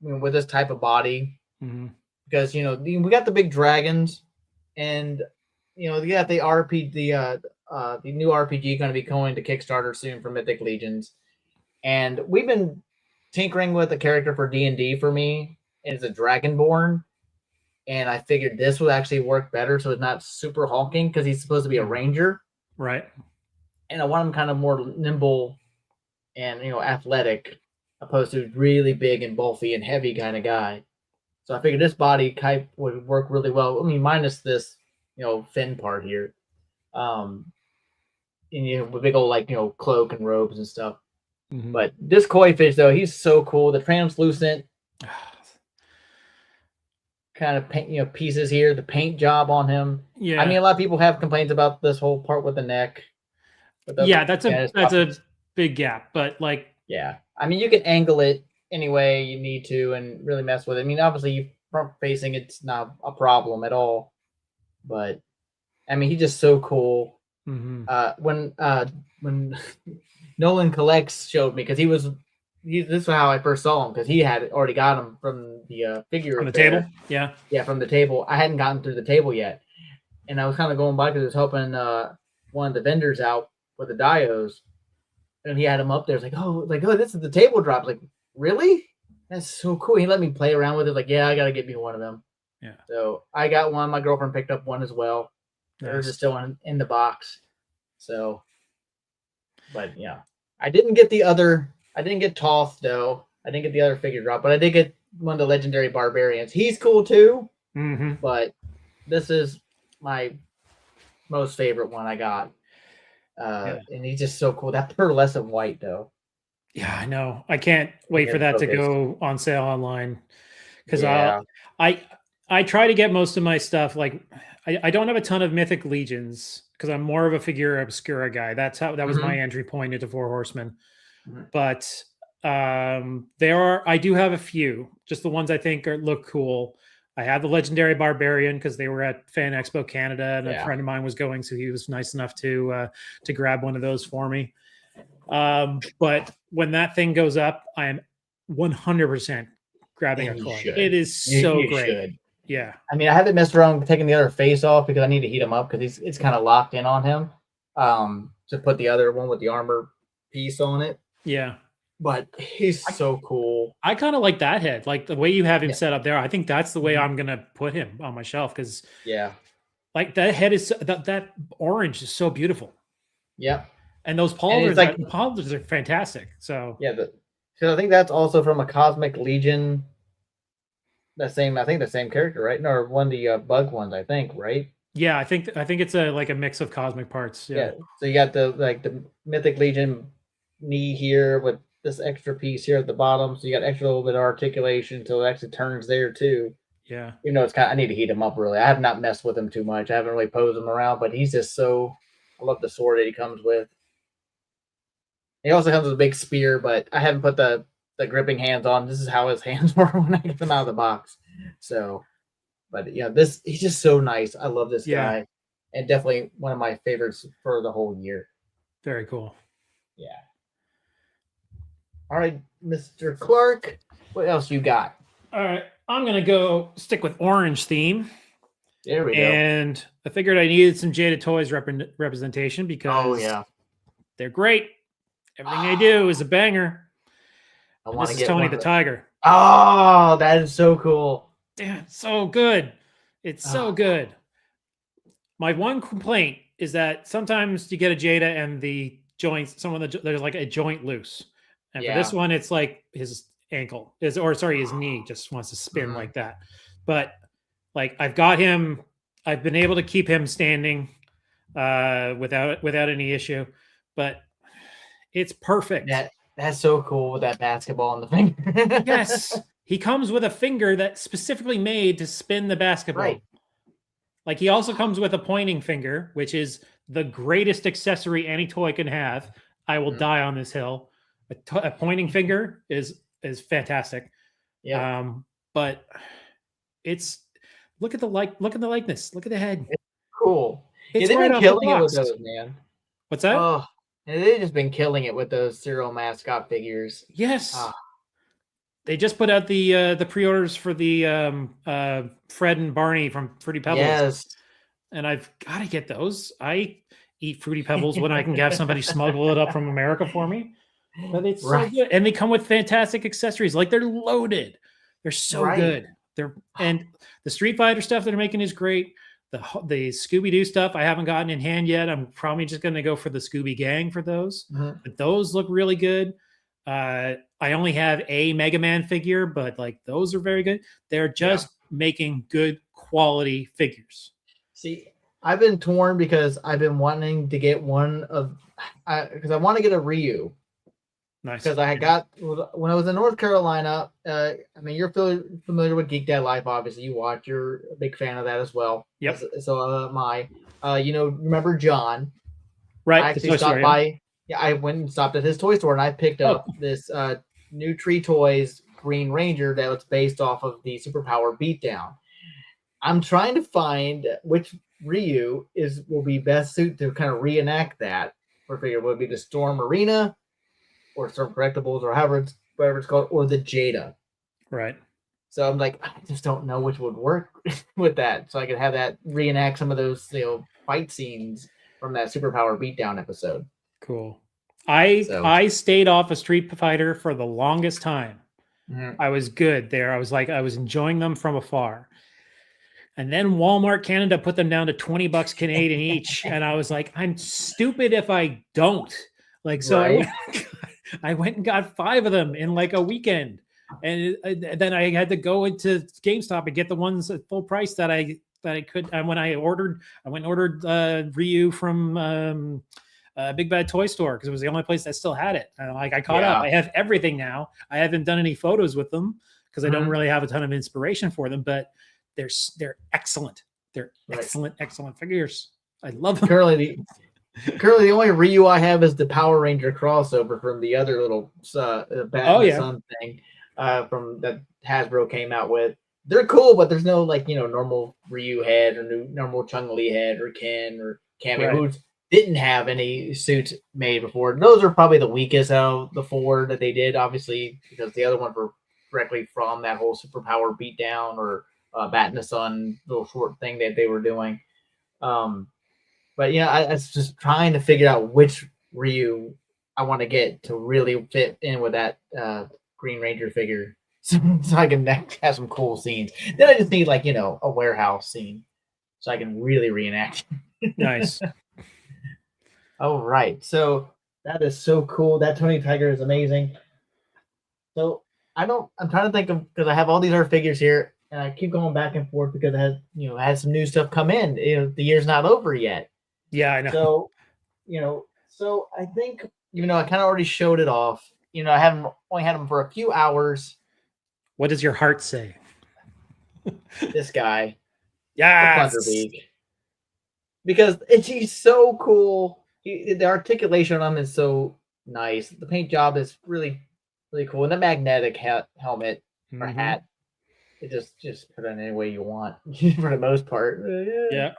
[SPEAKER 1] with this type of body. Because we got the big dragons, and you got the the new RPG going to be going to Kickstarter soon for Mythic Legions, and we've been tinkering with a character for D&D for me, and it's a Dragonborn, and I figured this would actually work better, so it's not super hulking because he's supposed to be a ranger,
[SPEAKER 2] right?
[SPEAKER 1] And I want him kind of more nimble and athletic, opposed to really big and bulky and heavy kind of guy. So I figured this body type would work really well. I mean, minus this fin part here. And with big old cloak and robes and stuff. But this Koi fish though, he's so cool. The translucent kind of paint pieces here, the paint job on him.
[SPEAKER 2] Yeah,
[SPEAKER 1] I mean a lot of people have complaints about this whole part with the neck.
[SPEAKER 2] That's a big gap, but like
[SPEAKER 1] I mean you can angle it any way you need to and really mess with it. I mean obviously front facing it's not a problem at all, but I mean he's just so cool. When Nolan Collects showed me, because this is how I first saw him, because he had already got him from the figure
[SPEAKER 2] from the table. Yeah,
[SPEAKER 1] from the table. I hadn't gotten through the table yet, and I was kind of going by because I was helping one of the vendors out with the Dios, and he had him up there. It's like, oh, this is the table drop. Like, really? That's so cool. He let me play around with it. Like, yeah, I gotta get me one of them.
[SPEAKER 2] Yeah.
[SPEAKER 1] So I got one. My girlfriend picked up one as well. Theirs is still in the box. So, but yeah, I didn't get the other. I didn't get Toth though. I didn't get the other figure drop, but I did get one of the legendary barbarians. He's cool too.
[SPEAKER 2] Mm-hmm.
[SPEAKER 1] But this is my most favorite one I got. And he's just so cool. That pearlescent white though.
[SPEAKER 2] Yeah, I know. I can't wait for that to go on sale online because I try to get most of my stuff. Like I don't have a ton of Mythic Legions because I'm more of a Figura Obscura guy. That was my entry point into Four Horsemen. But I do have a few, just the ones I think look cool. I have the Legendary Barbarian because they were at Fan Expo Canada, and a friend of mine was going, so he was nice enough to grab one of those for me. But when that thing goes up, I am 100% grabbing a coin. It is so great. Should. Yeah.
[SPEAKER 1] I mean, I haven't messed around with taking the other face off because I need to heat him up because it's kind of locked in on him. To put the other one with the armor piece on it.
[SPEAKER 2] Yeah.
[SPEAKER 1] But he's so cool.
[SPEAKER 2] I kind of like that head. Like the way you have him set up there. I think that's the way I'm going to put him on my shelf because like that head is that orange is so beautiful.
[SPEAKER 1] Yeah.
[SPEAKER 2] And those pauldrons are fantastic. So
[SPEAKER 1] yeah, because I think that's also from a Cosmic Legion. I think the same character, right? No, or one of the bug ones, I think, right?
[SPEAKER 2] Yeah, I think it's like a mix of cosmic parts. Yeah.
[SPEAKER 1] So you got the Mythic Legion knee here with this extra piece here at the bottom, so you got extra little bit of articulation until it actually turns there too.
[SPEAKER 2] Yeah.
[SPEAKER 1] Even though I need to heat him up really. I have not messed with him too much. I haven't really posed him around, but he's just so. I love the sword that he comes with. He also comes with a big spear, but I haven't put the gripping hands on. This is how his hands were when I get them out of the box. So, but yeah, he's just so nice. I love this guy, and definitely one of my favorites for the whole year.
[SPEAKER 2] Very cool.
[SPEAKER 1] Yeah. All right, Mr. Clark, what else you got?
[SPEAKER 2] All right, I'm gonna go stick with orange theme.
[SPEAKER 1] There we go.
[SPEAKER 2] And I figured I needed some Jada Toys representation because they're great. Everything they do is a banger. This is Tony the Tiger.
[SPEAKER 1] Oh, that is so cool.
[SPEAKER 2] Damn, so good. It's so good. My one complaint is that sometimes you get a Jada and the joints, there's like a joint loose. And for this one, it's like his ankle his knee just wants to spin like that. But like I've got him, I've been able to keep him standing without any issue. But it's perfect.
[SPEAKER 1] That's so cool with that basketball on the finger.
[SPEAKER 2] Yes. He comes with a finger that's specifically made to spin the basketball. Right. Like he also comes with a pointing finger, which is the greatest accessory any toy can have. I will die on this hill. A pointing finger is fantastic.
[SPEAKER 1] Yeah.
[SPEAKER 2] But it's look at the likeness. Look at the head.
[SPEAKER 1] It's cool.
[SPEAKER 2] It's
[SPEAKER 1] they've
[SPEAKER 2] right
[SPEAKER 1] been killing it with those, man.
[SPEAKER 2] What's that?
[SPEAKER 1] Oh, they've just been killing it with those Serial mascot figures.
[SPEAKER 2] Yes. They just put out the pre-orders for the Fred and Barney from Fruity Pebbles.
[SPEAKER 1] Yes.
[SPEAKER 2] And I've got to get those. I eat Fruity Pebbles when I can have somebody smuggle it up from America for me. But it's so good. And they come with fantastic accessories. Like they're loaded. They're so good. And the Street Fighter stuff that they're making is great. The Scooby-Doo stuff I haven't gotten in hand yet. I'm probably just going to go for the Scooby Gang for those. But those look really good. I only have a Mega Man figure, but like those are very good. They're just making good quality figures.
[SPEAKER 1] See, I've been torn because I've been wanting to get one of because I want to get a Ryu.
[SPEAKER 2] Nice.
[SPEAKER 1] Because I got when I was in North Carolina. I mean, you're familiar with Geek Dad Life, obviously. You watch. You're a big fan of that as well.
[SPEAKER 2] Yep.
[SPEAKER 1] So am I. Remember John?
[SPEAKER 2] Right.
[SPEAKER 1] I actually stopped by. Yeah, I went and stopped at his toy store and I picked up this new Tree Toys Green Ranger that was based off of the Superpower Beatdown. I'm trying to find which Ryu will be best suited to kind of reenact that. Or figure would it be the Storm Arena or Storm Correctables or whatever it's called, or the Jada.
[SPEAKER 2] Right.
[SPEAKER 1] So I'm like, I just don't know which would work with that. So I could have that reenact some of those fight scenes from that Superpower Beatdown episode.
[SPEAKER 2] Cool.
[SPEAKER 1] So
[SPEAKER 2] I stayed off a Street Fighter for the longest time.
[SPEAKER 1] mhm.
[SPEAKER 2] I was good there. I was enjoying them from afar. And then Walmart Canada put them down to 20 bucks Canadian each. And I was like, I'm stupid if I don't. Like, so
[SPEAKER 1] Right.
[SPEAKER 2] I went and got 5 of them in like a weekend. And then I had to go into GameStop and get the ones at full price that I could. And when I went and ordered Ryu from Big Bad Toy Store because it was the only place that still had it. And like I caught up.
[SPEAKER 1] Yeah.
[SPEAKER 2] I have everything now. I haven't done any photos with them because I don't
[SPEAKER 1] Mhm.
[SPEAKER 2] really have a ton of inspiration for them, but they're excellent. They're
[SPEAKER 1] Right.
[SPEAKER 2] excellent figures. I love them.
[SPEAKER 1] Currently, the only Ryu I have is the Power Ranger crossover from the other little Bat
[SPEAKER 2] Oh,
[SPEAKER 1] and the
[SPEAKER 2] yeah.
[SPEAKER 1] Sun thing from that Hasbro came out with. They're cool, but there's no like normal Ryu head or normal Chung Li head or Ken or Cammy
[SPEAKER 2] Right.
[SPEAKER 1] who didn't have any suits made before. Those are probably the weakest of the 4 that they did, obviously, because the other ones were directly from that whole superpower beatdown or Bat in the Sun little short thing that they were doing. But yeah, I was just trying to figure out which Ryu I want to get to really fit in with that Green Ranger figure, so I can have some cool scenes. Then I just need like a warehouse scene, so I can really reenact.
[SPEAKER 2] Nice.
[SPEAKER 1] All right, so that is so cool. That Tony Tiger is amazing. So I'm trying to think of because I have all these other figures here, and I keep going back and forth because it has had some new stuff come in. The year's not over yet.
[SPEAKER 2] Yeah, I know.
[SPEAKER 1] So I think even though I kind of already showed it off, I haven't only had them for a few hours.
[SPEAKER 2] What does your heart say?
[SPEAKER 1] This guy,
[SPEAKER 2] Yes.
[SPEAKER 1] Thunderbeak, because he's so cool. The articulation on him is so nice. The paint job is really, really cool, and the magnetic helmet or
[SPEAKER 2] Mhm.
[SPEAKER 1] hat, it just put it in any way you want for the most part.
[SPEAKER 2] Yeah.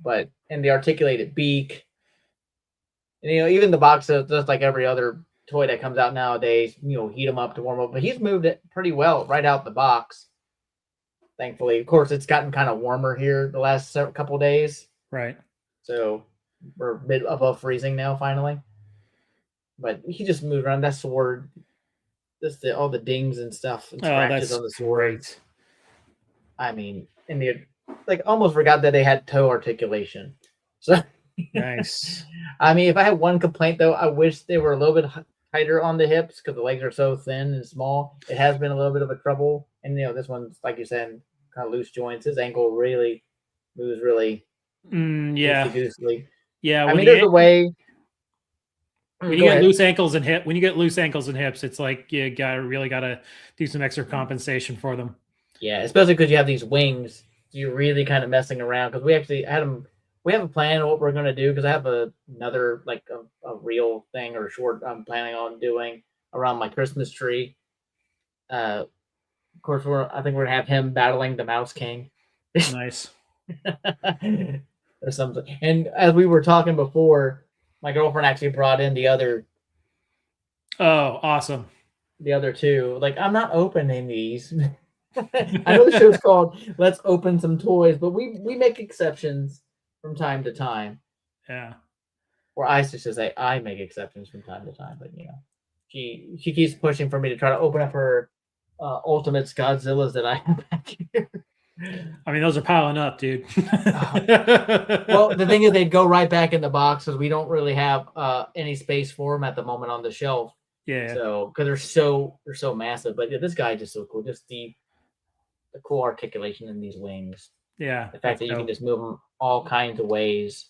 [SPEAKER 1] But and the articulated beak. And, even the box, just like every other toy that comes out nowadays, heat them up to warm up. But he's moved it pretty well right out the box. Thankfully, of course, it's gotten kind of warmer here the last couple days,
[SPEAKER 2] Right.
[SPEAKER 1] so we're mid above freezing now finally. But he just moved around that sword, all the dings and stuff and
[SPEAKER 2] Oh,
[SPEAKER 1] scratches
[SPEAKER 2] that's
[SPEAKER 1] on the sword.
[SPEAKER 2] great.
[SPEAKER 1] I mean, and almost forgot that they had toe articulation. So
[SPEAKER 2] Nice.
[SPEAKER 1] I mean, if I had one complaint though, I wish they were a little bit tighter on the hips because the legs are so thin and small. It has been a little bit of a trouble, and this one's like you said, kind of loose joints. His ankle really moves really
[SPEAKER 2] Yeah.
[SPEAKER 1] loosely.
[SPEAKER 2] Yeah.
[SPEAKER 1] I mean, there's a way.
[SPEAKER 2] When you
[SPEAKER 1] Go
[SPEAKER 2] get
[SPEAKER 1] ahead.
[SPEAKER 2] loose ankles and hips, it's like you gotta do some extra compensation for them.
[SPEAKER 1] Yeah, especially because you have these wings. You're really kind of messing around because we actually had them. We have a plan of what we're going to do because I have another like a real thing or short I'm planning on doing around my Christmas tree. Of course, I think we're gonna have him battling the Mouse King.
[SPEAKER 2] Nice.
[SPEAKER 1] Or something. And as we were talking before, my girlfriend actually brought in the other
[SPEAKER 2] Oh, awesome.
[SPEAKER 1] two. Like, I'm not opening these. I know the show's called Let's Open Some Toys, but we make exceptions from time to time.
[SPEAKER 2] Yeah.
[SPEAKER 1] Or I should say I make exceptions from time to time, but she keeps pushing for me to try to open up her Ultimates Godzillas that I have back here.
[SPEAKER 2] I mean, those are piling up, dude.
[SPEAKER 1] Well, the thing is, they'd go right back in the box because we don't really have any space for them at the moment on the shelf.
[SPEAKER 2] Yeah.
[SPEAKER 1] So because they're so massive, but yeah, this guy is just so cool. Just the cool articulation in these wings.
[SPEAKER 2] Yeah.
[SPEAKER 1] The fact that you can just move them all kinds of ways.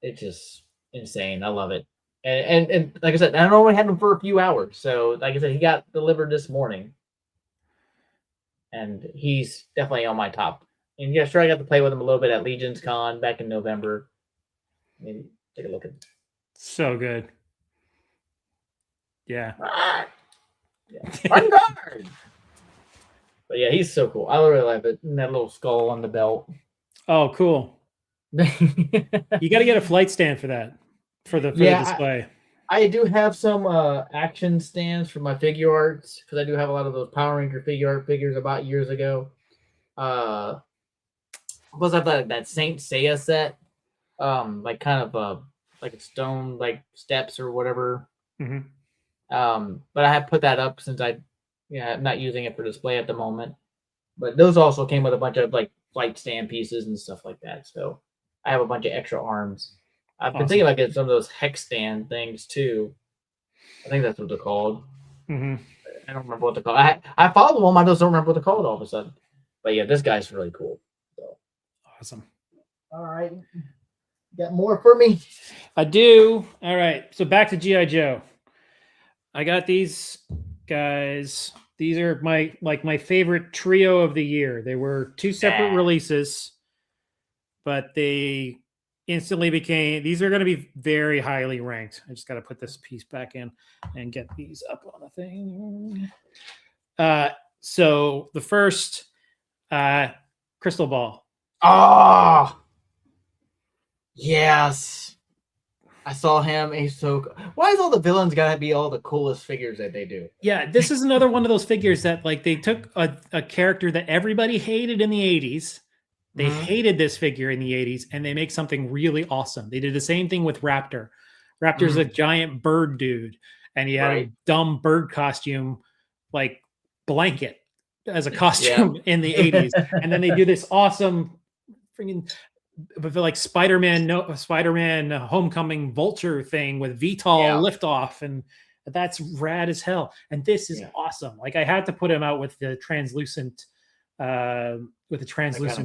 [SPEAKER 1] It's just insane. I love it. And like I said, I only had them for a few hours. So like I said, he got delivered this morning. And he's definitely on my top. And yeah, sure, I got to play with him a little bit at Legion's Con back in November. Maybe take a look at it.
[SPEAKER 2] So good. Yeah.
[SPEAKER 1] Vanguard! But yeah, he's so cool. I really like it. And that little skull on the belt.
[SPEAKER 2] Oh, cool. You got to get a flight stand for that, for the display.
[SPEAKER 1] I do have some action stands for my figure arts because I do have a lot of those Power Ranger figure art figures I bought years ago. Plus, I thought that Saint Seiya set, like kind of like a stone like steps or whatever.
[SPEAKER 2] Mhm.
[SPEAKER 1] But I have put that up since I'm not using it for display at the moment. But those also came with a bunch of like flight stand pieces and stuff like that. So I have a bunch of extra arms. I've been thinking
[SPEAKER 2] Awesome.
[SPEAKER 1] about getting some of those hex stand things too. I think that's what they're called.
[SPEAKER 2] Mhm.
[SPEAKER 1] I don't remember what they're called. I follow them. I just don't remember what they're called all of a sudden. But yeah, this guy's really cool. So
[SPEAKER 2] Awesome.
[SPEAKER 1] all right, got more for me?
[SPEAKER 2] I do. All right. So back to GI Joe. I got these guys. These are my favorite trio of the year. They were two separate
[SPEAKER 1] Nah.
[SPEAKER 2] releases, but they instantly became, these are going to be very highly ranked. I just got to put this piece back in and get these up on the thing. So the first, Crystal Ball.
[SPEAKER 1] Oh, yes. I saw him. He's so. Why is all the villains gotta be all the coolest figures that they do?
[SPEAKER 2] Yeah, this is another one of those figures that like they took a character that everybody hated in the 80s. They
[SPEAKER 1] Mhm.
[SPEAKER 2] hated this figure in the 80s and they make something really awesome. They did the same thing with Raptor. Raptor's a giant bird dude and he had a
[SPEAKER 1] Right.
[SPEAKER 2] dumb bird costume like blanket as a
[SPEAKER 1] Yeah.
[SPEAKER 2] costume in the 80s. And then they do this awesome freaking like Spider-Man Homecoming Vulture thing with VTOL
[SPEAKER 1] Yeah.
[SPEAKER 2] liftoff, and that's rad as hell. And this is
[SPEAKER 1] Yeah.
[SPEAKER 2] awesome. Like I had to put him out with the translucent,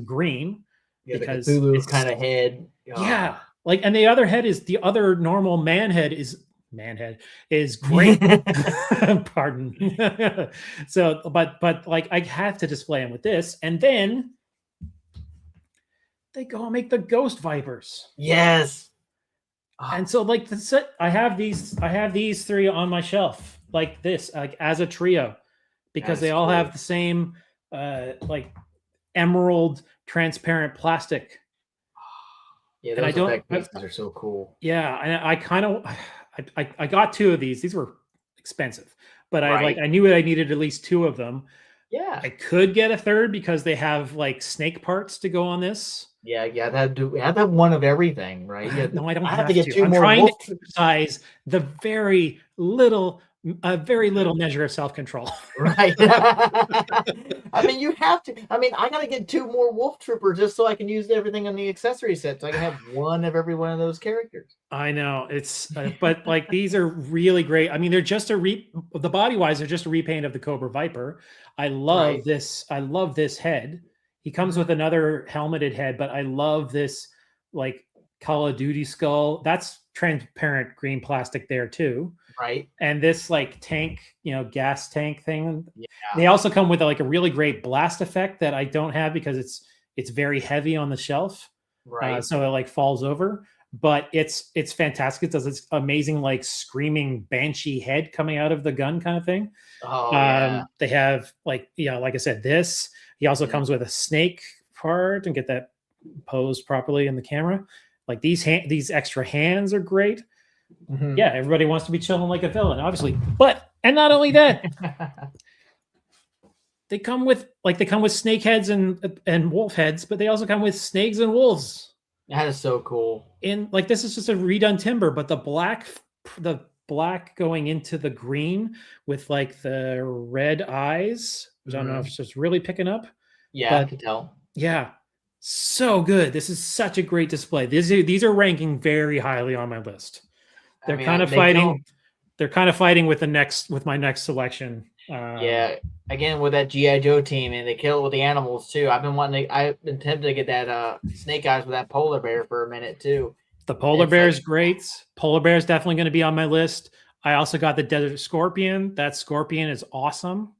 [SPEAKER 2] green
[SPEAKER 1] Yeah, the
[SPEAKER 2] because
[SPEAKER 1] Cthulhu kind of head.
[SPEAKER 2] yeah, like and the other head is the other normal man head is great. Pardon. So, but like I have to display him with this, and then they go and make the Ghost Vipers.
[SPEAKER 1] Yes.
[SPEAKER 2] And so like I have these three on my shelf like this, like as a trio, because they all
[SPEAKER 1] cool.
[SPEAKER 2] have the same like emerald transparent plastic.
[SPEAKER 1] Yeah,
[SPEAKER 2] And
[SPEAKER 1] those effect pieces are so cool.
[SPEAKER 2] Yeah, and I kind of I got two of these. These were expensive, but
[SPEAKER 1] Right.
[SPEAKER 2] I knew I needed at least two of them.
[SPEAKER 1] Yeah.
[SPEAKER 2] I could get a third because they have like snake parts to go on this.
[SPEAKER 1] Yeah, we had that one of everything, right? Yeah,
[SPEAKER 2] No, I don't
[SPEAKER 1] I
[SPEAKER 2] have
[SPEAKER 1] to get
[SPEAKER 2] to.
[SPEAKER 1] two
[SPEAKER 2] I'm
[SPEAKER 1] more
[SPEAKER 2] trying to
[SPEAKER 1] wolf.
[SPEAKER 2] exercise the very little measure of self-control.
[SPEAKER 1] Right. I mean, you have to. I mean, I gotta get two more Wolf Troopers just so I can use everything on the accessory set. So I can have one of every one of those characters.
[SPEAKER 2] I know it's, but like these are really great. I mean, they're just the body wise, they're just a repaint of the Cobra Viper. I love
[SPEAKER 1] Right.
[SPEAKER 2] this. I love this head. He comes with another helmeted head, but I love this like Call of Duty skull. That's transparent green plastic there too.
[SPEAKER 1] Right.
[SPEAKER 2] And this like tank, gas tank thing.
[SPEAKER 1] Yeah.
[SPEAKER 2] They also come with like a really great blast effect that I don't have because it's very heavy on the shelf.
[SPEAKER 1] Right.
[SPEAKER 2] So it like falls over, but it's fantastic. It does this amazing like screaming banshee head coming out of the gun kind of thing.
[SPEAKER 1] Oh yeah.
[SPEAKER 2] They have like like I said, this. He also
[SPEAKER 1] Yeah.
[SPEAKER 2] comes with a snake part and get that posed properly in the camera. Like these extra hands are great.
[SPEAKER 1] Mhm.
[SPEAKER 2] Yeah, everybody wants to be chilling like a villain, obviously. And not only that, they come with snake heads and wolf heads, but they also come with snakes and wolves.
[SPEAKER 1] That is so cool.
[SPEAKER 2] And like this is just a redone timber, but the black going into the green with like the red eyes. I don't know if it's just really picking up.
[SPEAKER 1] Yeah, I
[SPEAKER 2] But
[SPEAKER 1] can tell.
[SPEAKER 2] yeah, so good. This is such a great display. These are ranking very highly on my list. They're kind of fighting. They're kind of fighting with my next selection.
[SPEAKER 1] Yeah, again with that GI Joe team, and they kill it with the animals too. I've been tempted to get that Snake Eyes with that polar bear for a minute too.
[SPEAKER 2] The polar bear is great. Polar bear is definitely going to be on my list. I also got the Desert Scorpion. That Scorpion is awesome.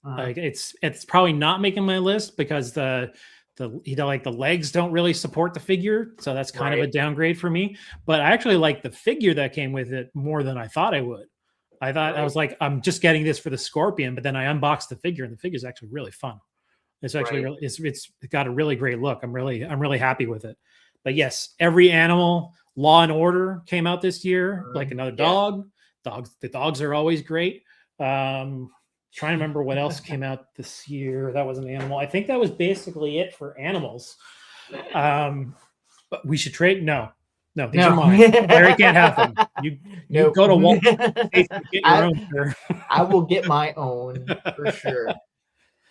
[SPEAKER 2] Like it's probably not making my list because the legs don't really support the figure, so that's kind of a downgrade for me. But I actually like the figure that came with it more than I thought I would. I was like, I'm just getting this for the Scorpion, but then I unboxed the figure, and the figure is actually really fun. It's actually really it's got a really great look. I'm really happy with it. But yes, every animal, Law and Order came out this year, like another dog. The dogs are always great. Trying to remember what else came out this year. That was an animal. I think that was basically it for animals. But we should trade. No, No, these are mine. Larry can't have them. You
[SPEAKER 1] Nope.
[SPEAKER 2] go to Walmart and get your own. Sir.
[SPEAKER 1] I will get my own for sure.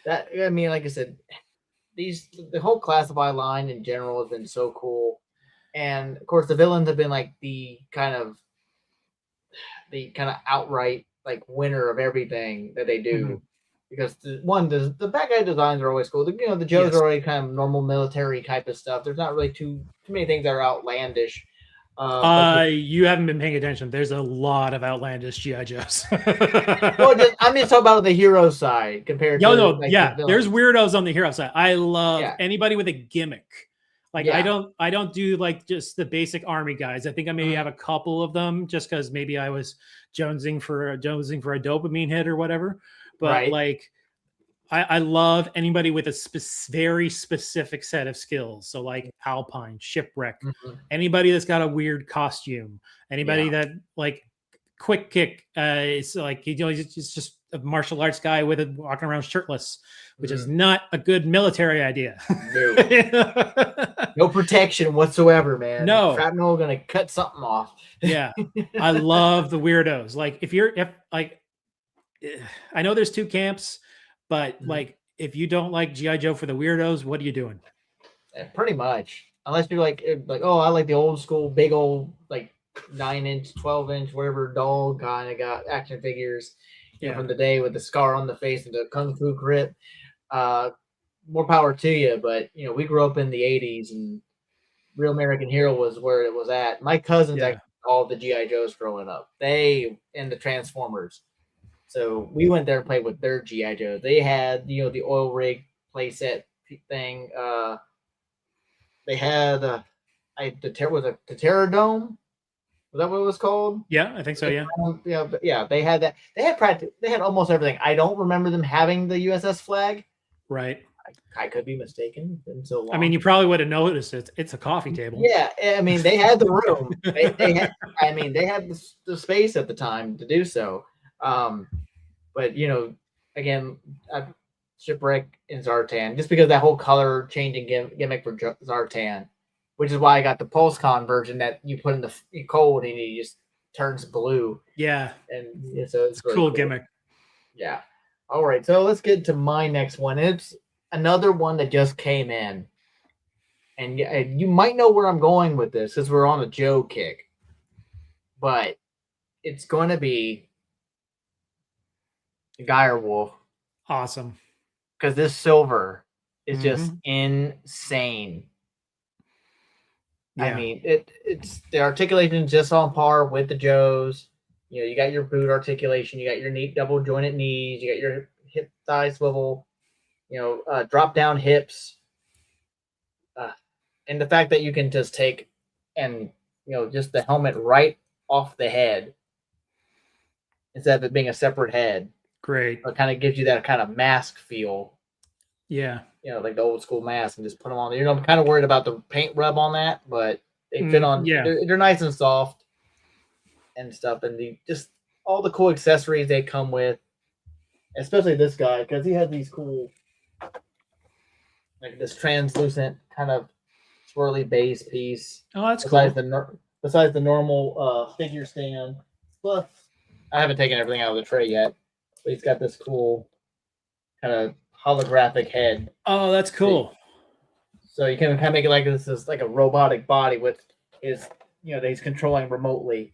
[SPEAKER 1] That I mean, like I said, the whole Classified line in general has been so cool, and of course the villains have been like the kind of outright like winner of everything that they do. Because the bad guy designs are always cool. The Joes are already kind of normal military type of stuff. There's not really too many things that are outlandish.
[SPEAKER 2] You haven't been paying attention. There's a lot of outlandish GI Joes.
[SPEAKER 1] Well, I'm just talking about the hero side compared to.
[SPEAKER 2] There's weirdos on the hero side. I love anybody with a gimmick. Like I don't do like just the basic army guys. I think I maybe have a couple of them just because maybe I was jonesing for a dopamine hit or whatever. But like, I love anybody with a very specific set of skills. So like Alpine, Shipwreck, anybody that's got a weird costume, anybody that like Quick Kick is like, he's just a martial arts guy walking around shirtless, which is not a good military idea.
[SPEAKER 1] No protection whatsoever, man.
[SPEAKER 2] No.
[SPEAKER 1] Shrapnel gonna cut something off.
[SPEAKER 2] Yeah. I love the weirdos. Like if I know there's two camps, but like if you don't like G.I. Joe for the weirdos, what are you doing?
[SPEAKER 1] Pretty much. Unless you're like, oh, I like the old school, big old, like 9-inch, 12-inch, whatever doll kind of got action figures from the day with the scar on the face and the kung fu grip. More power to you, but we grew up in the 80s and Real American Hero was where it was at. My cousins actually all the G.I. Joes growing up. They and the Transformers. So we went there and played with their G.I. Joes. They had, the oil rig playset thing. They had the Pterodome. Was that what it was called?
[SPEAKER 2] Yeah, I think so.
[SPEAKER 1] Yeah. They had that. They had almost everything. I don't remember them having the USS flag.
[SPEAKER 2] Right.
[SPEAKER 1] I could be mistaken. It's been so long.
[SPEAKER 2] I mean, you probably would have noticed it's a coffee table.
[SPEAKER 1] Yeah, I mean, they had the room. they had the space at the time to do so. But again, Shipwreck and Zartan, just because that whole color changing gimmick for Zartan, which is why I got the PulseCon version that you put in the cold and he just turns blue.
[SPEAKER 2] Yeah,
[SPEAKER 1] and so it's really
[SPEAKER 2] cool gimmick.
[SPEAKER 1] Yeah. All right, so let's get to my next one. It's another one that just came in, and you might know where I'm going with this because we're on a Joe kick, but it's going to be Geyer Wolf.
[SPEAKER 2] Awesome.
[SPEAKER 1] Because this silver is just insane. Yeah. I mean, it's the articulation is just on par with the Joes. You got your boot articulation, you got your neat double jointed knees, you got your hip thigh swivel, drop down hips. And the fact that you can just take and just the helmet right off the head instead of it being a separate head.
[SPEAKER 2] Great.
[SPEAKER 1] It kind of gives you that kind of mask feel.
[SPEAKER 2] Yeah.
[SPEAKER 1] Like the old school mask and just put them on. I'm kind of worried about the paint rub on that, but they fit on.
[SPEAKER 2] Yeah.
[SPEAKER 1] They're nice and soft and stuff. And just all the cool accessories they come with, especially this guy, because he had these cool, like this translucent kind of swirly base piece.
[SPEAKER 2] Oh, that's
[SPEAKER 1] besides
[SPEAKER 2] cool.
[SPEAKER 1] Besides the normal figure stand. Plus, I haven't taken everything out of the tray yet. But he's got this cool kind of holographic head.
[SPEAKER 2] Oh, that's cool.
[SPEAKER 1] So you can kind of make it like this is like a robotic body with his, that he's controlling remotely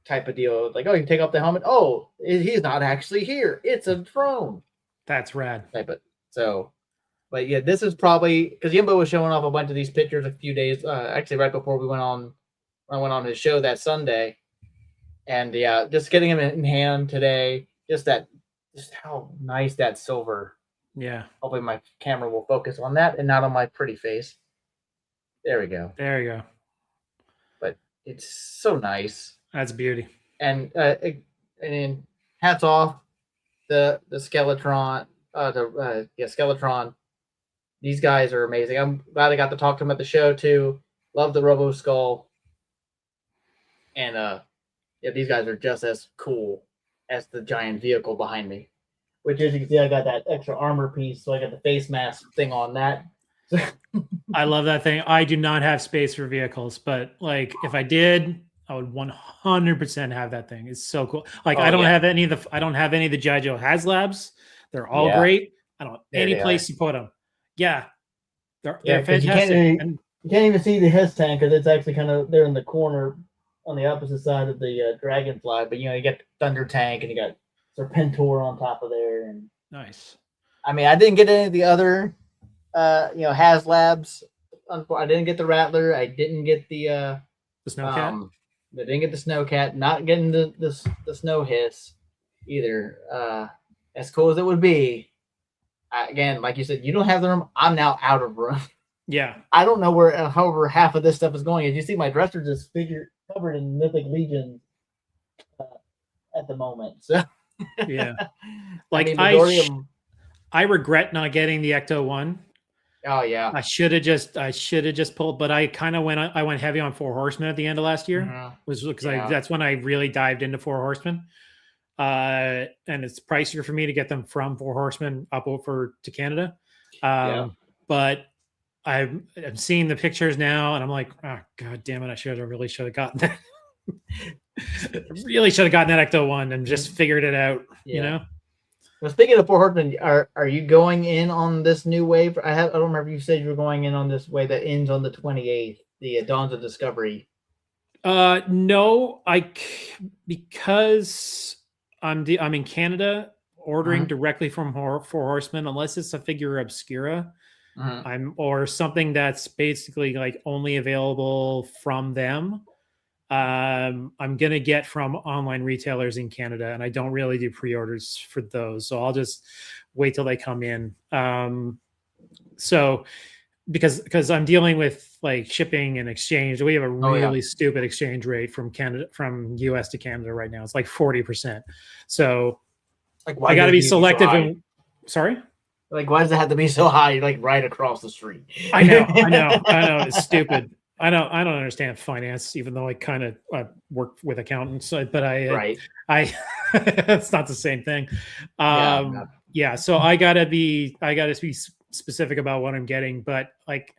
[SPEAKER 1] type of deal. Like, oh, you take off the helmet. Oh, he's not actually here. It's a drone.
[SPEAKER 2] That's rad.
[SPEAKER 1] But yeah, this is probably because Yimbo was showing off a bunch of these pictures a few days, actually right before I went on his show that Sunday. And yeah, just getting him in hand today. Just how nice that silver.
[SPEAKER 2] Yeah.
[SPEAKER 1] Hopefully my camera will focus on that and not on my pretty face. There we go.
[SPEAKER 2] There you go.
[SPEAKER 1] But it's so nice.
[SPEAKER 2] That's beauty.
[SPEAKER 1] And then hats off the Skeletron. Skeletron. These guys are amazing. I'm glad I got to talk to them at the show too. Love the Robo Skull. And these guys are just as cool as the giant vehicle behind me. Which, as you can see, I got that extra armor piece, so I got the face mask thing on that
[SPEAKER 2] I love that thing. I do not have space for vehicles, but like if I did, I would 100% have that thing. It's so cool. Like
[SPEAKER 1] Oh,
[SPEAKER 2] I don't
[SPEAKER 1] yeah.
[SPEAKER 2] have any of the GI Joe HasLabs. They're all
[SPEAKER 1] Yeah.
[SPEAKER 2] great. I don't have
[SPEAKER 1] There
[SPEAKER 2] any
[SPEAKER 1] they
[SPEAKER 2] place to put them. Yeah, they're
[SPEAKER 1] Yeah, because
[SPEAKER 2] fantastic. And
[SPEAKER 1] you can't even see the Hess tank because it's actually kind of there in the corner on the opposite side of the Dragonfly. But you got Thunder Tank and you got Serpentor on top of there. And
[SPEAKER 2] nice.
[SPEAKER 1] I mean, I didn't get any of the other HasLabs. I didn't get the Rattler. I didn't get the
[SPEAKER 2] Snowcat.
[SPEAKER 1] I didn't get the Snowcat. Not getting the Snow Hiss either. As cool as it would be, again, like you said, you don't have the room. I'm now out of room.
[SPEAKER 2] Yeah.
[SPEAKER 1] I don't know where, however, half of this stuff is going. As you see, my dresser just covered in Mythic Legion at the moment. So
[SPEAKER 2] yeah, like I regret not getting the Ecto one.
[SPEAKER 1] Oh yeah,
[SPEAKER 2] I should have just pulled, but I kind of went heavy on Four Horsemen at the end of last year. Was because that's when I really dived into Four Horsemen. And it's pricier for me to get them from Four Horsemen up over to Canada. But I'm seeing the pictures now, and I'm like, oh god damn it! I really should have gotten that. Really should have gotten that Ecto one and just figured it out. You know.
[SPEAKER 1] Well, speaking of Four Horsemen, are you going in on this new wave? I don't remember if you said you were going in on this wave that ends on the 28th, the Dawns of Discovery.
[SPEAKER 2] No, because I'm in Canada ordering directly from Four Horsemen, unless it's a figure obscura. Or something that's basically like only available from them. I'm gonna get from online retailers in Canada, and I don't really do pre-orders for those, so I'll just wait till they come in. So because I'm dealing with like shipping and exchange, we have a really stupid exchange rate from US to Canada right now. It's like 40%. So like, I got to be selective. Sorry.
[SPEAKER 1] Like, why does it have to be so high? Like right across the street.
[SPEAKER 2] I know. It's stupid. I don't understand finance, even though I kind of work with accountants, but I it's not the same thing. So I gotta be specific about what I'm getting, but like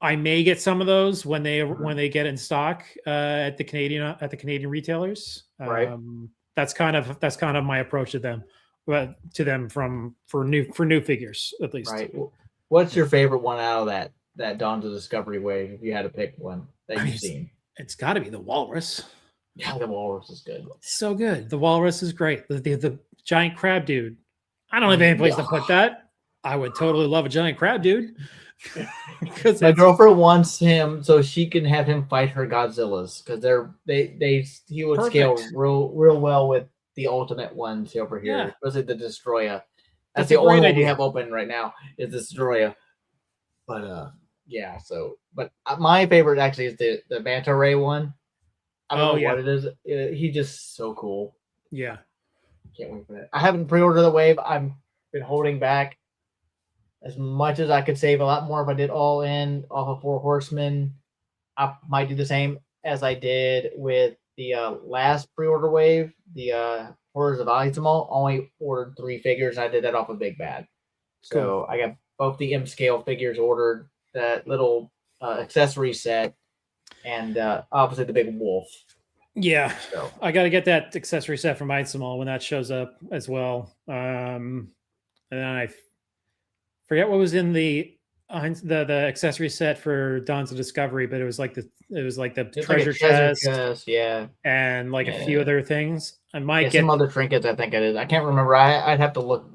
[SPEAKER 2] I may get some of those when they get in stock at the Canadian retailers. That's kind of my approach to them. For new figures, at least.
[SPEAKER 1] Right. What's your favorite one out of that Dawns of Discovery wave? If you had to pick one that you've seen,
[SPEAKER 2] it's got to be the Walrus.
[SPEAKER 1] Yeah, the Walrus is good.
[SPEAKER 2] So good. The Walrus is great. The giant crab dude. I don't have any place to put that. I would totally love a giant crab dude. Because
[SPEAKER 1] my girlfriend wants him so she can have him fight her Godzillas because he would scale real well with the ultimate ones over here, especially the Destroyer. That's the only one we have open right now is the Destroyer. But but my favorite actually is the Manta Ray one. I don't know what it is. He's just so cool.
[SPEAKER 2] Yeah,
[SPEAKER 1] can't wait for that. I haven't pre-ordered the wave. I've been holding back as much as I could save. A lot more if I did all in off of Four Horsemen. I might do the same as I did with the last pre-order wave, the Horrors of Izumo. Only ordered 3 figures. And I did that off of Big Bad. So I got both the M scale figures ordered, that little accessory set, and obviously the big wolf.
[SPEAKER 2] Yeah, so I got to get that accessory set from Izumo when that shows up as well. And then I forget what was in the accessory set for Dawns of Discovery, but it was like the treasure chest, and like a few other things. I might get
[SPEAKER 1] some other trinkets. I think it is. I can't remember. I'd have to look,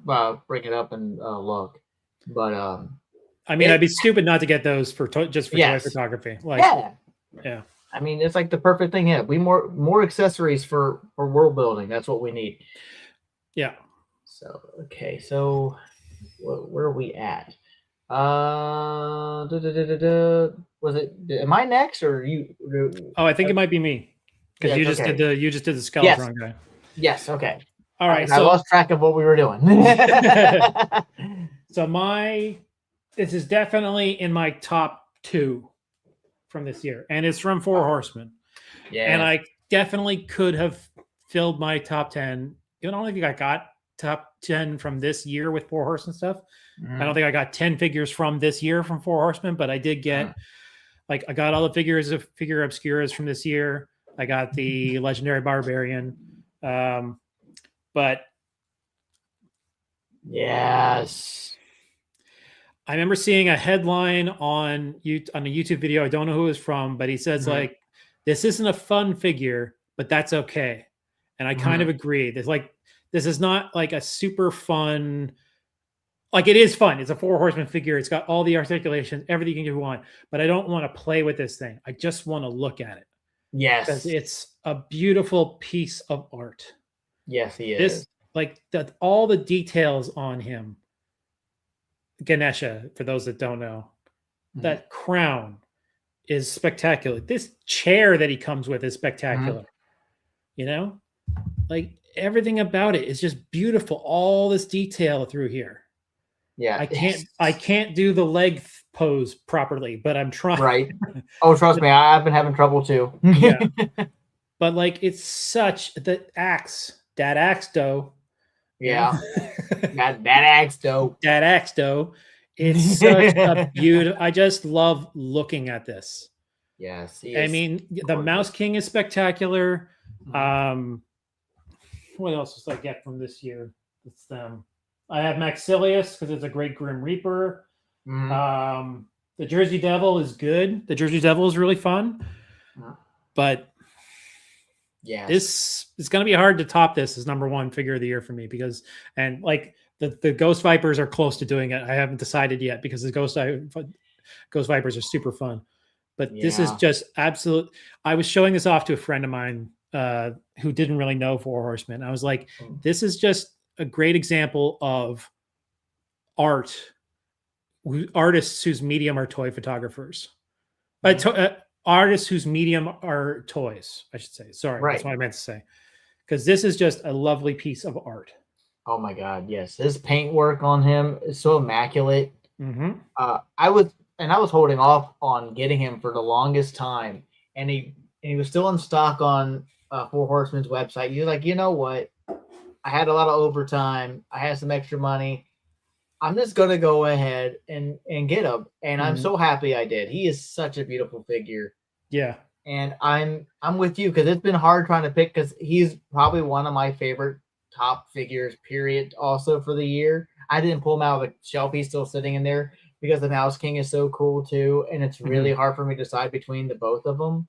[SPEAKER 1] bring it up and look. But
[SPEAKER 2] I mean, I'd be stupid not to get those for toy photography. Like, yeah.
[SPEAKER 1] I mean, it's like the perfect thing. Yeah, we more accessories for world building. That's what we need.
[SPEAKER 2] Yeah.
[SPEAKER 1] So okay, so where are we at? Was it? Am I next or you?
[SPEAKER 2] Oh, I think it might be me because you just did the Skeletron guy.
[SPEAKER 1] Yes. Okay.
[SPEAKER 2] All right.
[SPEAKER 1] So I lost track of what we were doing.
[SPEAKER 2] So this is definitely in my top 2 from this year, and it's from Four Horsemen. Yeah. And I definitely could have filled my top 10. You know, I don't think I got top 10 from this year with Four Horsemen stuff.
[SPEAKER 1] Mhm.
[SPEAKER 2] I don't think I got 10 figures from this year from Four Horsemen, but I did get like I got all the figures of figure obscuras from this year. I got the legendary barbarian. But
[SPEAKER 1] Yes.
[SPEAKER 2] I remember seeing a headline on a YouTube video. I don't know who it was from, but he says
[SPEAKER 1] Mhm.
[SPEAKER 2] like, "This isn't a fun figure, but that's okay." And I kind of agree. There's like, this is not like a super fun. Like it is fun. It's a Four Horsemen figure. It's got all the articulations, everything you want. But I don't want to play with this thing. I just want to look at it because
[SPEAKER 1] Yes.
[SPEAKER 2] it's a beautiful piece of art.
[SPEAKER 1] Yes, he is.
[SPEAKER 2] This like that all the details on him. Ganesha, for those that don't know, that crown is spectacular. This chair that he comes with is spectacular. You know, like everything about it is just beautiful. All this detail through here.
[SPEAKER 1] Yeah.
[SPEAKER 2] I can't do the leg pose properly, but I'm trying.
[SPEAKER 1] Right. Oh, trust me, I've been having trouble too.
[SPEAKER 2] Yeah. But like it's such that axe dough.
[SPEAKER 1] Yeah. that axe dough.
[SPEAKER 2] That axe dough. It's such a beautiful. I just love looking at this.
[SPEAKER 1] Yes.
[SPEAKER 2] I mean, the Mouse King is spectacular. What else does I get from this year? It's them. I have Maxilius because it's a great Grim Reaper. The Jersey Devil is good. The Jersey Devil is really fun. But
[SPEAKER 1] yeah,
[SPEAKER 2] this is going to be hard to top this as number one figure of the year for me because, and like the Ghost Vipers are close to doing it. I haven't decided yet because the Ghost Vipers are super fun. But this is just absolute. I was showing this off to a friend of mine who didn't really know Four Horsemen. I was like, this is just a great example of artists whose medium are toy photographers. Artists whose medium are toys, I should say. Sorry, that's what I meant to say. Because this is just a lovely piece of art.
[SPEAKER 1] Oh my God, yes. This paintwork on him is so immaculate. I was holding off on getting him for the longest time, and he was still in stock on Four Horsemen's website. You're like, you know what? I had a lot of overtime. I had some extra money. I'm just gonna go ahead and get him, and I'm so happy I did. He is such a beautiful figure.
[SPEAKER 2] Yeah,
[SPEAKER 1] and I'm with you because it's been hard trying to pick because he's probably one of my favorite top figures. Period. Also for the year, I didn't pull him out of the shelf. He's still sitting in there because the Mouse King is so cool too, and it's really hard for me to decide between the both of them.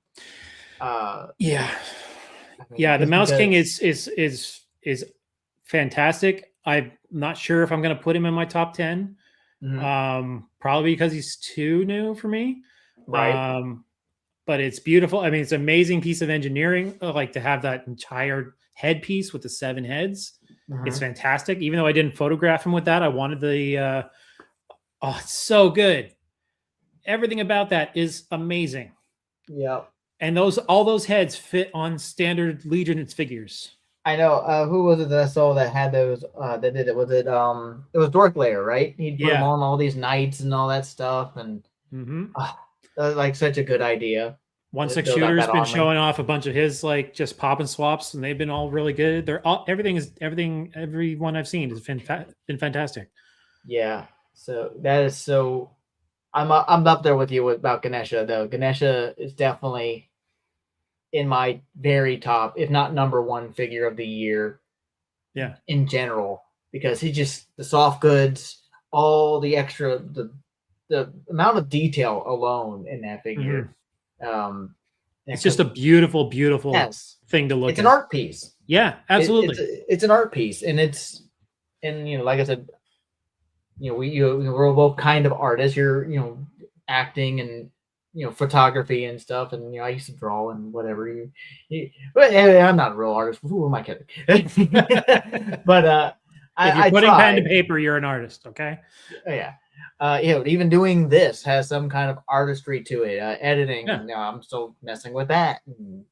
[SPEAKER 2] Yeah, the Mouse King is fantastic. I'm not sure if I'm going to put him in my top 10. Probably because he's too new for me.
[SPEAKER 1] Right.
[SPEAKER 2] But it's beautiful. I mean, it's an amazing piece of engineering. Like to have that entire headpiece with the 7 heads. It's fantastic. Even though I didn't photograph him with that, I wanted the. It's so good. Everything about that is amazing.
[SPEAKER 1] Yeah.
[SPEAKER 2] And all those heads fit on standard Legion's figures.
[SPEAKER 1] I know. Who was it that I saw that had those? That did it. Was it? It was Dorklayer, right? He'd put them on all these knights and all that stuff, and like such a good idea.
[SPEAKER 2] One Six Shooter's been showing off a bunch of his like just pop and swaps, and they've been all really good. They're all every one I've seen has been fantastic.
[SPEAKER 1] Yeah. So that is so. I'm up there with you about Ganesha though. Ganesha is definitely in my very top, if not number one figure of the year.
[SPEAKER 2] Yeah.
[SPEAKER 1] In general, because he just the soft goods, all the extra the amount of detail alone in that figure.
[SPEAKER 2] It's just a beautiful thing to look at.
[SPEAKER 1] It's an art piece.
[SPEAKER 2] Yeah, absolutely.
[SPEAKER 1] It's an art piece, and like I said, we're both kind of artists. You're acting and photography and stuff, and I used to draw and whatever. But I'm not a real artist. Who am I kidding? But
[SPEAKER 2] if you're putting pen to paper, you're an artist. Okay.
[SPEAKER 1] Yeah. Even doing this has some kind of artistry to it. Editing, I'm still messing with that. And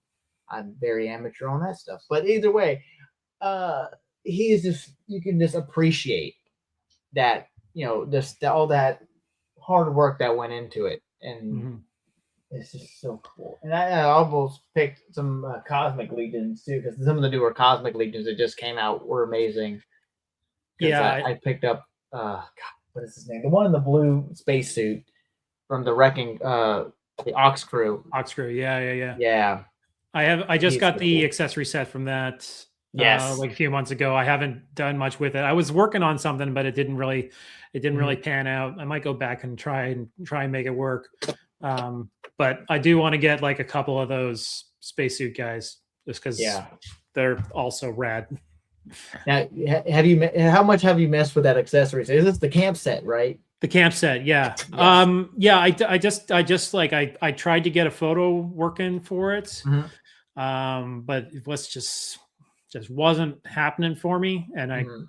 [SPEAKER 1] I'm very amateur on that stuff. But either way, he is just, you can just appreciate that, just all that hard work that went into it. And it's just so cool. And I almost picked some Cosmic Legions too, because some of the newer Cosmic Legions that just came out were amazing. because
[SPEAKER 2] Yeah,
[SPEAKER 1] I picked up God, what is his name? The one in the blue spacesuit from the wrecking the Ox crew.
[SPEAKER 2] Oxcrew. Yeah.
[SPEAKER 1] Yeah,
[SPEAKER 2] I just
[SPEAKER 1] he's
[SPEAKER 2] got
[SPEAKER 1] so
[SPEAKER 2] the
[SPEAKER 1] cool.
[SPEAKER 2] accessory set from that
[SPEAKER 1] Yes.
[SPEAKER 2] like a few months ago. I haven't done much with it. I was working on something, but it didn't really
[SPEAKER 1] Mhm.
[SPEAKER 2] pan out. I might go back and try and make it work. But I do want to get like a couple of those spacesuit guys just because
[SPEAKER 1] Yeah.
[SPEAKER 2] they're also rad.
[SPEAKER 1] Now, have you how much have you messed with that accessories? Is this the camp set, right?
[SPEAKER 2] The camp set, yeah.
[SPEAKER 1] Yes.
[SPEAKER 2] Yeah, I just like I tried to get a photo working for it.
[SPEAKER 1] Mhm.
[SPEAKER 2] But it was just wasn't happening for me. And
[SPEAKER 1] Mhm.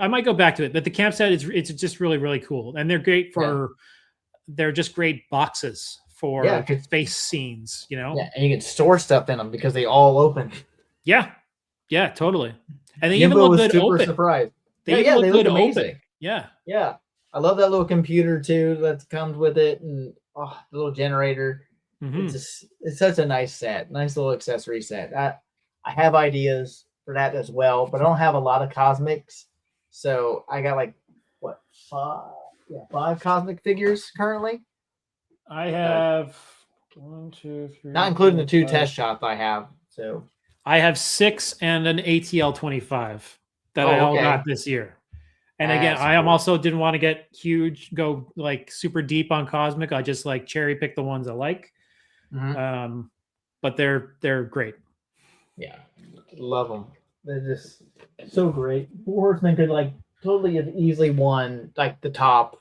[SPEAKER 2] I might go back to it. But the camp set is it's just really, really cool. And they're great
[SPEAKER 1] Yeah.
[SPEAKER 2] they're just great boxes
[SPEAKER 1] Yeah.
[SPEAKER 2] for space scenes, you know?
[SPEAKER 1] Yeah, and you can store stuff in them because they all open.
[SPEAKER 2] Yeah. Yeah, totally. And they even
[SPEAKER 1] Jimbo
[SPEAKER 2] look
[SPEAKER 1] was
[SPEAKER 2] good
[SPEAKER 1] super
[SPEAKER 2] open.
[SPEAKER 1] surprised.
[SPEAKER 2] They
[SPEAKER 1] Yeah,
[SPEAKER 2] even
[SPEAKER 1] yeah,
[SPEAKER 2] look
[SPEAKER 1] they look
[SPEAKER 2] good open.
[SPEAKER 1] amazing.
[SPEAKER 2] Yeah.
[SPEAKER 1] Yeah, I love that little computer too that comes with it, and the little generator.
[SPEAKER 2] Hmm.
[SPEAKER 1] It's such a nice set, nice little accessory set. I have ideas for that as well, but I don't have a lot of cosmics, so I got like what five cosmic figures currently,
[SPEAKER 2] I
[SPEAKER 1] uh,
[SPEAKER 2] have one, two,
[SPEAKER 1] not
[SPEAKER 2] three,
[SPEAKER 1] including the
[SPEAKER 2] four,
[SPEAKER 1] two
[SPEAKER 2] five.
[SPEAKER 1] test shots I have. So
[SPEAKER 2] I have 6 and an ATL 25 that I
[SPEAKER 1] oh
[SPEAKER 2] all
[SPEAKER 1] okay,
[SPEAKER 2] got this year. And again,
[SPEAKER 1] that's
[SPEAKER 2] I am
[SPEAKER 1] cool.
[SPEAKER 2] also didn't want to get huge, go like super deep on Cosmic. I just like cherry pick the ones I like.
[SPEAKER 1] Mhm.
[SPEAKER 2] Um, but they're great.
[SPEAKER 1] Yeah, love them. They're just so great. Four Horsemen could like totally have easily won like the top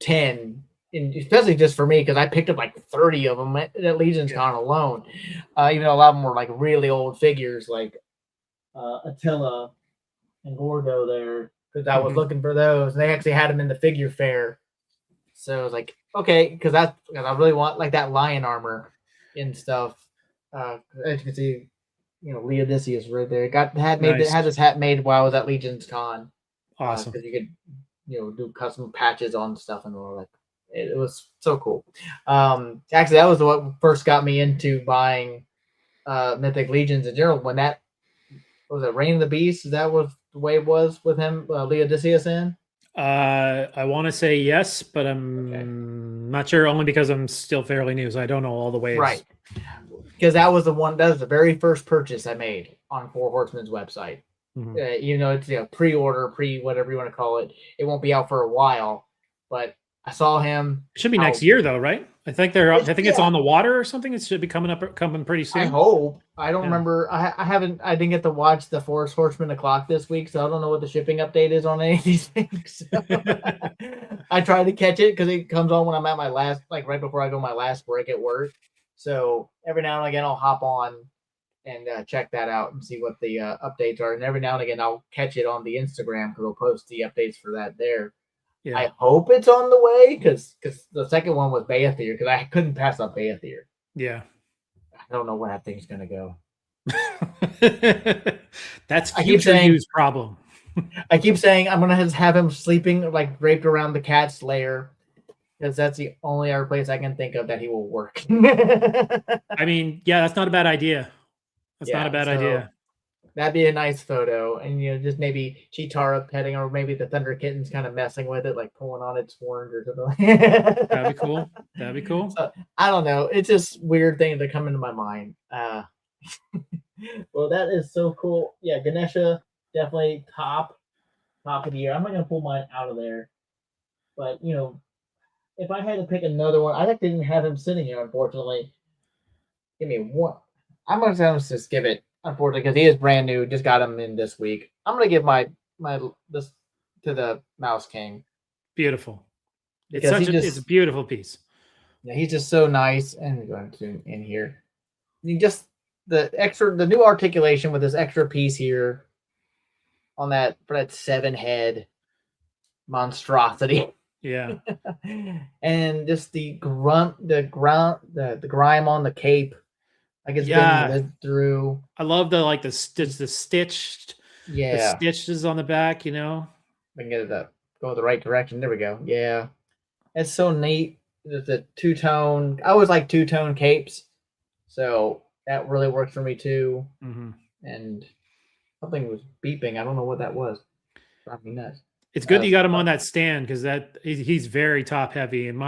[SPEAKER 1] 10, and especially just for me because I picked up like 30 of them at Legion's
[SPEAKER 2] Yeah.
[SPEAKER 1] Con alone. Even though a lot of them were like really old figures, like Attila and Gorgo there, because I was
[SPEAKER 2] Mhm.
[SPEAKER 1] looking for those. And they actually had them in the figure fair, so I was like, okay, because I really want like that lion armor and stuff. As you can see, Lee Odysseus right there.
[SPEAKER 2] Nice,
[SPEAKER 1] Had this hat made while I was at Legion's Con,
[SPEAKER 2] awesome.
[SPEAKER 1] because you could do custom patches on stuff and all that. It was so cool. Actually, that was what first got me into buying Mythic Legions in general. When that was it, Reign of the Beast. Is that was the way it was with him, Lee Odysseus in?
[SPEAKER 2] I want to say yes, but
[SPEAKER 1] Okay,
[SPEAKER 2] I'm not sure. Only because I'm still fairly new, so I don't know all the waves.
[SPEAKER 1] right. Because that was the one. That was the very first purchase I made on Four Horsemen's website.
[SPEAKER 2] Mhm.
[SPEAKER 1] Even though it's pre-order, whatever you want to call it, it won't be out for a while. But I saw him
[SPEAKER 2] It should be next
[SPEAKER 1] out.
[SPEAKER 2] year, though, right? I think they're. I think it's
[SPEAKER 1] Yeah,
[SPEAKER 2] on the water or something. It should be coming pretty
[SPEAKER 1] I
[SPEAKER 2] soon.
[SPEAKER 1] hope. I don't
[SPEAKER 2] Yeah.
[SPEAKER 1] remember. I haven't. I didn't get to watch the Forest Horseman o'clock this week, so I don't know what the shipping update is on any of these things. I try to catch it because it comes on when I'm at my last, like right before I go my last break at work. So every now and again, I'll hop on and check that out and see what the updates are. And every now and again, I'll catch it on the Instagram because they'll post the updates for that there.
[SPEAKER 2] Yeah.
[SPEAKER 1] I hope it's on the way because the second one was Baethier because I couldn't pass up Baethier.
[SPEAKER 2] Yeah.
[SPEAKER 1] I don't know where that thing's gonna go.
[SPEAKER 2] That's
[SPEAKER 1] I keep
[SPEAKER 2] future
[SPEAKER 1] saying
[SPEAKER 2] use problem.
[SPEAKER 1] I keep saying I'm gonna have him sleeping like draped around the cat's lair because that's the only other place I can think of that he will work.
[SPEAKER 2] I mean, yeah, that's not a bad idea. That's not a
[SPEAKER 1] Yeah,
[SPEAKER 2] bad
[SPEAKER 1] so
[SPEAKER 2] idea.
[SPEAKER 1] that'd be a nice photo, and just maybe Chitara petting, or maybe the Thunder Kitten's kind of messing with it, like pulling on its horns or something.
[SPEAKER 2] That'd be cool. That'd be cool.
[SPEAKER 1] So I don't know. It's just weird things that come into my mind. Well, that is so cool. Yeah, Ganesha definitely top of the year. I'm not gonna pull mine out of there, but if I had to pick another one, I didn't have him sitting here. Unfortunately, give me one. I'm gonna just give it. Unfortunately, because he is brand new, just got him in this week. I'm gonna give my this to the Mouse King
[SPEAKER 2] Beautiful.
[SPEAKER 1] because
[SPEAKER 2] It's a beautiful piece.
[SPEAKER 1] he's just so nice. And going to in here, you just the new articulation with this extra piece here on that for that 7 head monstrosity.
[SPEAKER 2] Yeah.
[SPEAKER 1] And just the grime on the cape, like it's been lived through.
[SPEAKER 2] I love the stitched the
[SPEAKER 1] Yeah,
[SPEAKER 2] stitches on the back, you know.
[SPEAKER 1] we can get it up, go the right direction. There we go. Yeah, it's so neat. The two-tone. I always like two-tone capes, so that really works for me too.
[SPEAKER 2] Mm-hmm.
[SPEAKER 1] And something was beeping. I don't know what that was. I mean, that's
[SPEAKER 2] It's good that you got him on that stand because he's very top heavy, and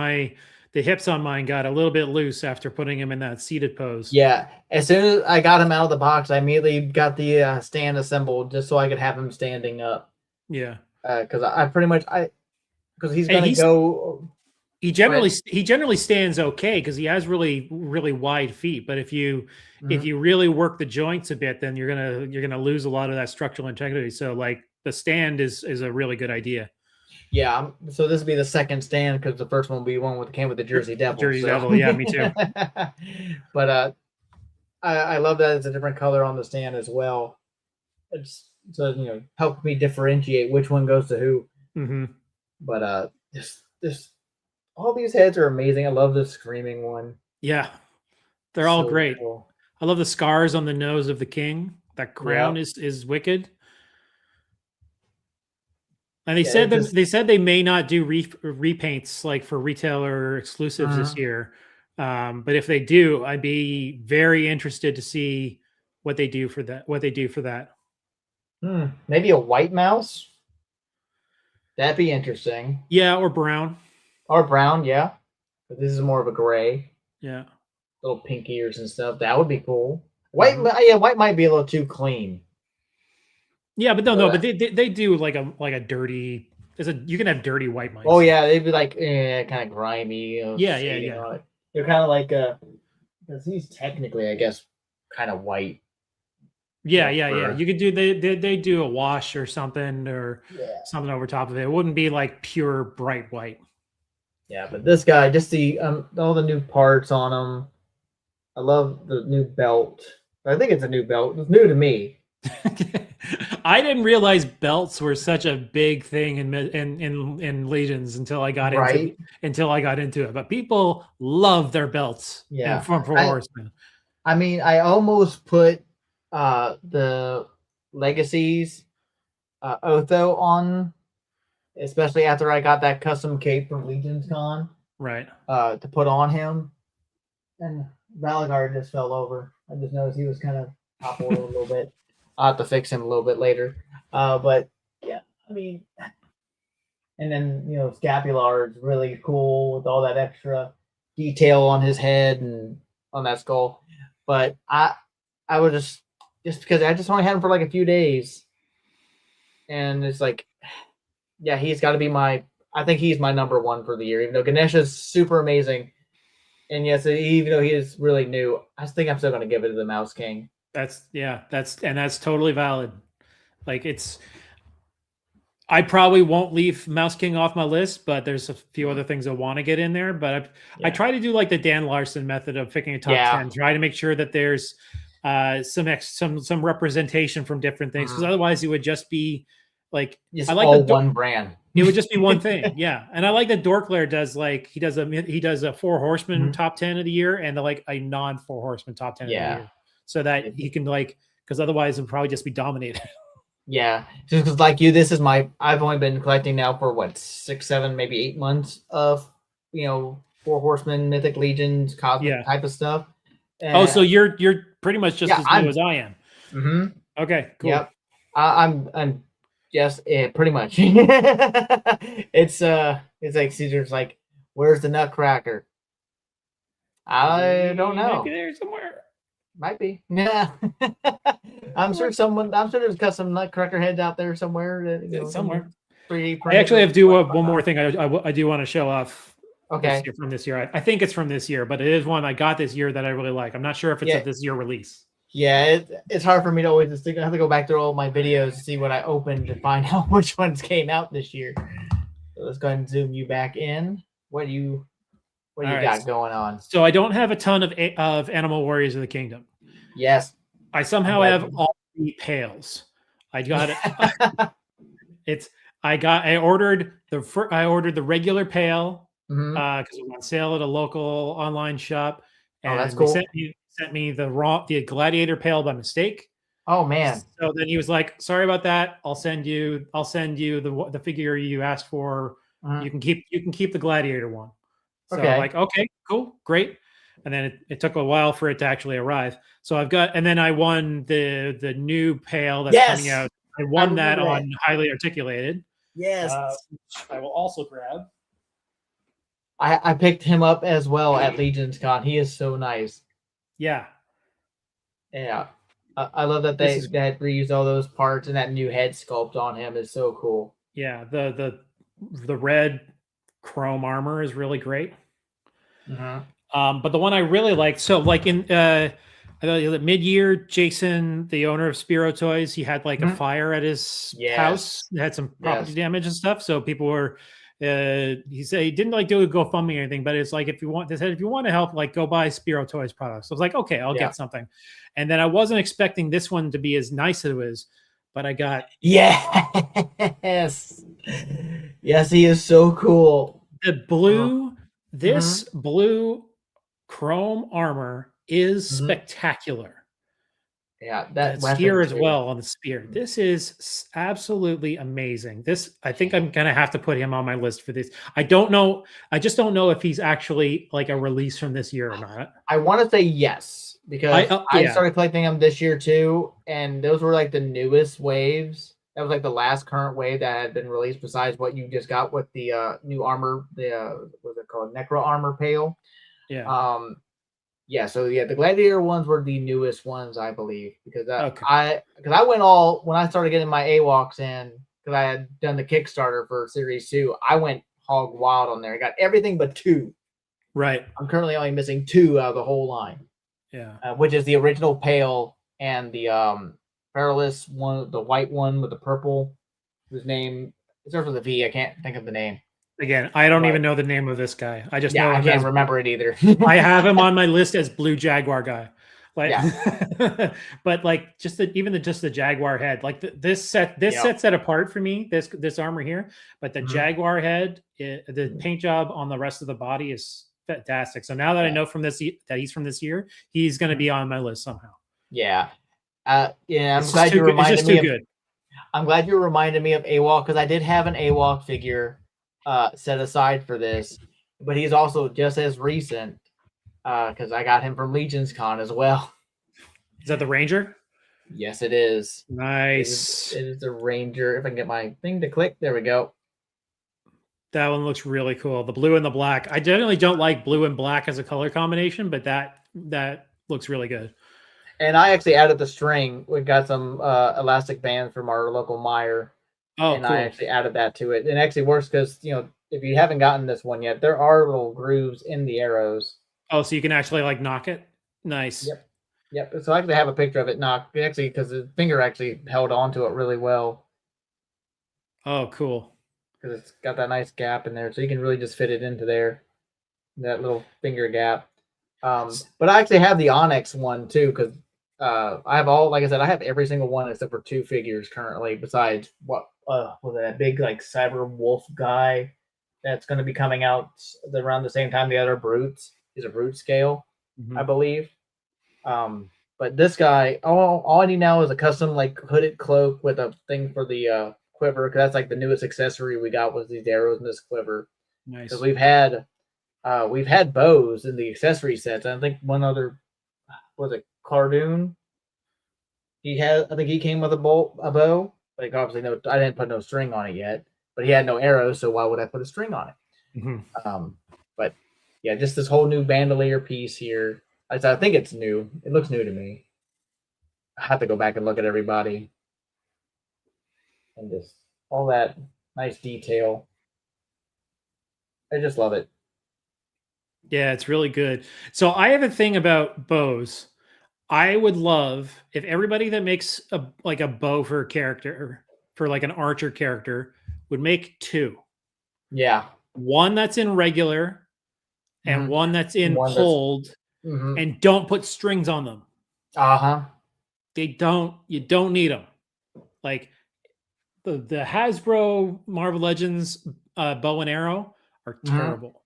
[SPEAKER 2] the hips on mine got a little bit loose after putting him in that seated pose.
[SPEAKER 1] yeah. As soon as I got him out of the box, I immediately got the stand assembled just so I could have him standing up.
[SPEAKER 2] Yeah,
[SPEAKER 1] because I pretty much because he's
[SPEAKER 2] And
[SPEAKER 1] gonna go.
[SPEAKER 2] he generally stands okay because he has really really wide feet. But if you really work the joints a bit, then you're gonna lose a lot of that structural integrity. So like the stand is a really good idea.
[SPEAKER 1] Yeah, so this would be the second stand because the first one would be one came with the Jersey Devil.
[SPEAKER 2] Devil, yeah, me too.
[SPEAKER 1] But I love that it's a different color on the stand as well. It's so help me differentiate which one goes to who.
[SPEAKER 2] Mm-hmm.
[SPEAKER 1] But this all these heads are amazing. I love the screaming one.
[SPEAKER 2] Yeah, they're all great.
[SPEAKER 1] Cool.
[SPEAKER 2] I love the scars on the nose of the king. That crown is wicked. And they said they may not do repaints like for retailer exclusives this year, but if they do, I'd be very interested to see what they do for that.
[SPEAKER 1] Maybe a white mouse. That'd be interesting.
[SPEAKER 2] Yeah, or brown.
[SPEAKER 1] Or brown, yeah. But this is more of a gray.
[SPEAKER 2] Yeah.
[SPEAKER 1] Little pink ears and stuff. That would be cool. White, white might be a little too clean.
[SPEAKER 2] Yeah, but no, but they do like a dirty. You can have dirty white mice.
[SPEAKER 1] Oh yeah, they'd be like kind of grimy.
[SPEAKER 2] Yeah.
[SPEAKER 1] They're kind of like because he's technically, I guess, kind of white.
[SPEAKER 2] Yeah. You could do they do a wash or something something over top of it. It wouldn't be like pure bright white.
[SPEAKER 1] Yeah, but this guy, just the all the new parts on him. I love the new belt. I think it's a new belt. It's new to me.
[SPEAKER 2] I didn't realize belts were such a big thing in Legions until I got into it. But people love their belts.
[SPEAKER 1] Yeah,
[SPEAKER 2] for Horsemen.
[SPEAKER 1] I mean, I almost put the Legacies Otho on, especially after I got that custom cape from Legions Con.
[SPEAKER 2] Right.
[SPEAKER 1] To put on him, and Valagar just fell over. I just noticed he was kind of toppled a little bit. I'll have to fix him a little bit later. But yeah, I mean, and then Scapular is really cool with all that extra detail on his head and on that skull. But I would just because I just only had him for like a few days, and it's like, yeah, he's got to be I think he's my number one for the year. Even though Ganesh is super amazing, and yes, even though he is really new, I think I'm still going to give it to the Mouse King.
[SPEAKER 2] That's totally valid. Like I probably won't leave Mouse King off my list, but there's a few other things I want to get in there. But I try to do like the Dan Larson method of picking a top 10, try to make sure that there's some representation from different things, because otherwise it would just be like
[SPEAKER 1] I like one brand.
[SPEAKER 2] It would just be one thing. Yeah. And I like that Dorklair does he does a 4 Horsemen top 10 of the year and a non 4 Horsemen top 10 of the year. So that he can because otherwise it would probably just be dominated.
[SPEAKER 1] Yeah, just because this is I've only been collecting now for what 6, 7, maybe 8 months of 4 Horsemen, Mythic Legions, cosmic type of stuff.
[SPEAKER 2] So you're pretty much just as new as I am.
[SPEAKER 1] Mm-hmm.
[SPEAKER 2] Okay, cool.
[SPEAKER 1] Yep, I'm just pretty much. It's like Caesar's like, where's the Nutcracker? I don't know.
[SPEAKER 2] Maybe there somewhere.
[SPEAKER 1] Might be. Yeah. I'm sure there's custom Nutcracker heads out there somewhere.
[SPEAKER 2] Somewhere. I actually have to do one more thing I do want to show off.
[SPEAKER 1] Okay.
[SPEAKER 2] From this year. I think it's from this year, but it is one I got this year that I really like. I'm not sure if it's a this year release.
[SPEAKER 1] Yeah, it's hard for me to always just think. I have to go back through all my videos to see what I opened to find out which ones came out this year. So let's go ahead and zoom you back in. What do you got going on?
[SPEAKER 2] So I don't have a ton of Animal Warriors of the Kingdom.
[SPEAKER 1] Yes.
[SPEAKER 2] I somehow have all the pails. I got it. I ordered the regular pail because it was on sale at a local online shop. And
[SPEAKER 1] that's cool.
[SPEAKER 2] Sent me the Gladiator pail by mistake.
[SPEAKER 1] Oh man.
[SPEAKER 2] So then he was like, sorry about that. I'll send you the figure you asked for. You can keep the Gladiator one. So I'm like, okay, cool, great. And then it took a while for it to actually arrive. So and then I won the new pail that's coming out I won that
[SPEAKER 1] remember that.
[SPEAKER 2] on Highly Articulated.
[SPEAKER 1] Yes.
[SPEAKER 2] Which I will also grab.
[SPEAKER 1] I picked him up as well at Legion's Con. He is so nice.
[SPEAKER 2] Yeah.
[SPEAKER 1] Yeah. I love that
[SPEAKER 2] This is-
[SPEAKER 1] that reused all those parts, and that new head sculpt on him is so cool.
[SPEAKER 2] Yeah, the red chrome armor is really great. But the one I really liked, so like in mid-year, Jason, the owner of Spiro Toys, he had like a fire at his house. It had some property damage and stuff. So people were he said he didn't like do a GoFundMe or anything, but it's like if you want, they said if you want to help, like go buy Spiro Toys products. So I was like, okay, I'll get something. And then I wasn't expecting this one to be as nice as it was, but I got
[SPEAKER 1] yes, he is so cool.
[SPEAKER 2] The blue, this blue chrome armor is spectacular.
[SPEAKER 1] Yeah,
[SPEAKER 2] that's here as well on the spear. This is absolutely amazing. This, I think I'm gonna have to put him on my list for this. I don't know. I just don't know if he's actually like a release from this year or not.
[SPEAKER 1] I want to say yes, because I started collecting them this year too, and those were like the newest waves. That was like the last current wave that had been released, besides what you just got with the new armor, the what's it called, Necro Armor Pale.
[SPEAKER 2] Yeah.
[SPEAKER 1] So the Gladiator ones were the newest ones, I believe, because I went all when I started getting my AWOCs in, because I had done the Kickstarter for Series 2. I went hog wild on there. I got everything but 2.
[SPEAKER 2] Right.
[SPEAKER 1] I'm currently only missing 2 out of the whole line.
[SPEAKER 2] Yeah.
[SPEAKER 1] Which is the original Pale and the Perilous one, the white one with the purple, whose name starts with a V. I can't think of the name.
[SPEAKER 2] Again, I don't even know the name of this guy. I just know
[SPEAKER 1] I can't remember it either.
[SPEAKER 2] I have him on my list as Blue Jaguar guy. Like, but like just the Jaguar head, like this sets it apart for me. This armor here, but the Jaguar head, the paint job on the rest of the body is fantastic. So now that I know that he's from this year, he's going to be on my list somehow.
[SPEAKER 1] I'm glad you reminded me. I'm glad you reminded me of AWOC, because I did have an AWOC figure set aside for this, but he's also just as recent, because I got him from Legion's Con as well.
[SPEAKER 2] Is that the Ranger?
[SPEAKER 1] Yes, it is.
[SPEAKER 2] Nice.
[SPEAKER 1] It is the Ranger. If I can get my thing to click, there we go.
[SPEAKER 2] That one looks really cool. The blue and the black. I generally don't like blue and black as a color combination, but that looks really good.
[SPEAKER 1] And I actually added the string. We got some elastic bands from our local Meyer.
[SPEAKER 2] Oh,
[SPEAKER 1] and
[SPEAKER 2] cool.
[SPEAKER 1] I actually added that to it. It actually works because, if you haven't gotten this one yet, there are little grooves in the arrows.
[SPEAKER 2] Oh, so you can actually like knock it? Nice.
[SPEAKER 1] Yep. So I actually have a picture of it knocked, actually, because the finger actually held onto it really well.
[SPEAKER 2] Oh, cool.
[SPEAKER 1] Because it's got that nice gap in there, so you can really just fit it into there, that little finger gap. But I actually have the Onyx one too, because I have like I said, I have every single one except for 2 figures currently, besides was that big like cyber wolf guy that's going to be coming out around the same time the other Brutes. Is a Brute scale, I believe. But this guy, all I need now is a custom like hooded cloak with a thing for the quiver, because that's like the newest accessory we got, was these arrows in this quiver.
[SPEAKER 2] Nice.
[SPEAKER 1] Because we've had bows in the accessory sets. I think one other was it Cardoon. I think he came with a bow. Like obviously I didn't put no string on it yet, but he had no arrows, so why would I put a string on it? But yeah, just this whole new bandolier piece here. I think it's new. It looks new to me. I have to go back and look at everybody. And just all that nice detail. I just love it.
[SPEAKER 2] Yeah, it's really good. So I have a thing about bows. I would love if everybody that makes a bow for a character, for like an archer character, would make 2.
[SPEAKER 1] Yeah.
[SPEAKER 2] One that's in regular and one that's in pulled, and don't put strings on them. You don't need them. Like the Hasbro Marvel Legends bow and arrow are terrible.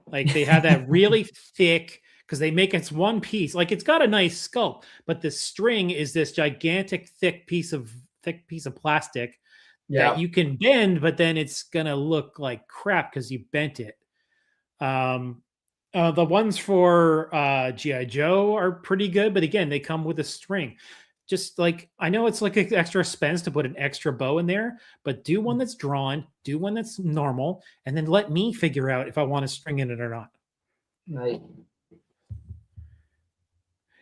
[SPEAKER 2] Like they have that really thick, because they make it's one piece. Like it's got a nice sculpt, but the string is this gigantic thick piece of plastic that you can bend, but then it's gonna look like crap because you bent it. The ones for G.I. Joe are pretty good, but again, they come with a string. just like, I know it's like an extra expense to put an extra bow in there, but do one that's drawn, do one that's normal, and then let me figure out if I want to string in it or not.
[SPEAKER 1] Right.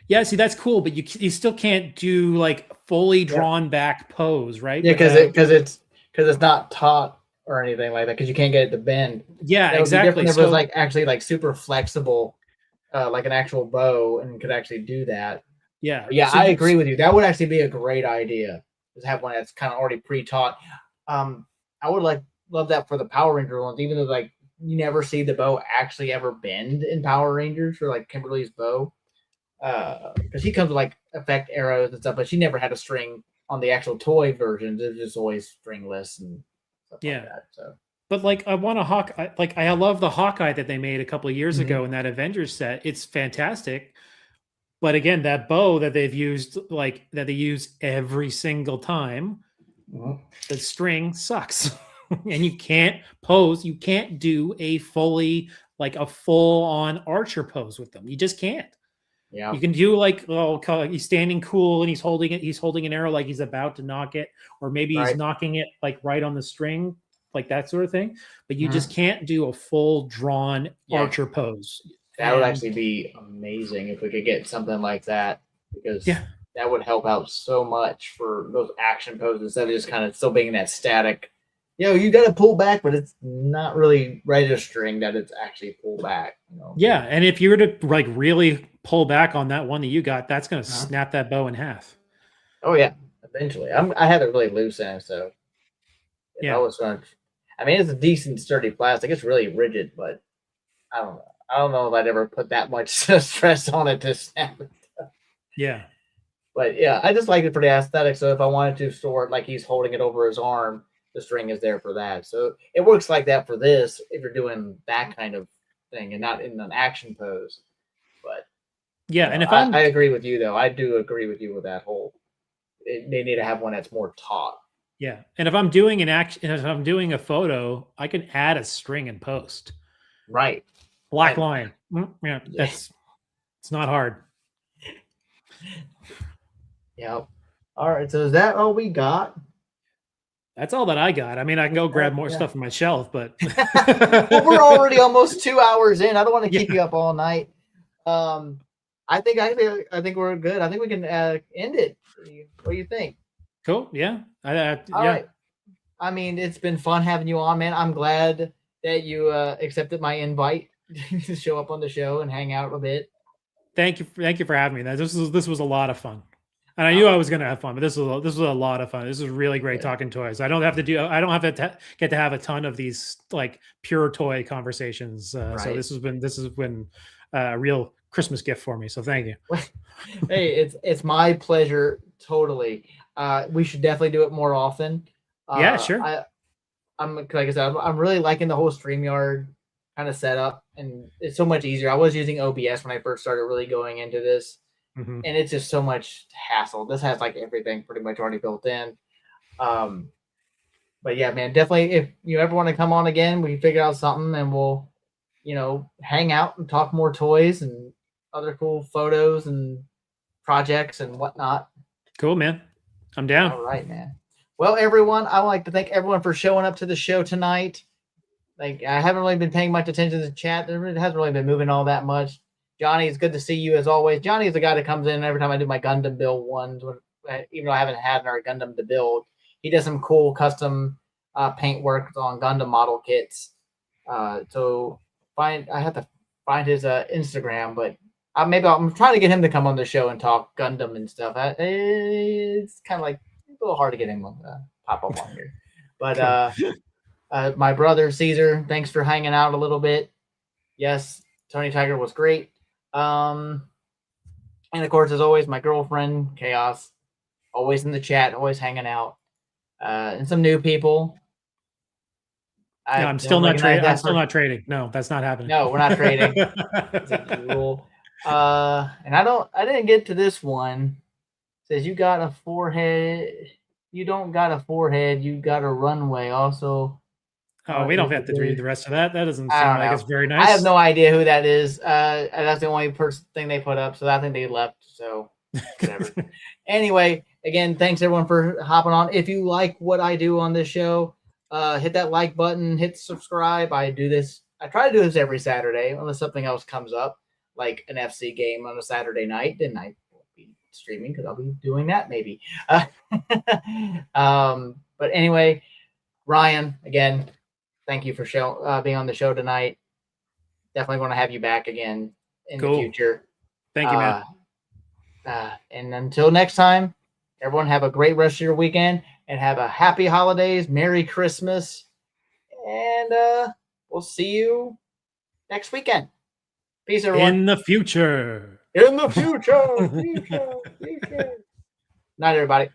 [SPEAKER 2] Yeah, see, that's cool, but you still can't do like fully
[SPEAKER 1] Yeah.
[SPEAKER 2] drawn back pose, right?
[SPEAKER 1] Yeah,
[SPEAKER 2] Without-
[SPEAKER 1] because it's not taut or anything like that. Because you can't get it to bend.
[SPEAKER 2] yeah,
[SPEAKER 1] That would be different
[SPEAKER 2] exactly.
[SPEAKER 1] if it was
[SPEAKER 2] So
[SPEAKER 1] like actually like super flexible, like an actual bow, and could actually do that.
[SPEAKER 2] yeah,
[SPEAKER 1] Yeah,
[SPEAKER 2] so
[SPEAKER 1] I agree with you. That would actually be a great idea. Is have one that's kind of already pre-taught. I would love that for the Power Ranger ones, even though like you never see the bow actually ever bend in Power Rangers for like Kimberly's bow. Because she comes with like effect arrows and stuff, but she never had a string on the actual toy versions. It's just always stringless and stuff
[SPEAKER 2] yeah.
[SPEAKER 1] like that. So,
[SPEAKER 2] But like, I want a Hawkeye. Like, I love the Hawkeye that they made a couple of years
[SPEAKER 1] Mhm.
[SPEAKER 2] ago in that Avengers set. It's fantastic. But again, that bow that they've used, like that they use every single time, the string sucks. And you can't pose, you can't do a fully, like a full on archer pose with them. You just can't.
[SPEAKER 1] yeah,
[SPEAKER 2] You can do like, oh, he's standing cool and he's holding an arrow like he's about to knock it, or maybe he's
[SPEAKER 1] Right.
[SPEAKER 2] knocking it like right on the string, like that sort of thing. But you
[SPEAKER 1] Mhm.
[SPEAKER 2] just can't do a full drawn
[SPEAKER 1] Yeah.
[SPEAKER 2] archer pose.
[SPEAKER 1] that would
[SPEAKER 2] And-
[SPEAKER 1] actually be amazing if we could get something like that, because
[SPEAKER 2] Yeah.
[SPEAKER 1] that would help out so much for those action poses instead of just kind of still being that static. You got to pull back, but it's not really registering that it's actually pulled back.
[SPEAKER 2] Yeah, and if you were to like really pull back on that one that you got, that's going to
[SPEAKER 1] Uh-huh.
[SPEAKER 2] snap that bow in half.
[SPEAKER 1] Oh yeah, eventually. I have it really loose in it, so if
[SPEAKER 2] Yeah.
[SPEAKER 1] I was going, I mean, it's a decent sturdy plastic. It's really rigid, but I don't know. I don't know if I'd ever put that much stress on it to snap it.
[SPEAKER 2] Yeah.
[SPEAKER 1] But yeah, I just like it for the aesthetic. So if I wanted to store it like he's holding it over his arm, the string is there for that. So it works like that for this if you're doing that kind of thing and not in an action pose. But
[SPEAKER 2] Yeah, and if
[SPEAKER 1] I agree with you though. I do agree with you with that whole. They need to have one that's more taut.
[SPEAKER 2] yeah, and if I'm doing if I'm doing a photo, I can add a string in post.
[SPEAKER 1] Right.
[SPEAKER 2] Black
[SPEAKER 1] Right.
[SPEAKER 2] line. Yeah, it's not hard.
[SPEAKER 1] Yep. All right. So is that all we got?
[SPEAKER 2] That's all that I got. I mean, I can go grab more
[SPEAKER 1] Yeah.
[SPEAKER 2] stuff on my shelf, but
[SPEAKER 1] Well, we're already almost 2 hours in. I don't want to keep
[SPEAKER 2] Yeah.
[SPEAKER 1] you up all night. I think we're good. I think we can end it. What do you think?
[SPEAKER 2] cool. Yeah.
[SPEAKER 1] All
[SPEAKER 2] yeah.
[SPEAKER 1] right. I mean, it's been fun having you on, man. I'm glad that you accepted my invite to show up on the show and hang out a bit.
[SPEAKER 2] Thank you for having me. This was a lot of fun, and I knew I was going to have fun. But this was a lot of fun. This is really great talking toys. I don't have to get to have a ton of these like pure toy conversations. So
[SPEAKER 1] Right.
[SPEAKER 2] this has been a real Christmas gift for me. So thank you.
[SPEAKER 1] Hey, it's my pleasure. Totally. We should definitely do it more often.
[SPEAKER 2] Yeah, sure.
[SPEAKER 1] I'm like I said, I'm really liking the whole StreamYard kind of setup, and it's so much easier. I was using OBS when I first started really going into this,
[SPEAKER 2] Mhm.
[SPEAKER 1] and it's just so much hassle. This has like everything pretty much already built in. But yeah, man, definitely if you ever want to come on again, we can figure out something and we'll, hang out and talk more toys and other cool photos and projects and whatnot.
[SPEAKER 2] Cool, man. I'm down.
[SPEAKER 1] All right, man. Well, everyone, I would like to thank everyone for showing up to the show tonight. Like, I haven't really been paying much attention to the chat. It hasn't really been moving all that much. Johnny, it's good to see you as always. Johnny is the guy that comes in every time I do my Gundam build ones, even though I haven't had another Gundam to build. He does some cool custom paint work on Gundam model kits. So I have to find his Instagram, but maybe I'm trying to get him to come on the show and talk Gundam and stuff. It's kind of like a little hard to get him to pop up on here. But my brother Caesar, thanks for hanging out a little bit. Yes, Tony Tiger was great. And of course, as always, my girlfriend Chaos, always in the chat, always hanging out. And some new people.
[SPEAKER 2] No, I'm still not trading. I'm still not trading. No, that's not happening.
[SPEAKER 1] No, we're not trading. It's a rule. And I didn't get to this one. It says you got a forehead. You don't got a forehead. You got a runway. Also.
[SPEAKER 2] Oh, we don't have to read the rest of that. That doesn't
[SPEAKER 1] I
[SPEAKER 2] seem
[SPEAKER 1] don't
[SPEAKER 2] like
[SPEAKER 1] know.
[SPEAKER 2] it's very nice.
[SPEAKER 1] I have no idea who that is. That's the only thing they put up. So I think they left. So Whatever. Anyway, again, thanks everyone for hopping on. If you like what I do on this show, hit that like button, hit subscribe. I try to do this every Saturday unless something else comes up, like an FC game on a Saturday night. Then I won't be streaming because I'll be doing that maybe. But anyway, Ryan, again, thank you for being on the show tonight. Definitely want to have you back again in the future.
[SPEAKER 2] Thank you, man.
[SPEAKER 1] And until next time, everyone have a great rest of your weekend and have a happy holidays, Merry Christmas, and we'll see you next weekend. Peace, everyone.
[SPEAKER 2] In the future.
[SPEAKER 1] In the future. Night, everybody.